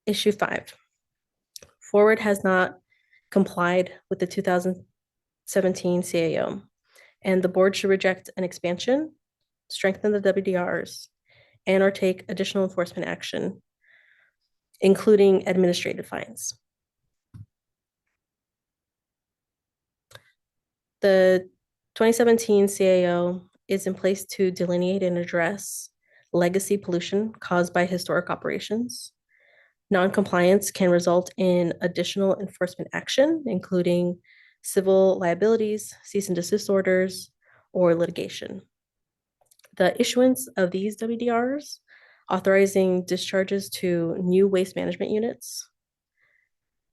Speaker 14: Issue 5. Forward has not complied with the 2017 CAO, and the board should reject an expansion, strengthen the WDRs, and or take additional enforcement action, including administrative fines. The 2017 CAO is in place to delineate and address legacy pollution caused by historic operations. Non-compliance can result in additional enforcement action, including civil liabilities, cease and desist orders, or litigation. The issuance of these WDRs authorizing discharges to new waste management units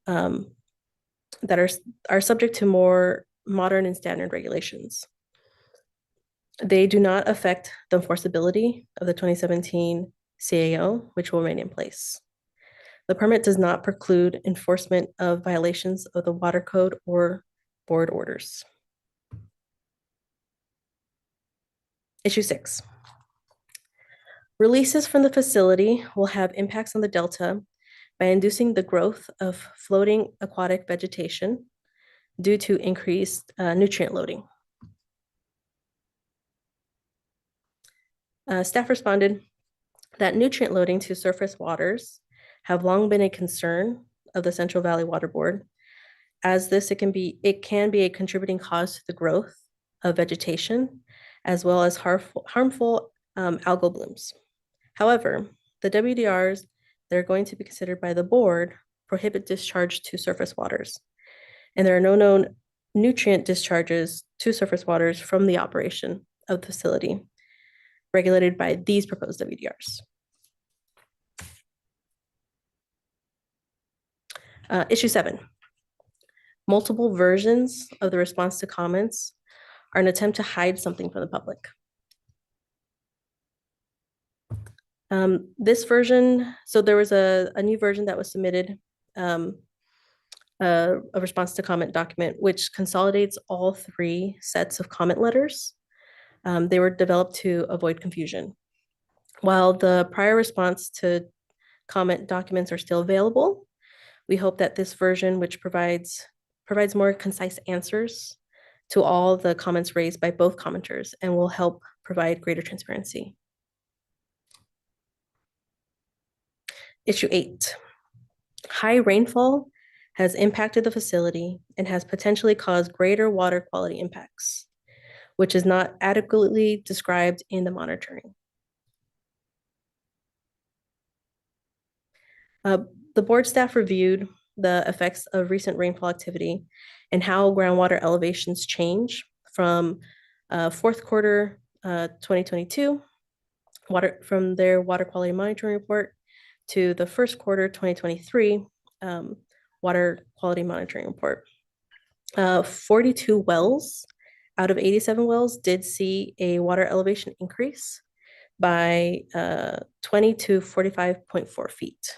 Speaker 14: that are subject to more modern and standard regulations. They do not affect the enforceability of the 2017 CAO, which will remain in place. The permit does not preclude enforcement of violations of the water code or board orders. Issue 6. Releases from the facility will have impacts on the delta by inducing the growth of floating aquatic vegetation due to increased nutrient loading. Staff responded that nutrient loading to surface waters have long been a concern of the Central Valley Water Board. As this, it can be a contributing cause to the growth of vegetation, as well as harmful algal blooms. However, the WDRs that are going to be considered by the board prohibit discharge to surface waters, and there are no known nutrient discharges to surface waters from the operation of the facility regulated by these proposed WDRs. Issue 7. Multiple versions of the response to comments are an attempt to hide something from the public. This version, so there was a new version that was submitted, a response to comment document, which consolidates all 3 sets of comment letters. They were developed to avoid confusion. While the prior response to comment documents are still available, we hope that this version, which provides more concise answers to all the comments raised by both commenters and will help provide greater transparency. Issue 8. High rainfall has impacted the facility and has potentially caused greater water quality impacts, which is not adequately described in the monitoring. The board staff reviewed the effects of recent rainfall activity and how groundwater elevations change from fourth quarter 2022 from their water quality monitoring report to the first quarter 2023 water quality monitoring report. 42 wells out of 87 wells did see a water elevation increase by 20 to 45.4 feet.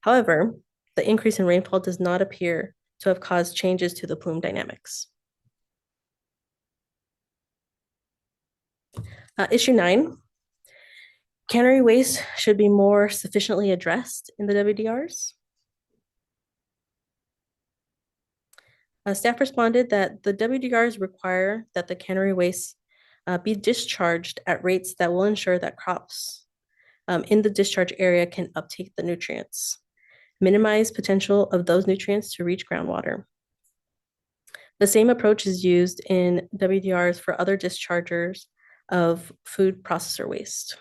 Speaker 14: However, the increase in rainfall does not appear to have caused changes to the plume dynamics. Issue 9, cannery waste should be more sufficiently addressed in the WDRs. Staff responded that the WDRs require that the cannery waste be discharged at rates that will ensure that crops in the discharge area can uptake the nutrients, minimize potential of those nutrients to reach groundwater. The same approach is used in WDRs for other dischargers of food processor waste.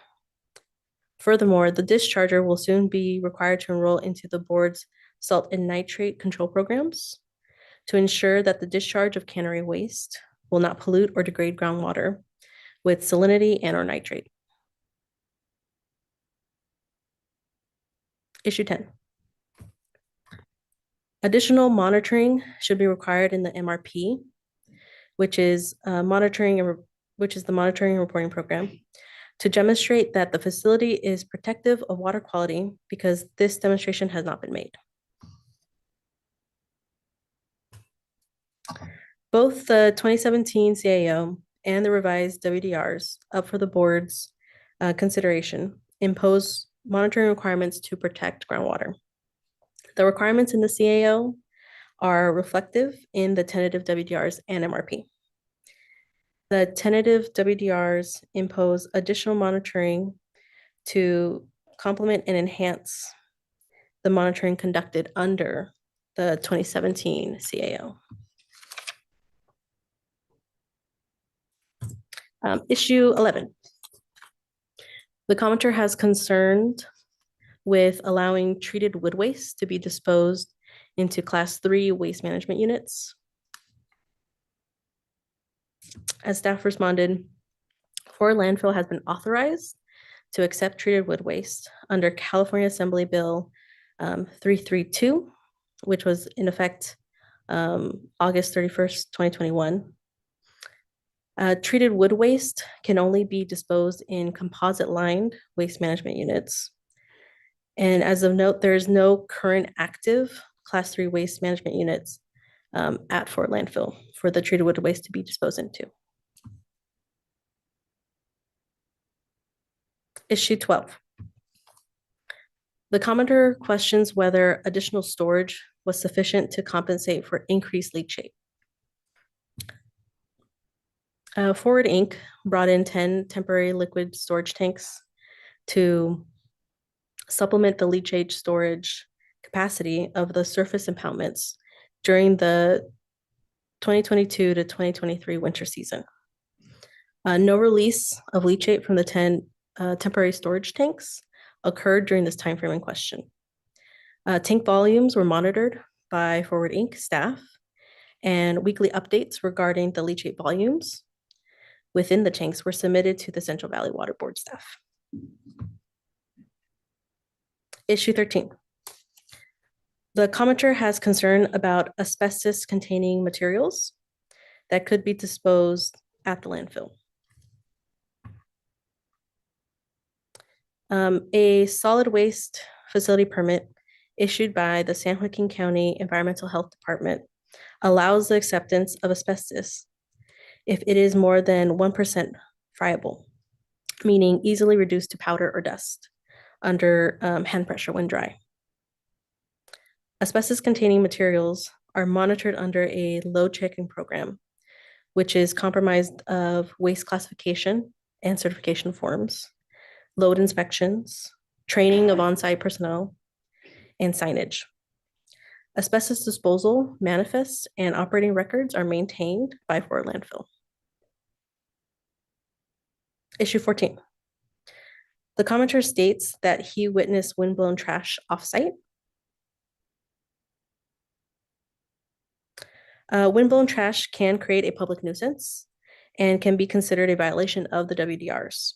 Speaker 14: Furthermore, the discharger will soon be required to enroll into the board's salt and nitrate control programs to ensure that the discharge of cannery waste will not pollute or degrade groundwater with salinity and/or nitrate. Issue 10. Additional monitoring should be required in the MRP, which is the monitoring and reporting program, to demonstrate that the facility is protective of water quality, because this demonstration has not been made. Both the 2017 CAO and the revised WDRs up for the board's consideration impose monitoring requirements to protect groundwater. The requirements in the CAO are reflective in the tentative WDRs and MRP. The tentative WDRs impose additional monitoring to complement and enhance the monitoring conducted under the 2017 CAO. Issue 11. The commenter has concerned with allowing treated wood waste to be disposed into Class 3 waste management units. As staff responded, Ford Landfill has been authorized to accept treated wood waste under California Assembly Bill 332, which was in effect August 31st, 2021. Treated wood waste can only be disposed in composite lined waste management units. And as of note, there is no current active Class 3 waste management units at Ford Landfill for the treated wood waste to be disposed into. Issue 12. The commenter questions whether additional storage was sufficient to compensate for increased leachate. Forward Inc. brought in 10 temporary liquid storage tanks to supplement the leachate storage capacity of the surface impoundments during the 2022 to 2023 winter season. No release of leachate from the 10 temporary storage tanks occurred during this timeframe in question. Tank volumes were monitored by Forward Inc. staff, and weekly updates regarding the leachate volumes within the tanks were submitted to the Central Valley Water Board staff. Issue 13. The commenter has concern about asbestos-containing materials that could be disposed at the landfill. A solid waste facility permit issued by the San Joaquin County Environmental Health Department allows the acceptance of asbestos if it is more than 1% friable, meaning easily reduced to powder or dust under hand pressure when dry. Asbestos-containing materials are monitored under a load checking program, which is comprised of waste classification and certification forms, load inspections, training of on-site personnel, and signage. Asbestos disposal manifests and operating records are maintained by Ford Landfill. Issue 14. The commenter states that he witnessed windblown trash offsite. Windblown trash can create a public nuisance and can be considered a violation of the WDRs.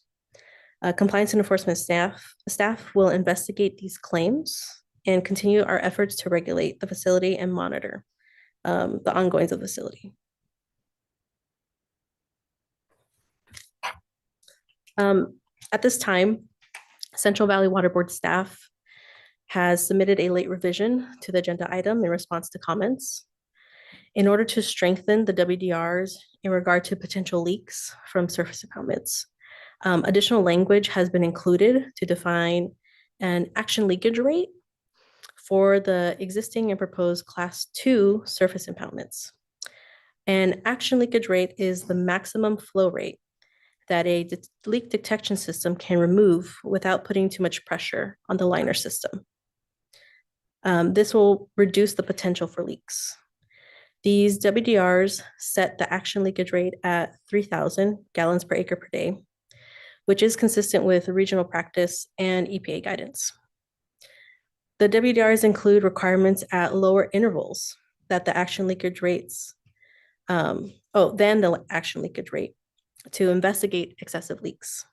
Speaker 14: Compliance and enforcement staff will investigate these claims and continue our efforts to regulate the facility and monitor the ongoings of the facility. At this time, Central Valley Water Board staff has submitted a late revision to the agenda item in response to comments. In order to strengthen the WDRs in regard to potential leaks from surface impoundments, Additional language has been included to define an action leakage rate for the existing and proposed Class 2 surface impoundments. An action leakage rate is the maximum flow rate that a leak detection system can remove without putting too much pressure on the liner system. This will reduce the potential for leaks. These WDRs set the action leakage rate at 3,000 gallons per acre per day, which is consistent with regional practice and EPA guidance. The WDRs include requirements at lower intervals that the action leakage rates, than the action leakage rate to investigate excessive leaks.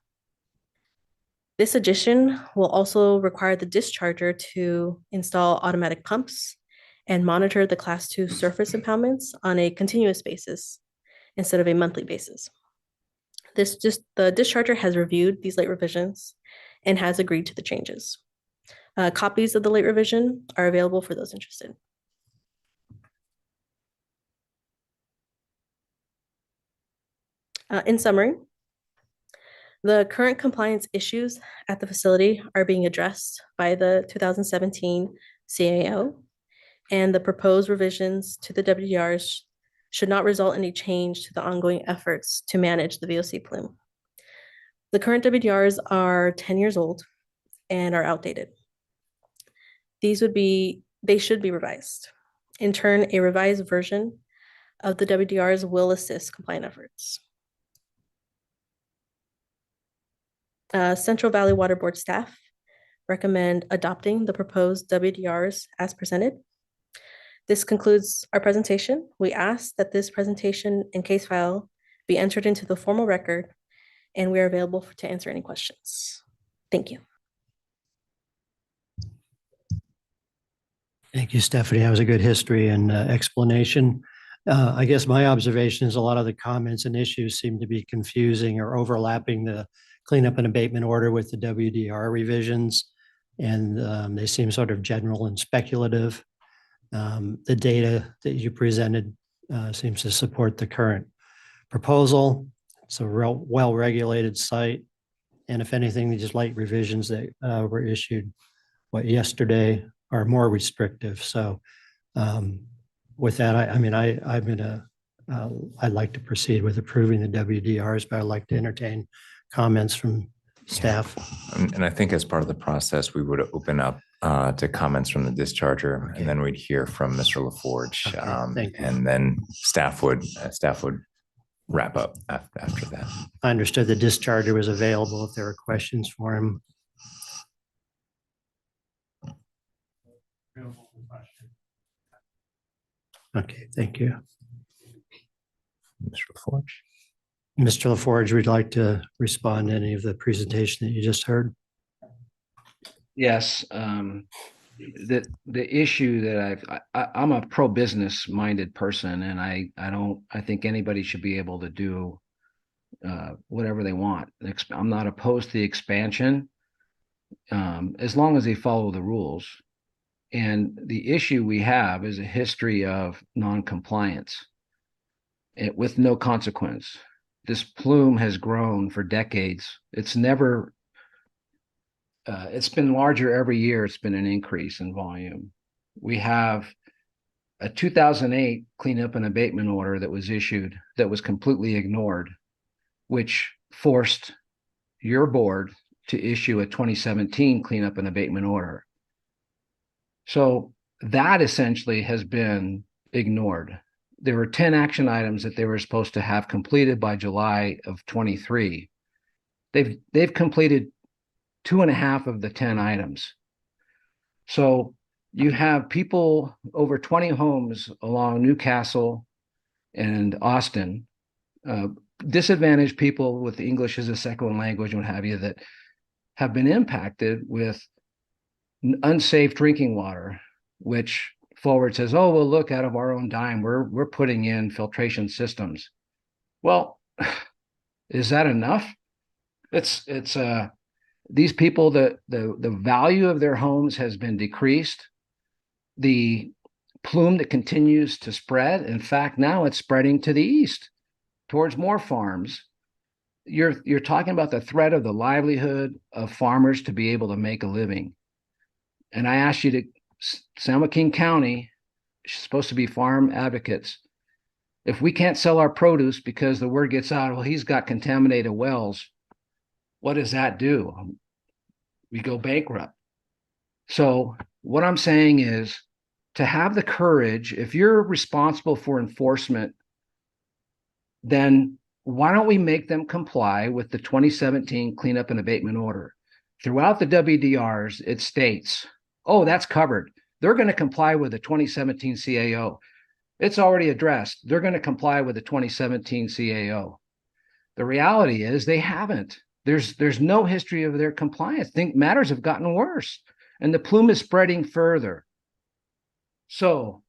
Speaker 14: This addition will also require the discharger to install automatic pumps and monitor the Class 2 surface impoundments on a continuous basis instead of a monthly basis. The discharger has reviewed these late revisions and has agreed to the changes. Copies of the late revision are available for those interested. In summary, the current compliance issues at the facility are being addressed by the 2017 CAO, and the proposed revisions to the WDRs should not result in a change to the ongoing efforts to manage the VOC plume. The current WDRs are 10 years old and are outdated. They should be revised. In turn, a revised version of the WDRs will assist compliance efforts. Central Valley Water Board staff recommend adopting the proposed WDRs as presented. This concludes our presentation. We ask that this presentation and case file be entered into the formal record, and we are available to answer any questions. Thank you.
Speaker 5: Thank you, Stephanie. That was a good history and explanation. I guess my observation is a lot of the comments and issues seem to be confusing or overlapping the cleanup and abatement order with the WDR revisions, and they seem sort of general and speculative. The data that you presented seems to support the current proposal. It's a well-regulated site, and if anything, these light revisions that were issued yesterday are more restrictive. So with that, I'd like to proceed with approving the WDRs, but I'd like to entertain comments from staff.
Speaker 4: And I think as part of the process, we would open up to comments from the discharger, and then we'd hear from Mr. LaForge, and then staff would wrap up after that.
Speaker 5: I understood the discharger was available if there were questions for him. Okay, thank you.
Speaker 4: Mr. LaForge.
Speaker 5: Mr. LaForge, would you like to respond to any of the presentation that you just heard?
Speaker 15: Yes, the issue that I'm a pro-business minded person, and I think anybody should be able to do whatever they want. I'm not opposed to the expansion as long as they follow the rules. And the issue we have is a history of non-compliance with no consequence. This plume has grown for decades. It's never, it's been larger every year. It's been an increase in volume. We have a 2008 cleanup and abatement order that was issued that was completely ignored, which forced your board to issue a 2017 cleanup and abatement order. So that essentially has been ignored. There were 10 action items that they were supposed to have completed by July of 23. They've completed 2.5 of the 10 items. So you have people, over 20 homes along Newcastle and Austin, disadvantaged people with English as a second language, what have you, that have been impacted with unsafe drinking water, which Forward says, oh, well, look, out of our own dime, we're putting in filtration systems. Well, is that enough? It's these people, the value of their homes has been decreased. The plume that continues to spread, in fact, now it's spreading to the east towards more farms. you're talking about the threat of the livelihood of farmers to be able to make a living. And I asked you to, San Joaquin County is supposed to be farm advocates. If we can't sell our produce because the word gets out, well, he's got contaminated wells, what does that do? We go bankrupt. So what I'm saying is to have the courage, if you're responsible for enforcement, then why don't we make them comply with the 2017 cleanup and abatement order? Throughout the WDRs, it states, oh, that's covered. They're going to comply with the 2017 CAO. It's already addressed. They're going to comply with the 2017 CAO. The reality is they haven't. There's no history of their compliance. Matters have gotten worse, and the plume is spreading further. So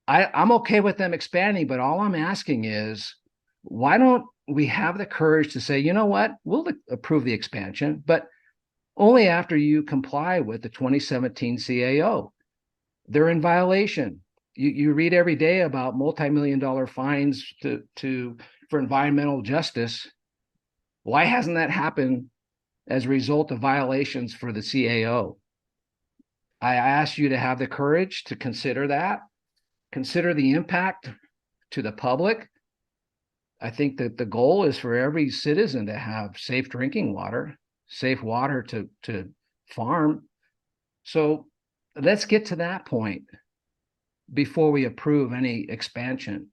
Speaker 15: I'm okay with them expanding, but all I'm asking is, why don't we have the courage to say, you know what, we'll approve the expansion, but only after you comply with the 2017 CAO. They're in violation. You read every day about multi-million-dollar fines for environmental justice. Why hasn't that happened as a result of violations for the CAO? I ask you to have the courage to consider that. Consider the impact to the public. I think that the goal is for every citizen to have safe drinking water, safe water to farm. So let's get to that point before we approve any expansion.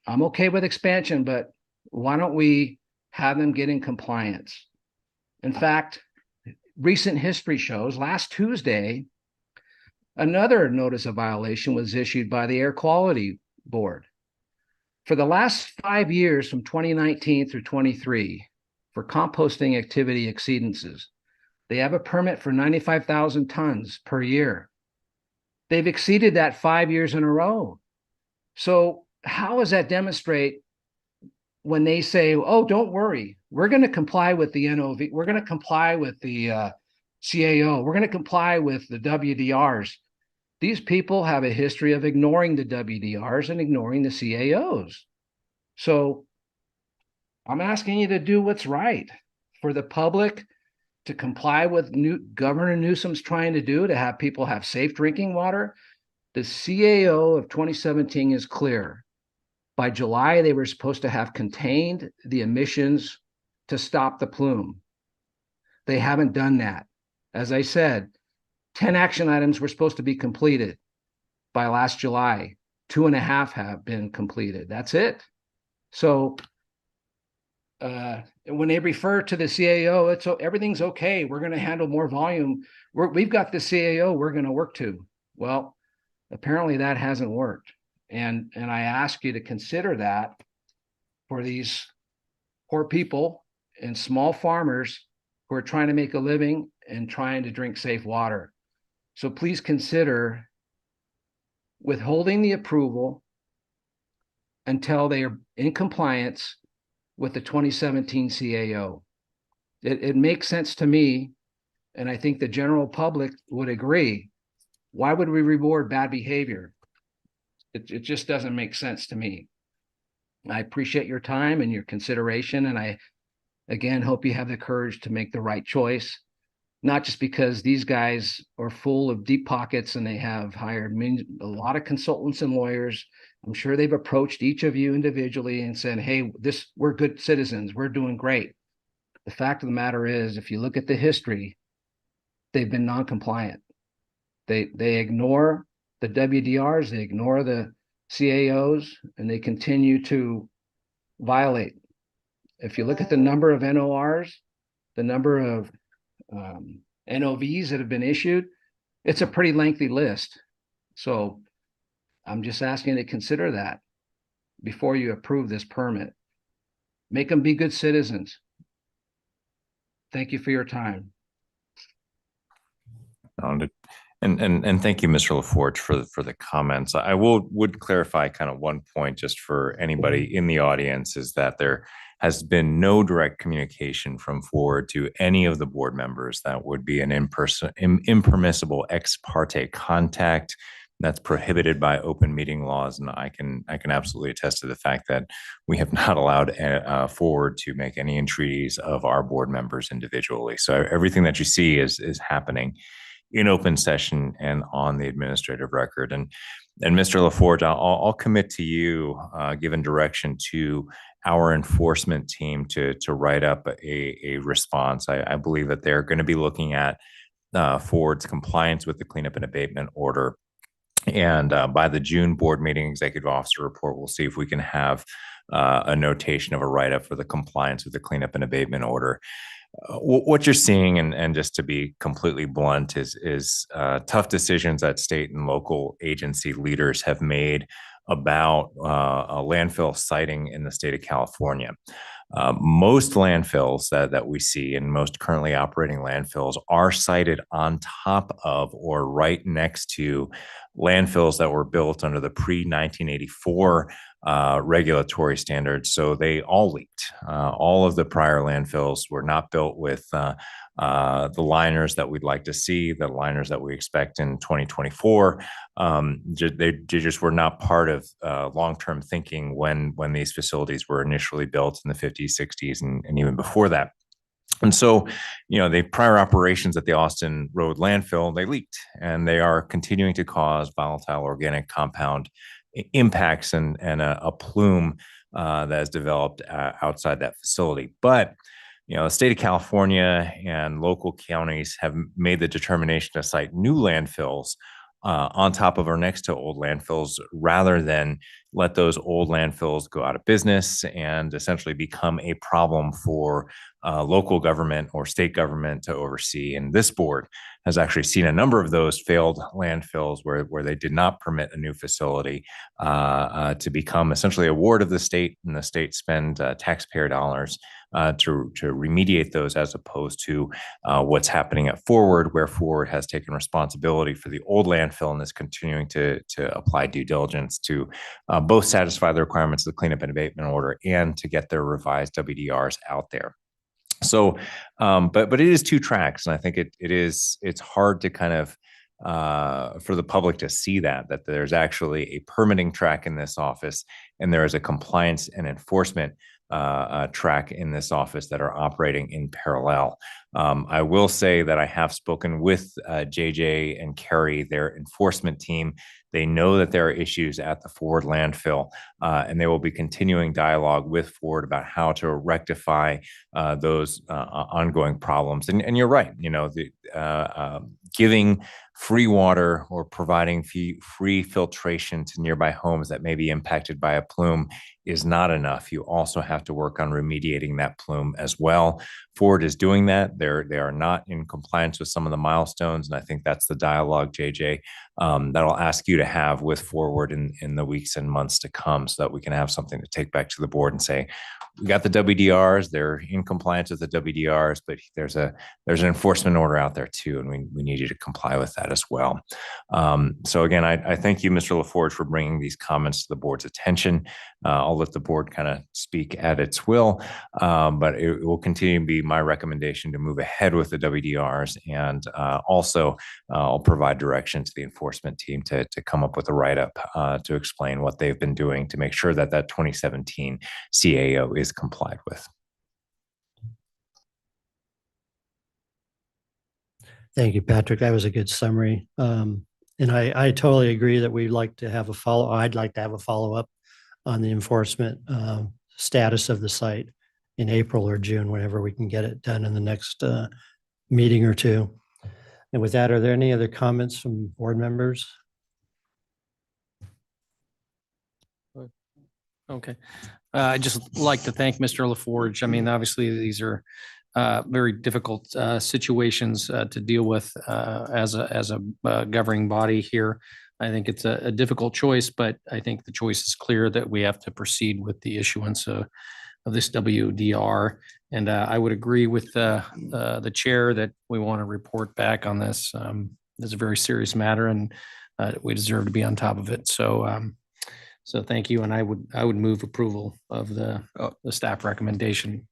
Speaker 15: I'm okay with expansion, but why don't we have them get in compliance? In fact, recent history shows last Tuesday, another notice of violation was issued by the Air Quality Board. For the last 5 years, from 2019 through 23, for composting activity exceedances, they have a permit for 95,000 tons per year. They've exceeded that 5 years in a row. So how does that demonstrate when they say, oh, don't worry, we're going to comply with the NOV, we're going to comply with the CAO, we're going to comply with the WDRs. These people have a history of ignoring the WDRs and ignoring the CAOs. So I'm asking you to do what's right for the public, to comply with Governor Newsom's trying to do, to have people have safe drinking water. The CAO of 2017 is clear. By July, they were supposed to have contained the emissions to stop the plume. They haven't done that. As I said, 10 action items were supposed to be completed by last July. 2.5 have been completed. That's it. So when they refer to the CAO, everything's okay. We're going to handle more volume. We've got the CAO we're going to work to. Well, apparently that hasn't worked. And I ask you to consider that for these poor people and small farmers who are trying to make a living and trying to drink safe water. So please consider withholding the approval until they are in compliance with the 2017 CAO. It makes sense to me, and I think the general public would agree. Why would we reward bad behavior? It just doesn't make sense to me. I appreciate your time and your consideration, and I, again, hope you have the courage to make the right choice, not just because these guys are full of deep pockets and they have hired a lot of consultants and lawyers. I'm sure they've approached each of you individually and said, hey, we're good citizens, we're doing great. The fact of the matter is, if you look at the history, they've been non-compliant. They ignore the WDRs, they ignore the CAOs, and they continue to violate. If you look at the number of NORs, the number of NOVs that have been issued, it's a pretty lengthy list. So I'm just asking you to consider that before you approve this permit. Make them be good citizens. Thank you for your time.
Speaker 4: And thank you, Mr. LaForge, for the comments. I would clarify kind of one point just for anybody in the audience, is that there has been no direct communication from Ford to any of the board members that would be an impermissible ex parte contact, That's prohibited by open meeting laws, and I can absolutely attest to the fact that we have not allowed Forward to make any entreaties of our board members individually. So everything that you see is happening in open session and on the administrative record. And Mr. LaForge, I'll commit to you, given direction to our enforcement team to write up a response. I believe that they're going to be looking at Forward's compliance with the cleanup and abatement order. And by the June board meeting executive officer report, we'll see if we can have a notation of a write-up for the compliance with the cleanup and abatement order. What you're seeing, and just to be completely blunt, is tough decisions that state and local agency leaders have made about a landfill siting in the state of California. Most landfills that we see, and most currently operating landfills, are sited on top of or right next to landfills that were built under the pre-1984 regulatory standards. So they all leaked. All of the prior landfills were not built with the liners that we'd like to see, the liners that we expect in 2024. They just were not part of long-term thinking when these facilities were initially built in the 50s, 60s, and even before that. And so, the prior operations at the Austin Road landfill, they leaked, and they are continuing to cause volatile organic compound impacts and a plume that has developed outside that facility. But the state of California and local counties have made the determination to site new landfills on top of or next to old landfills, rather than let those old landfills go out of business and essentially become a problem for local government or state government to oversee. And this board has actually seen a number of those failed landfills where they did not permit a new facility to become essentially a ward of the state, and the state spend taxpayer dollars to remediate those, as opposed to what's happening at Forward, where Forward has taken responsibility for the old landfill and is continuing to apply due diligence to both satisfy the requirements of the cleanup and abatement order and to get their revised WDRs out there. So, but it is two tracks, and I think it's hard to kind of for the public to see that there's actually a permitting track in this office, and there is a compliance and enforcement track in this office that are operating in parallel. I will say that I have spoken with JJ and Kerry, their enforcement team. They know that there are issues at the Forward landfill, and they will be continuing dialogue with Forward about how to rectify those ongoing problems. And you're right, giving free water or providing free filtration to nearby homes that may be impacted by a plume is not enough. You also have to work on remediating that plume as well. Forward is doing that. They are not in compliance with some of the milestones, and I think that's the dialogue, JJ, that I'll ask you to have with Forward in the weeks and months to come, so that we can have something to take back to the board and say, we got the WDRs, they're in compliance with the WDRs, but there's an enforcement order out there too, and we need you to comply with that as well. So again, I thank you, Mr. LaForge, for bringing these comments to the board's attention. I'll let the board kind of speak at its will, but it will continue to be my recommendation to move ahead with the WDRs, and also I'll provide direction to the enforcement team to come up with a write-up to explain what they've been doing to make sure that 2017 CAO is complied with.
Speaker 5: Thank you, Patrick. That was a good summary. And I totally agree that I'd like to have a follow-up on the enforcement status of the site in April or June, whenever we can get it done in the next meeting or two. And with that, are there any other comments from board members?
Speaker 13: Okay. I'd just like to thank Mr. LaForge. I mean, obviously, these are very difficult situations to deal with as a governing body here. I think it's a difficult choice, but I think the choice is clear that we have to proceed with the issuance of this WDR. And I would agree with the chair that we want to report back on this. It's a very serious matter, and we deserve to be on top of it. So thank you, and I would move approval of the staff recommendation.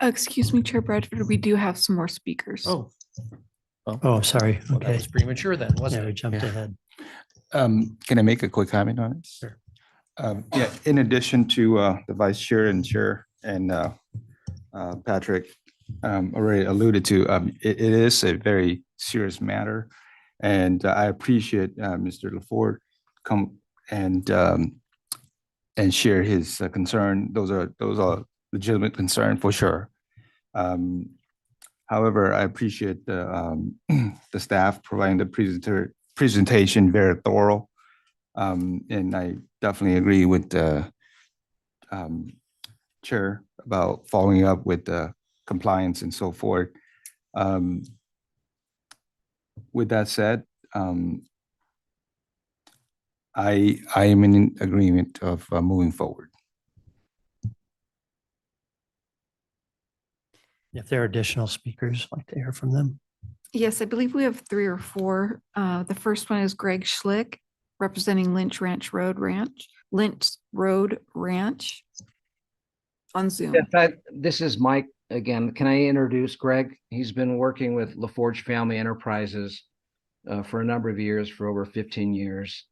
Speaker 8: Excuse me, Chair Bradford, we do have some more speakers.
Speaker 13: Oh,
Speaker 5: Oh, sorry.
Speaker 13: Well, that
Speaker 5: Okay.
Speaker 13: was premature then,
Speaker 5: Yeah,
Speaker 13: wasn't
Speaker 5: we
Speaker 13: it?
Speaker 5: jumped ahead.
Speaker 6: Can I make a quick comment on this?
Speaker 5: Sure.
Speaker 6: Yeah, in addition to the vice chair and chair and Patrick already alluded to, it is a very serious matter. And I appreciate Mr. LaFord come and share his concern. Those are legitimate concern for sure. However, I appreciate the the staff providing the presentation very thorough. And I definitely agree with the chair about following up with the compliance and so forth. With that said, I am in agreement of moving forward.
Speaker 5: If there are additional speakers, I'd like to hear from them.
Speaker 8: Yes, I believe we have 3 or 4. The first one is Greg Schlick, representing Lynch Road Ranch on Zoom.
Speaker 15: In fact, this is Mike again. Can I introduce Greg? He's been working with LaForge Family Enterprises for a number of years, for over 15 years.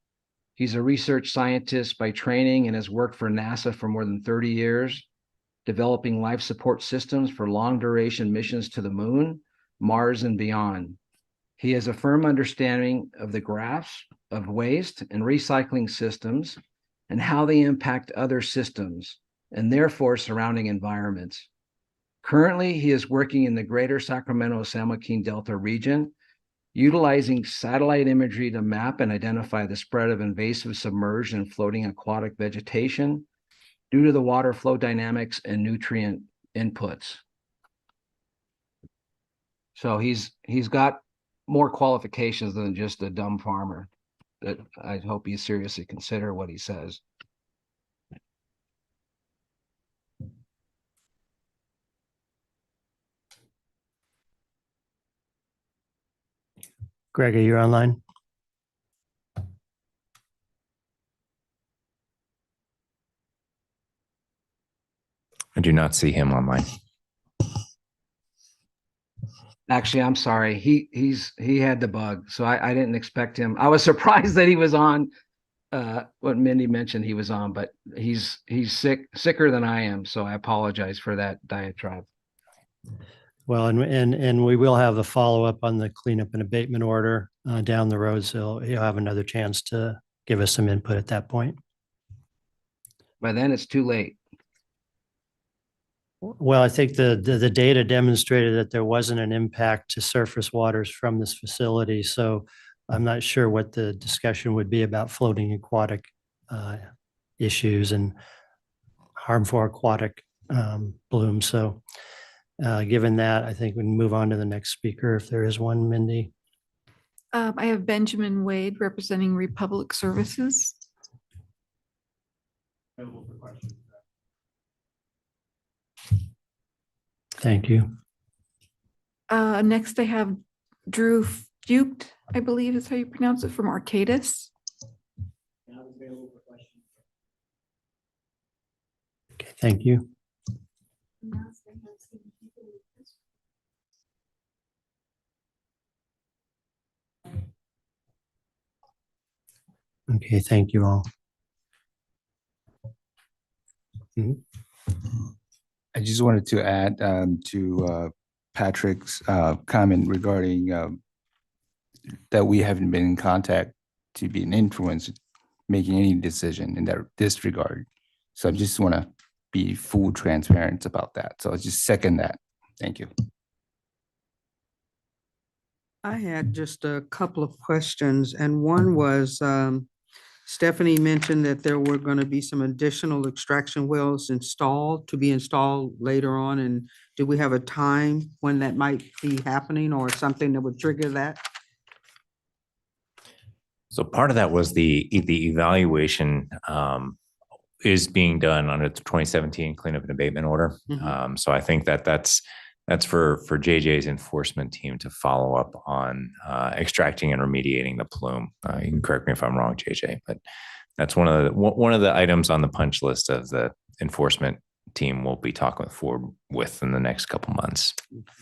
Speaker 15: He's a research scientist by training and has worked for NASA for more than 30 years, developing life support systems for long duration missions to the moon, Mars, and beyond. He has a firm understanding of the graphs of waste and recycling systems and how they impact other systems and therefore surrounding environments. Currently, he is working in the greater Sacramento-San Joaquin Delta region, utilizing satellite imagery to map and identify the spread of invasive submerged and floating aquatic vegetation due to the water flow dynamics and nutrient inputs. So he's got more qualifications than just a dumb farmer. That I hope you seriously consider what he says.
Speaker 5: Greg, are you online?
Speaker 4: I do not see him online.
Speaker 15: Actually, I'm sorry. He had the bug, so I didn't expect him. I was surprised that he was on what Mindy mentioned he was on, but he's sicker than I am, so I apologize for that diatribe.
Speaker 5: Well, and we will have the follow-up on the cleanup and abatement order down the road, so you'll have another chance to give us some input at that point.
Speaker 15: By then, it's too late.
Speaker 5: Well, I think the data demonstrated that there wasn't an impact to surface waters from this facility, so I'm not sure what the discussion would be about floating aquatic issues and harmful aquatic blooms. So given that, I think we can move on to the next speaker if there is one, Mindy.
Speaker 8: I have Benjamin Wade representing Republic Services.
Speaker 5: Thank you.
Speaker 8: Next, I have Drew Fucht, I believe is how you pronounce it, from Arcadis.
Speaker 5: Okay, thank you. Okay, thank you all.
Speaker 6: I just wanted to add to Patrick's comment regarding that we haven't been in contact to be an influence making any decision in this regard. So I just want to be full transparent about that. So I just second that. Thank you.
Speaker 7: I had just a couple of questions, and one was Stephanie mentioned that there were going to be some additional extraction wells to be installed later on. And do we have a time when that might be happening or something that would trigger that?
Speaker 4: So part of that was the evaluation is being done under the 2017 cleanup and abatement order. So I think that's for JJ's enforcement team to follow up on extracting and remediating the plume. You can correct me if I'm wrong, JJ, but that's one of the items on the punch list of the enforcement team we'll be talking forward with in the next couple months.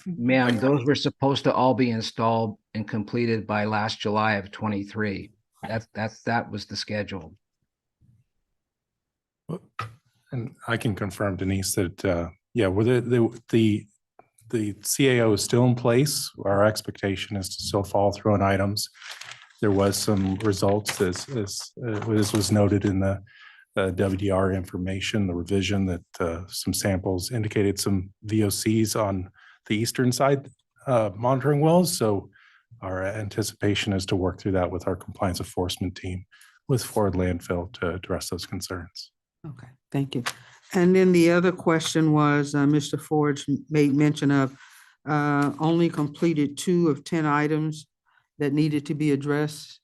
Speaker 15: Ma'am, those were supposed to all be installed and completed by last July of 23. That was the schedule.
Speaker 18: And I can confirm, Denise, that, yeah, whether the CAO is still in place. Our expectation is to still follow through on items. There was some results as was noted in the WDR information, the revision that some samples indicated some VOCs on the eastern side monitoring wells. So our anticipation is to work through that with our compliance enforcement team with Forward Landfill to address those concerns.
Speaker 7: Okay, thank you. And then the other question was, Mr. Ford made mention of only completed 2 of 10 items that needed to be addressed.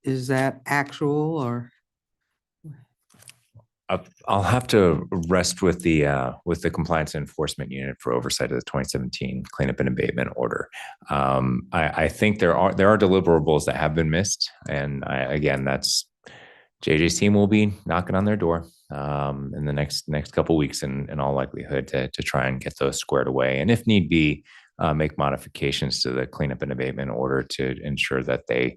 Speaker 7: Is that actual or?
Speaker 4: I'll have to rest with the compliance enforcement unit for oversight of the 2017 cleanup and abatement order. I think there are deliverables that have been missed, and again, that's JJ's team will be knocking on their door in the next couple of weeks, in all likelihood, to try and get those squared away, and if need be, make modifications to the cleanup and abatement order to ensure that they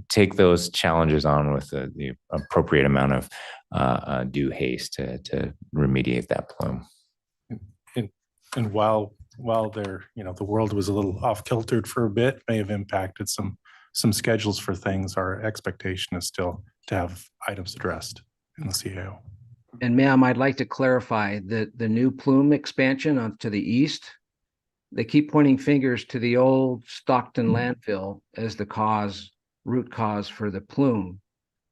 Speaker 4: take those challenges on with the appropriate amount of due haste to remediate that plume.
Speaker 18: And while there, the world was a little off kiltered for a bit, may have impacted some schedules for things. Our expectation is still to have items addressed in the CAO.
Speaker 15: And ma'am, I'd like to clarify that the new plume expansion to the east, they keep pointing fingers to the old Stockton landfill as the root cause for the plume.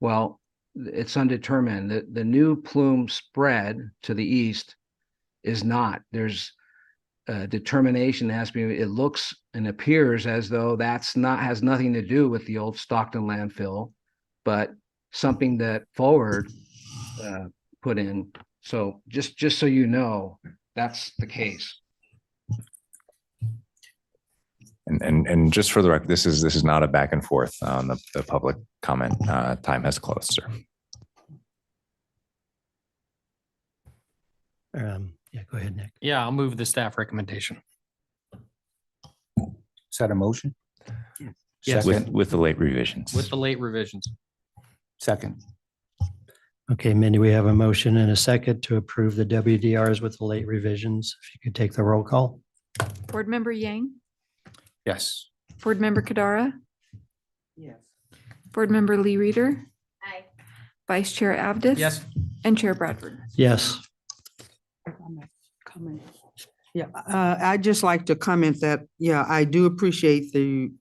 Speaker 15: Well, it's undetermined. The new plume spread to the east is not. There's a determination that has to be, it looks and appears as though has nothing to do with the old Stockton landfill, but something that Forward put in. So just so you know, that's the case.
Speaker 4: And just for the record, this is not a back and forth on the public comment. Time has closed, sir.
Speaker 5: Yeah, go ahead, Nick.
Speaker 13: Yeah, I'll move the staff recommendation.
Speaker 12: Is that a motion?
Speaker 13: Yes.
Speaker 4: With the late revisions.
Speaker 13: With the late revisions.
Speaker 12: Second.
Speaker 5: Okay, Mindy, we have a motion and a second to approve the WDRs with the late revisions. If you could take the roll call.
Speaker 8: Board Member Yang,
Speaker 12: Yes.
Speaker 8: Board Member Kadara,
Speaker 7: Yes.
Speaker 8: Board Member Lee Reader,
Speaker 11: Aye.
Speaker 8: Vice Chair Avdis.
Speaker 13: Yes.
Speaker 8: And Chair Bradford.
Speaker 5: Yes.
Speaker 7: Yeah, I'd just like to comment that, yeah, I do appreciate the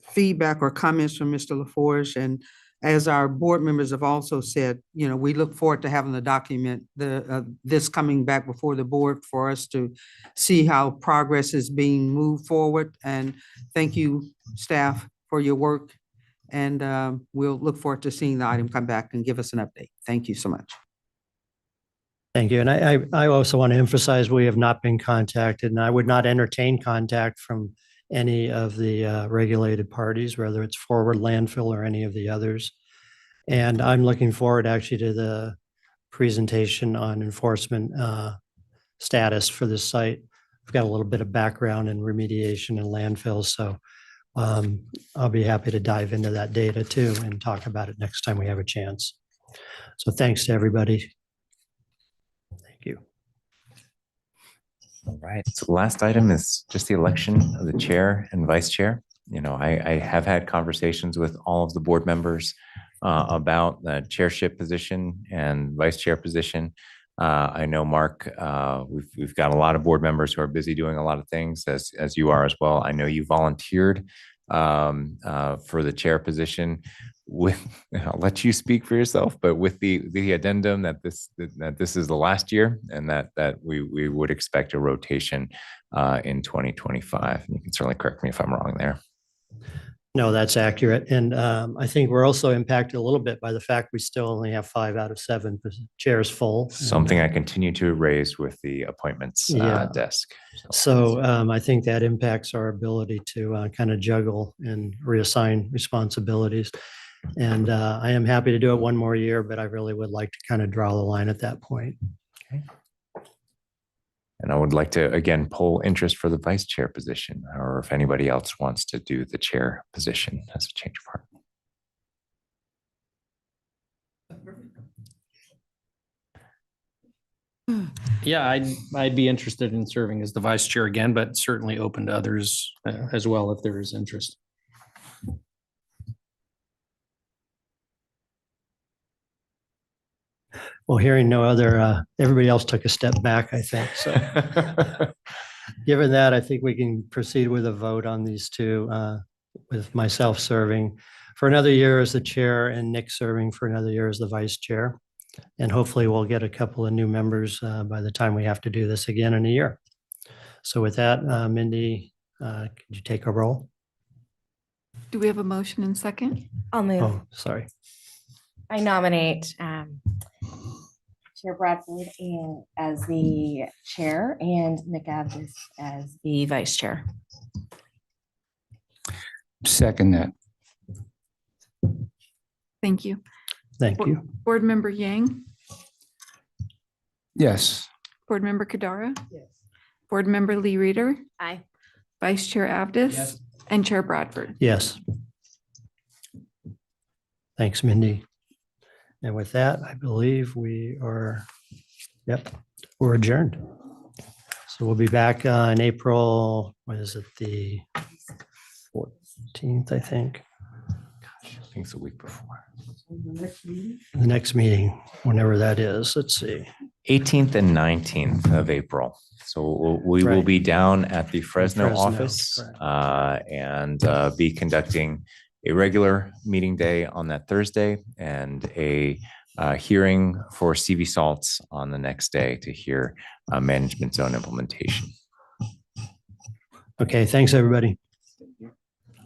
Speaker 7: feedback or comments from Mr. LaForge. And as our board members have also said, we look forward to having the document, this coming back before the board for us to see how progress is being moved forward. And thank you, staff, for your work. And we'll look forward to seeing the item come back and give us an update. Thank you so much.
Speaker 5: Thank you. And I also want to emphasize we have not been contacted, and I would not entertain contact from any of the regulated parties, whether it's Forward Landfill or any of the others. And I'm looking forward actually to the presentation on enforcement status for this site. I've got a little bit of background in remediation and landfills, so I'll be happy to dive into that data too and talk about it next time we have a chance. So thanks to everybody. Thank you.
Speaker 4: All right. So the last item is just the election of the chair and vice chair. I have had conversations with all of the board members about the chairship position and vice chair position. I know, Mark, we've got a lot of board members who are busy doing a lot of things, as you are as well. I know you volunteered for the chair position. I'll let you speak for yourself, but with the addendum that this is the last year, and that we would expect a rotation in 2025. And you can certainly correct me if I'm wrong there.
Speaker 5: No, that's accurate. And I think we're also impacted a little bit by the fact we still only have 5 out of 7 chairs full.
Speaker 4: Something I continue to raise with the appointments desk.
Speaker 5: So I think that impacts our ability to kind of juggle and reassign responsibilities. And I am happy to do it one more year, but I really would like to kind of draw the line at that point.
Speaker 4: Okay. And I would like to, again, poll interest for the vice chair position, or if anybody else wants to do the chair position as a change of heart.
Speaker 13: Yeah, I'd be interested in serving as the vice chair again, but certainly open to others as well if there is interest.
Speaker 5: Well, hearing no other, everybody else took a step back, I think. So given that, I think we can proceed with a vote on these two, with myself serving for another year as the chair and Nick serving for another year as the vice chair. And hopefully we'll get a couple of new members by the time we have to do this again in a year. So with that, Mindy, could you take a roll?
Speaker 8: Do we have a motion and second?
Speaker 14: I'll move.
Speaker 5: Oh, sorry.
Speaker 19: I nominate Chair Bradford as the chair and Nick Abdus as the vice chair.
Speaker 6: Second that.
Speaker 8: Thank you.
Speaker 5: Thank you.
Speaker 8: Board Member Yang,
Speaker 6: Yes.
Speaker 8: Board Member Kadara. Yes. Board Member Lee Reader,
Speaker 19: Aye.
Speaker 8: Vice Chair Abdus,
Speaker 5: Yes.
Speaker 8: and Chair Bradford.
Speaker 5: Yes. Thanks, Mindy. And with that, I believe we are, we're adjourned. So we'll be back in April, what is it, the 14th, I think.
Speaker 4: Gosh, I think it's a week before.
Speaker 5: The next meeting, whenever that is, let's see.
Speaker 4: 18th and 19th of April. So we will
Speaker 5: Right.
Speaker 4: be down at the Fresno
Speaker 5: Fresno,
Speaker 4: office
Speaker 5: correct.
Speaker 4: and be conducting a regular meeting day on that Thursday and a hearing for CV Salts on the next day to hear management zone implementation.
Speaker 5: Okay, thanks, everybody.